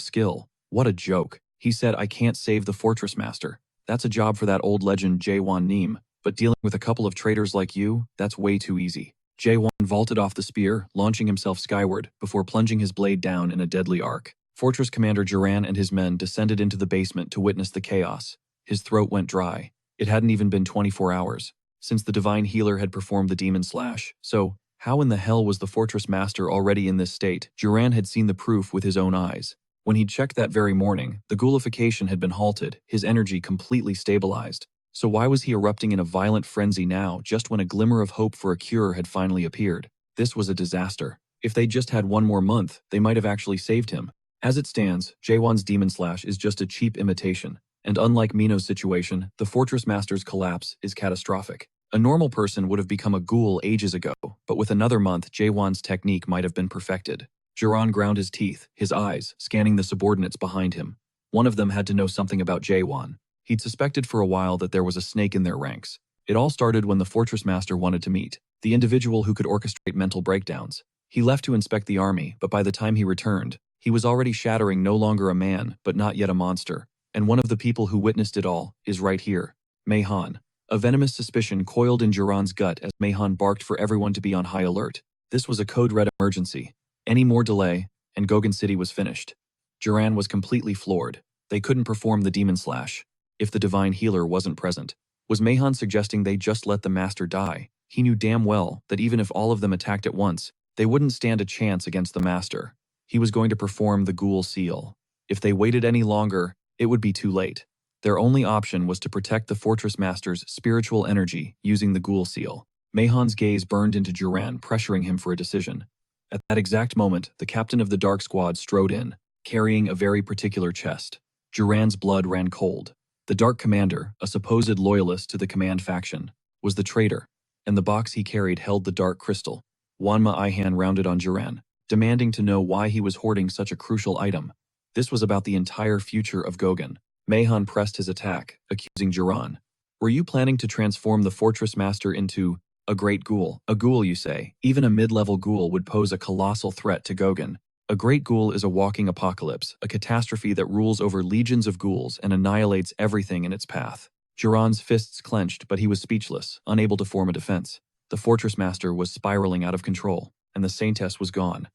skill, what a joke. He said, "I can't save the fortress master. That's a job for that old legend Jaewon Neem, but dealing with a couple of traitors like you, that's way too easy." Jaewon vaulted off the spear, launching himself skyward, before plunging his blade down in a deadly arc. Fortress Commander Duran and his men descended into the basement to witness the chaos. His throat went dry. It hadn't even been 24 hours since the divine healer had performed the demon slash. So, how in the hell was the fortress master already in this state? Duran had seen the proof with his own eyes. When he'd checked that very morning, the ghoulification had been halted, his energy completely stabilized. So why was he erupting in a violent frenzy now, just when a glimmer of hope for a cure had finally appeared? This was a disaster. If they just had one more month, they might have actually saved him. As it stands, Jaewon's demon slash is just a cheap imitation. And unlike Mino's situation, the fortress master's collapse is catastrophic. A normal person would have become a ghoul ages ago, but with another month, Jaewon's technique might have been perfected. Duran ground his teeth, his eyes, scanning the subordinates behind him. One of them had to know something about Jaewon. He'd suspected for a while that there was a snake in their ranks. It all started when the fortress master wanted to meet the individual who could orchestrate mental breakdowns. He left to inspect the army, but by the time he returned, he was already shattering no longer a man, but not yet a monster. And one of the people who witnessed it all is right here, Mayhan. A venomous suspicion coiled in Duran's gut as Mayhan barked for everyone to be on high alert. This was a code red emergency. Any more delay, and Gogen City was finished. Duran was completely floored. They couldn't perform the demon slash if the divine healer wasn't present. Was Mayhan suggesting they just let the master die? He knew damn well that even if all of them attacked at once, they wouldn't stand a chance against the master. He was going to perform the ghoul seal. If they waited any longer, it would be too late. Their only option was to protect the fortress master's spiritual energy using the ghoul seal. Mayhan's gaze burned into Duran, pressuring him for a decision. At that exact moment, the captain of the Dark Squad strode in, carrying a very particular chest. Duran's blood ran cold. The Dark Commander, a supposed loyalist to the command faction, was the traitor, and the box he carried held the Dark Crystal. Wanma Ihan rounded on Duran, demanding to know why he was hoarding such a crucial item. This was about the entire future of Gogen. Mayhan pressed his attack, accusing Duran. "Were you planning to transform the fortress master into a great ghoul?" "A ghoul, you say? Even a mid-level ghoul would pose a colossal threat to Gogen. A great ghoul is a walking apocalypse, a catastrophe that rules over legions of ghouls and annihilates everything in its path." Duran's fists clenched, but he was speechless, unable to form a defense. The fortress master was spiraling out of control, and the saintess was gone.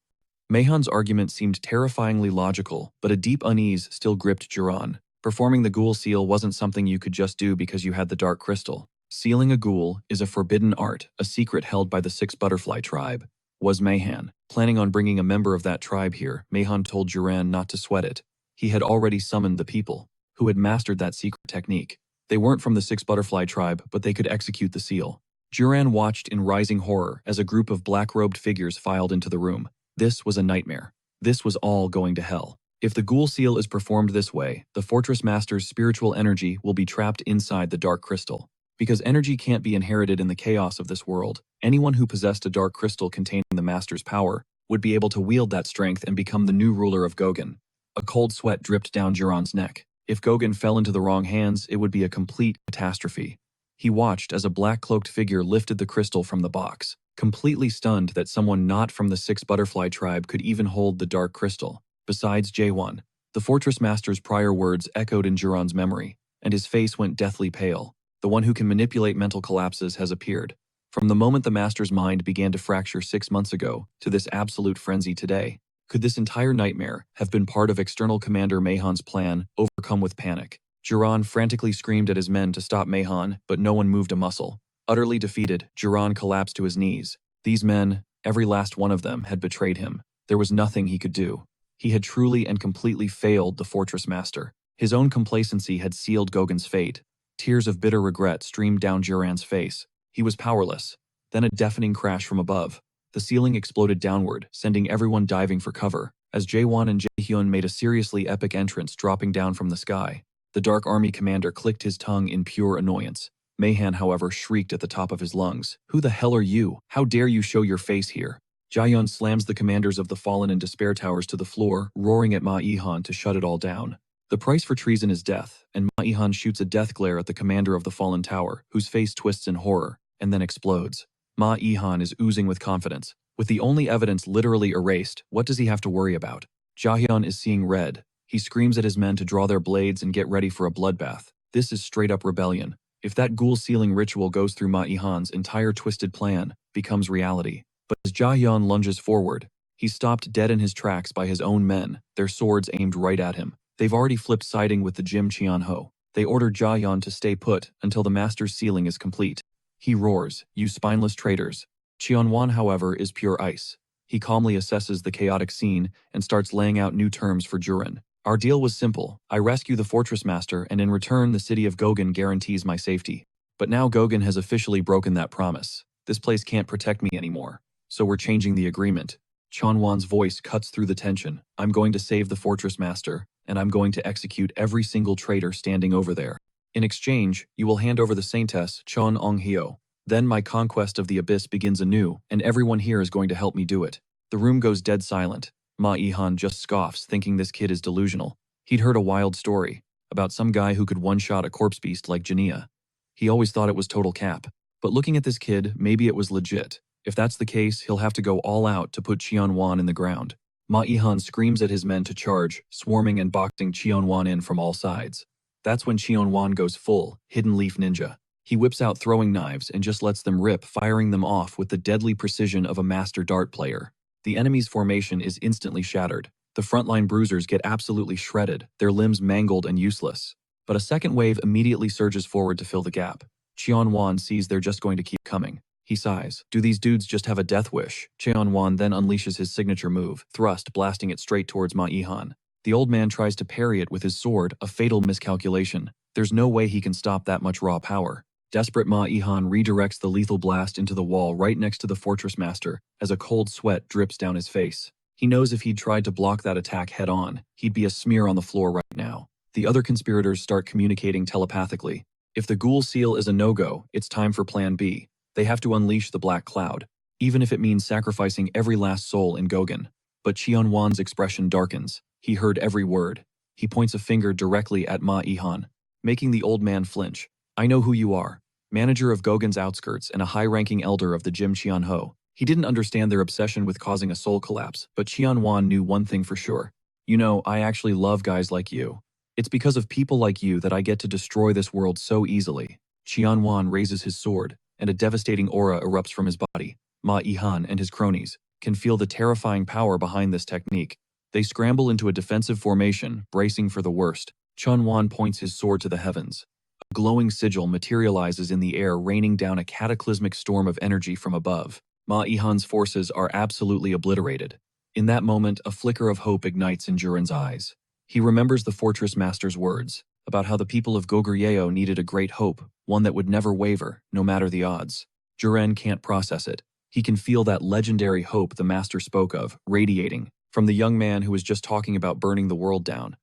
Mayhan's argument seemed terrifyingly logical, but a deep unease still gripped Duran. Performing the ghoul seal wasn't something you could just do because you had the dark crystal. Sealing a ghoul is a forbidden art, a secret held by the Six Butterfly tribe. Was Mayhan planning on bringing a member of that tribe here? Mayhan told Duran not to sweat it. He had already summoned the people who had mastered that secret technique. They weren't from the Six Butterfly tribe, but they could execute the seal. Duran watched in rising horror as a group of black-robed figures filed into the room. This was a nightmare. This was all going to hell. If the ghoul seal is performed this way, the fortress master's spiritual energy will be trapped inside the dark crystal. Because energy can't be inherited in the chaos of this world, anyone who possessed a dark crystal containing the master's power would be able to wield that strength and become the new ruler of Gogen. A cold sweat dripped down Duran's neck. If Gogen fell into the wrong hands, it would be a complete catastrophe. He watched as a black-cloaked figure lifted the crystal from the box, completely stunned that someone not from the Six Butterfly tribe could even hold the dark crystal. Besides Jaewon, the fortress master's prior words echoed in Duran's memory, and his face went deathly pale. The one who can manipulate mental collapses has appeared. From the moment the master's mind began to fracture 6 months ago to this absolute frenzy today, could this entire nightmare have been part of external Commander Mayhan's plan, overcome with panic? Duran frantically screamed at his men to stop Mayhan, but no one moved a muscle. Utterly defeated, Duran collapsed to his knees. These men, every last one of them, had betrayed him. There was nothing he could do. He had truly and completely failed the fortress master. His own complacency had sealed Gogen's fate. Tears of bitter regret streamed down Duran's face. He was powerless. Then a deafening crash from above. The ceiling exploded downward, sending everyone diving for cover, as Jaewon and Jaehyun made a seriously epic entrance dropping down from the sky. The Dark Army commander clicked his tongue in pure annoyance. Mahan, however, shrieked at the top of his lungs. "Who the hell are you? How dare you show your face here?" Jaehyun slams the commanders of the Fallen and Despair Towers to the floor, roaring at Ma Yihan to shut it all down. The price for treason is death, and Ma Yihan shoots a death glare at the commander of the Fallen Tower, whose face twists in horror, and then explodes. Ma Yihan is oozing with confidence. With the only evidence literally erased, what does he have to worry about? Jaehyun is seeing red. He screams at his men to draw their blades and get ready for a bloodbath. This is straight-up rebellion. If that ghoul sealing ritual goes through Ma Yihan's entire twisted plan, becomes reality. But as Jaehyun lunges forward, he's stopped dead in his tracks by his own men, their swords aimed right at him. They've already flipped siding with the Jim Cheon-ho. They order Jaehyun to stay put until the master's sealing is complete. He roars, "You spineless traitors." Cheon-won, however, is pure ice. He calmly assesses the chaotic scene and starts laying out new terms for Jurin. "Our deal was simple. I rescue the fortress master, and in return the city of Gogan guarantees my safety. But now Gogan has officially broken that promise. This place can't protect me anymore. So we're changing the agreement." Cheon-won's voice cuts through the tension. "I'm going to save the fortress master, and I'm going to execute every single traitor standing over there. In exchange, you will hand over the saintess, Chon Ong-hyo. Then my conquest of the abyss begins anew, and everyone here is going to help me do it." The room goes dead silent. Ma Yihan just scoffs, thinking this kid is delusional. He'd heard a wild story about some guy who could one-shot a corpse beast like Jania. He always thought it was total cap. But looking at this kid, maybe it was legit. If that's the case, he'll have to go all out to put Cheon-won in the ground. Ma Yihan screams at his men to charge, swarming and boxing Cheon-won in from all sides. That's when Cheon-won goes full, hidden leaf ninja. He whips out throwing knives and just lets them rip, firing them off with the deadly precision of a master dart player. The enemy's formation is instantly shattered. The frontline bruisers get absolutely shredded, their limbs mangled and useless. But a second wave immediately surges forward to fill the gap. Cheon-won sees they're just going to keep coming. He sighs. Do these dudes just have a death wish? Cheon-won then unleashes his signature move, thrust, blasting it straight towards Ma Yihan. The old man tries to parry it with his sword, a fatal miscalculation. There's no way he can stop that much raw power. Desperate Ma Yihan redirects the lethal blast into the wall right next to the fortress master as a cold sweat drips down his face. He knows if he'd tried to block that attack head-on, he'd be a smear on the floor right now. The other conspirators start communicating telepathically. If the ghoul seal is a no-go, it's time for Plan B. They have to unleash the Black Cloud, even if it means sacrificing every last soul in Gogan. But Cheon-won's expression darkens. He heard every word. He points a finger directly at Ma Yihan, making the old man flinch. "I know who you are. Manager of Gogan's outskirts and a high-ranking elder of the Jim Cheon-ho." He didn't understand their obsession with causing a soul collapse, but Cheon-won knew one thing for sure. "You know, I actually love guys like you. It's because of people like you that I get to destroy this world so easily." Cheon-won raises his sword, and a devastating aura erupts from his body. Ma Yihan and his cronies can feel the terrifying power behind this technique. They scramble into a defensive formation, bracing for the worst. Cheon-won points his sword to the heavens. A glowing sigil materializes in the air, raining down a cataclysmic storm of energy from above. Ma Yihan's forces are absolutely obliterated. In that moment, a flicker of hope ignites in Jurin's eyes. He remembers the fortress master's words about how the people of Goguryeo needed a great hope, one that would never waver, no matter the odds. Jurin can't process it. He can feel that legendary hope the master spoke of, radiating from the young man who was just talking about burning the world down.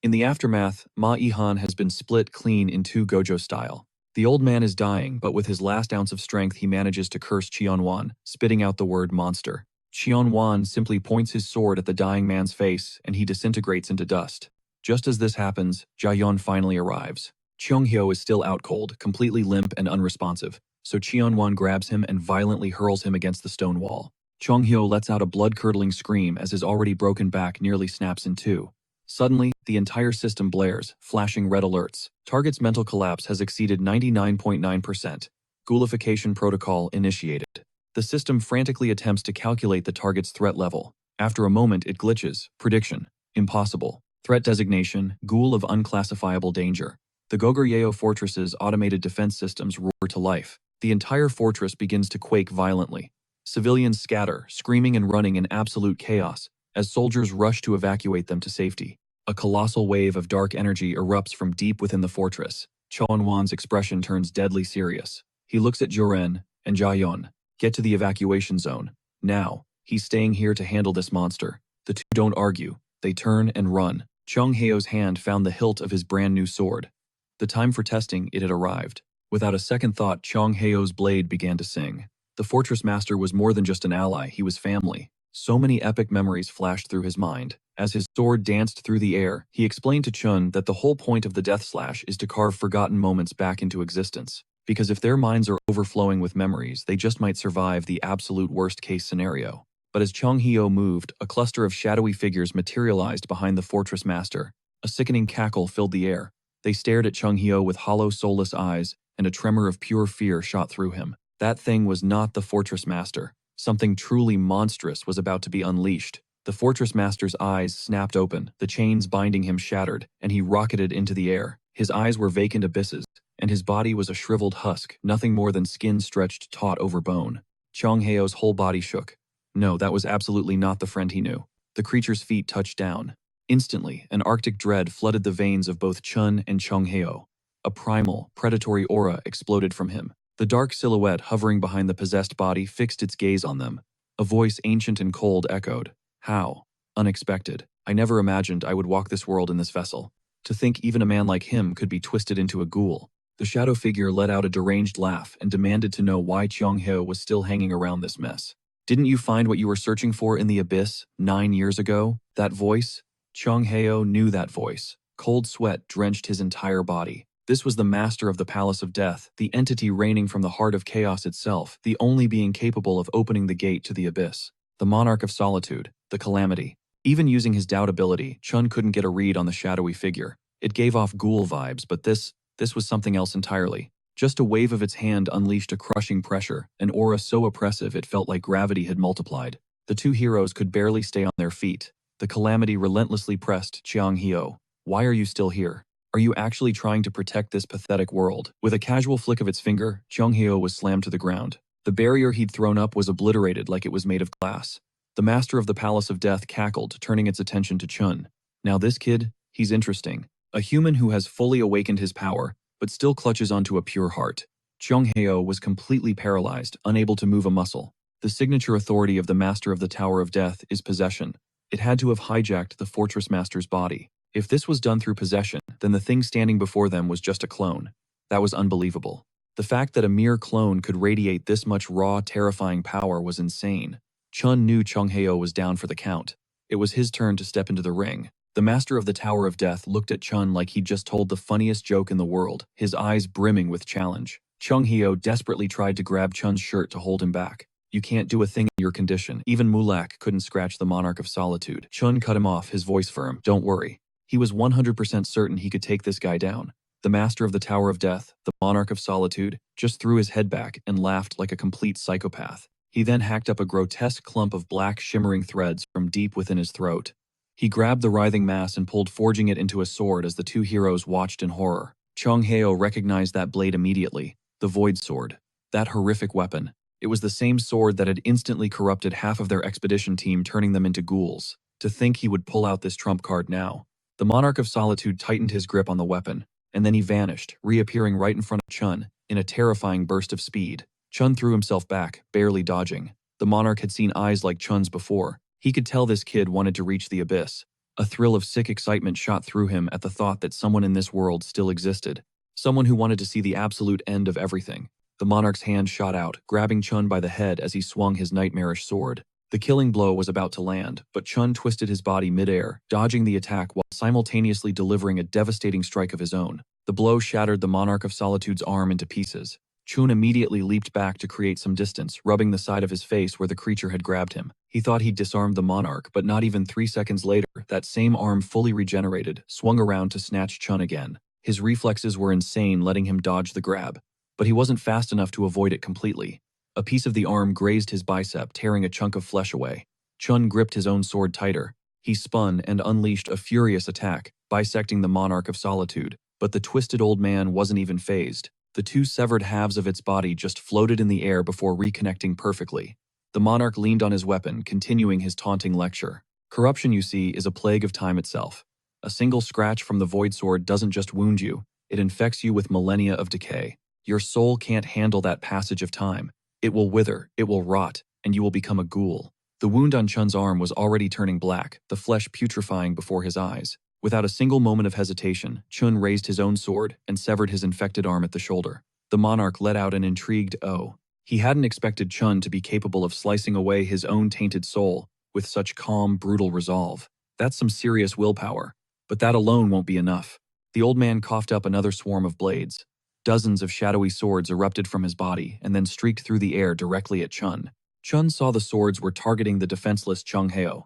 In the aftermath, Ma Yihan has been split clean in two Gojo style. The old man is dying, but with his last ounce of strength he manages to curse Cheon-won, spitting out the word monster. Cheon-won simply points his sword at the dying man's face, and he disintegrates into dust. Just as this happens, Jaehyun finally arrives. Cheonghyo is still out cold, completely limp and unresponsive, so Cheon-won grabs him and violently hurls him against the stone wall. Cheonghyo lets out a blood-curdling scream as his already broken back nearly snaps in two. Suddenly, the entire system blares, flashing red alerts. Target's mental collapse has exceeded 99.9%. Ghoulification protocol initiated. The system frantically attempts to calculate the target's threat level. After a moment, it glitches. Prediction: impossible. Threat designation: ghoul of unclassifiable danger. The Goguryeo fortress's automated defense systems roar to life. The entire fortress begins to quake violently. Civilians scatter, screaming and running in absolute chaos, as soldiers rush to evacuate them to safety. A colossal wave of dark energy erupts from deep within the fortress. Cheon-won's expression turns deadly serious. He looks at Jurin and Jaehyun. "Get to the evacuation zone. Now." He's staying here to handle this monster. The two don't argue. They turn and run. Chong Heo's hand found the hilt of his brand new sword. The time for testing it had arrived. Without a second thought, Chong Heo's blade began to sing. The fortress master was more than just an ally, he was family. So many epic memories flashed through his mind. As his sword danced through the air, he explained to Chun that the whole point of the death slash is to carve forgotten moments back into existence. Because if their minds are overflowing with memories, they just might survive the absolute worst-case scenario. But as Chong Heo moved, a cluster of shadowy figures materialized behind the fortress master. A sickening cackle filled the air. They stared at Chong Heo with hollow, soulless eyes, and a tremor of pure fear shot through him. That thing was not the fortress master. Something truly monstrous was about to be unleashed. The fortress master's eyes snapped open, the chains binding him shattered, and he rocketed into the air. His eyes were vacant abysses, and his body was a shriveled husk, nothing more than skin stretched taut over bone. Chong Heo's whole body shook. No, that was absolutely not the friend he knew. The creature's feet touched down. Instantly, an arctic dread flooded the veins of both Chun and Chong Heo. A primal, predatory aura exploded from him. The dark silhouette hovering behind the possessed body fixed its gaze on them. A voice ancient and cold echoed. How? Unexpected. I never imagined I would walk this world in this vessel. To think even a man like him could be twisted into a ghoul. The shadow figure let out a deranged laugh and demanded to know why Chong Heo was still hanging around this mess. Didn't you find what you were searching for in the abyss 9 years ago? That voice? Chong Heo knew that voice. Cold sweat drenched his entire body. This was the master of the Palace of Death, the entity reigning from the heart of chaos itself, the only being capable of opening the gate to the abyss. The monarch of solitude, the calamity. Even using his doubt ability, Chun couldn't get a read on the shadowy figure. It gave off ghoul vibes, but this was something else entirely. Just a wave of its hand unleashed a crushing pressure, an aura so oppressive it felt like gravity had multiplied. The two heroes could barely stay on their feet. The calamity relentlessly pressed Chong Heo. Why are you still here? Are you actually trying to protect this pathetic world? With a casual flick of its finger, Chong Heo was slammed to the ground. The barrier he'd thrown up was obliterated like it was made of glass. The master of the Palace of Death cackled, turning its attention to Chun. Now this kid, he's interesting. A human who has fully awakened his power, but still clutches onto a pure heart. Chong Heo was completely paralyzed, unable to move a muscle. The signature authority of the Master of the Tower of Death is possession. It had to have hijacked the Fortress Master's body. If this was done through possession, then the thing standing before them was just a clone. That was unbelievable. The fact that a mere clone could radiate this much raw, terrifying power was insane. Chun knew Chong Heo was down for the count. It was his turn to step into the ring. The Master of the Tower of Death looked at Chun like he'd just told the funniest joke in the world, his eyes brimming with challenge. Chong Heo desperately tried to grab Chun's shirt to hold him back. You can't do a thing in your condition. Even Mulak couldn't scratch the Monarch of Solitude. Chun cut him off, his voice firm. Don't worry. He was 100% certain he could take this guy down. The Master of the Tower of Death, the Monarch of Solitude, just threw his head back and laughed like a complete psychopath. He then hacked up a grotesque clump of black shimmering threads from deep within his throat. He grabbed the writhing mass and pulled, forging it into a sword as the two heroes watched in horror. Chong Heo recognized that blade immediately. The Void Sword. That horrific weapon. It was the same sword that had instantly corrupted half of their expedition team, turning them into ghouls. To think he would pull out this trump card now. The Monarch of Solitude tightened his grip on the weapon, and then he vanished, reappearing right in front of Chun, in a terrifying burst of speed. Chun threw himself back, barely dodging. The Monarch had seen eyes like Chun's before. He could tell this kid wanted to reach the abyss. A thrill of sick excitement shot through him at the thought that someone in this world still existed. Someone who wanted to see the absolute end of everything. The Monarch's hand shot out, grabbing Chun by the head as he swung his nightmarish sword. The killing blow was about to land, but Chun twisted his body midair, dodging the attack while simultaneously delivering a devastating strike of his own. The blow shattered the Monarch of Solitude's arm into pieces. Chun immediately leaped back to create some distance, rubbing the side of his face where the creature had grabbed him. He thought he'd disarmed the Monarch, but not even 3 seconds later, that same arm fully regenerated, swung around to snatch Chun again. His reflexes were insane, letting him dodge the grab. But he wasn't fast enough to avoid it completely. A piece of the arm grazed his bicep, tearing a chunk of flesh away. Chun gripped his own sword tighter. He spun and unleashed a furious attack, bisecting the Monarch of Solitude. But the twisted old man wasn't even phased. The two severed halves of its body just floated in the air before reconnecting perfectly. The Monarch leaned on his weapon, continuing his taunting lecture. Corruption, you see, is a plague of time itself. A single scratch from the Void Sword doesn't just wound you, it infects you with millennia of decay. Your soul can't handle that passage of time. It will wither, it will rot, and you will become a ghoul. The wound on Chun's arm was already turning black, the flesh putrefying before his eyes. Without a single moment of hesitation, Chun raised his own sword and severed his infected arm at the shoulder. The monarch let out an intrigued "oh." He hadn't expected Chun to be capable of slicing away his own tainted soul with such calm, brutal resolve. That's some serious willpower. But that alone won't be enough. The old man coughed up another swarm of blades. Dozens of shadowy swords erupted from his body and then streaked through the air directly at Chun. Chun saw the swords were targeting the defenseless Chung Heo.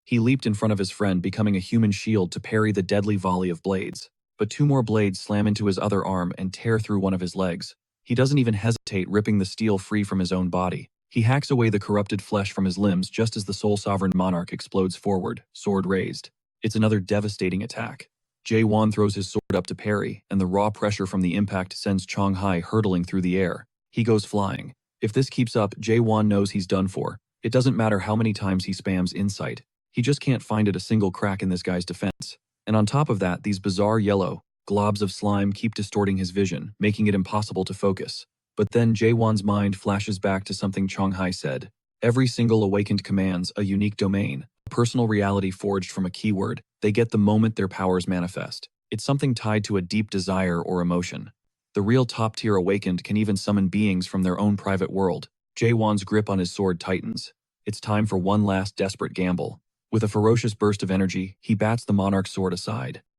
He leaped in front of his friend, becoming a human shield to parry the deadly volley of blades. But two more blades slam into his other arm and tear through one of his legs. He doesn't even hesitate, ripping the steel free from his own body. He hacks away the corrupted flesh from his limbs just as the sole sovereign monarch explodes forward, sword raised. It's another devastating attack. Jae-won throws his sword up to parry, and the raw pressure from the impact sends Chong-hai hurtling through the air. He goes flying. If this keeps up, Jae-won knows he's done for. It doesn't matter how many times he spams insight. He just can't find it a single crack in this guy's defense. And on top of that, these bizarre yellow globs of slime keep distorting his vision, making it impossible to focus. But then Jae-won's mind flashes back to something Chong-hai said. Every single awakened commands a unique domain, a personal reality forged from a keyword they get the moment their powers manifest. It's something tied to a deep desire or emotion. The real top-tier awakened can even summon beings from their own private world. Jae-won's grip on his sword tightens. It's time for one last desperate gamble. With a ferocious burst of energy, he bats the monarch's sword aside.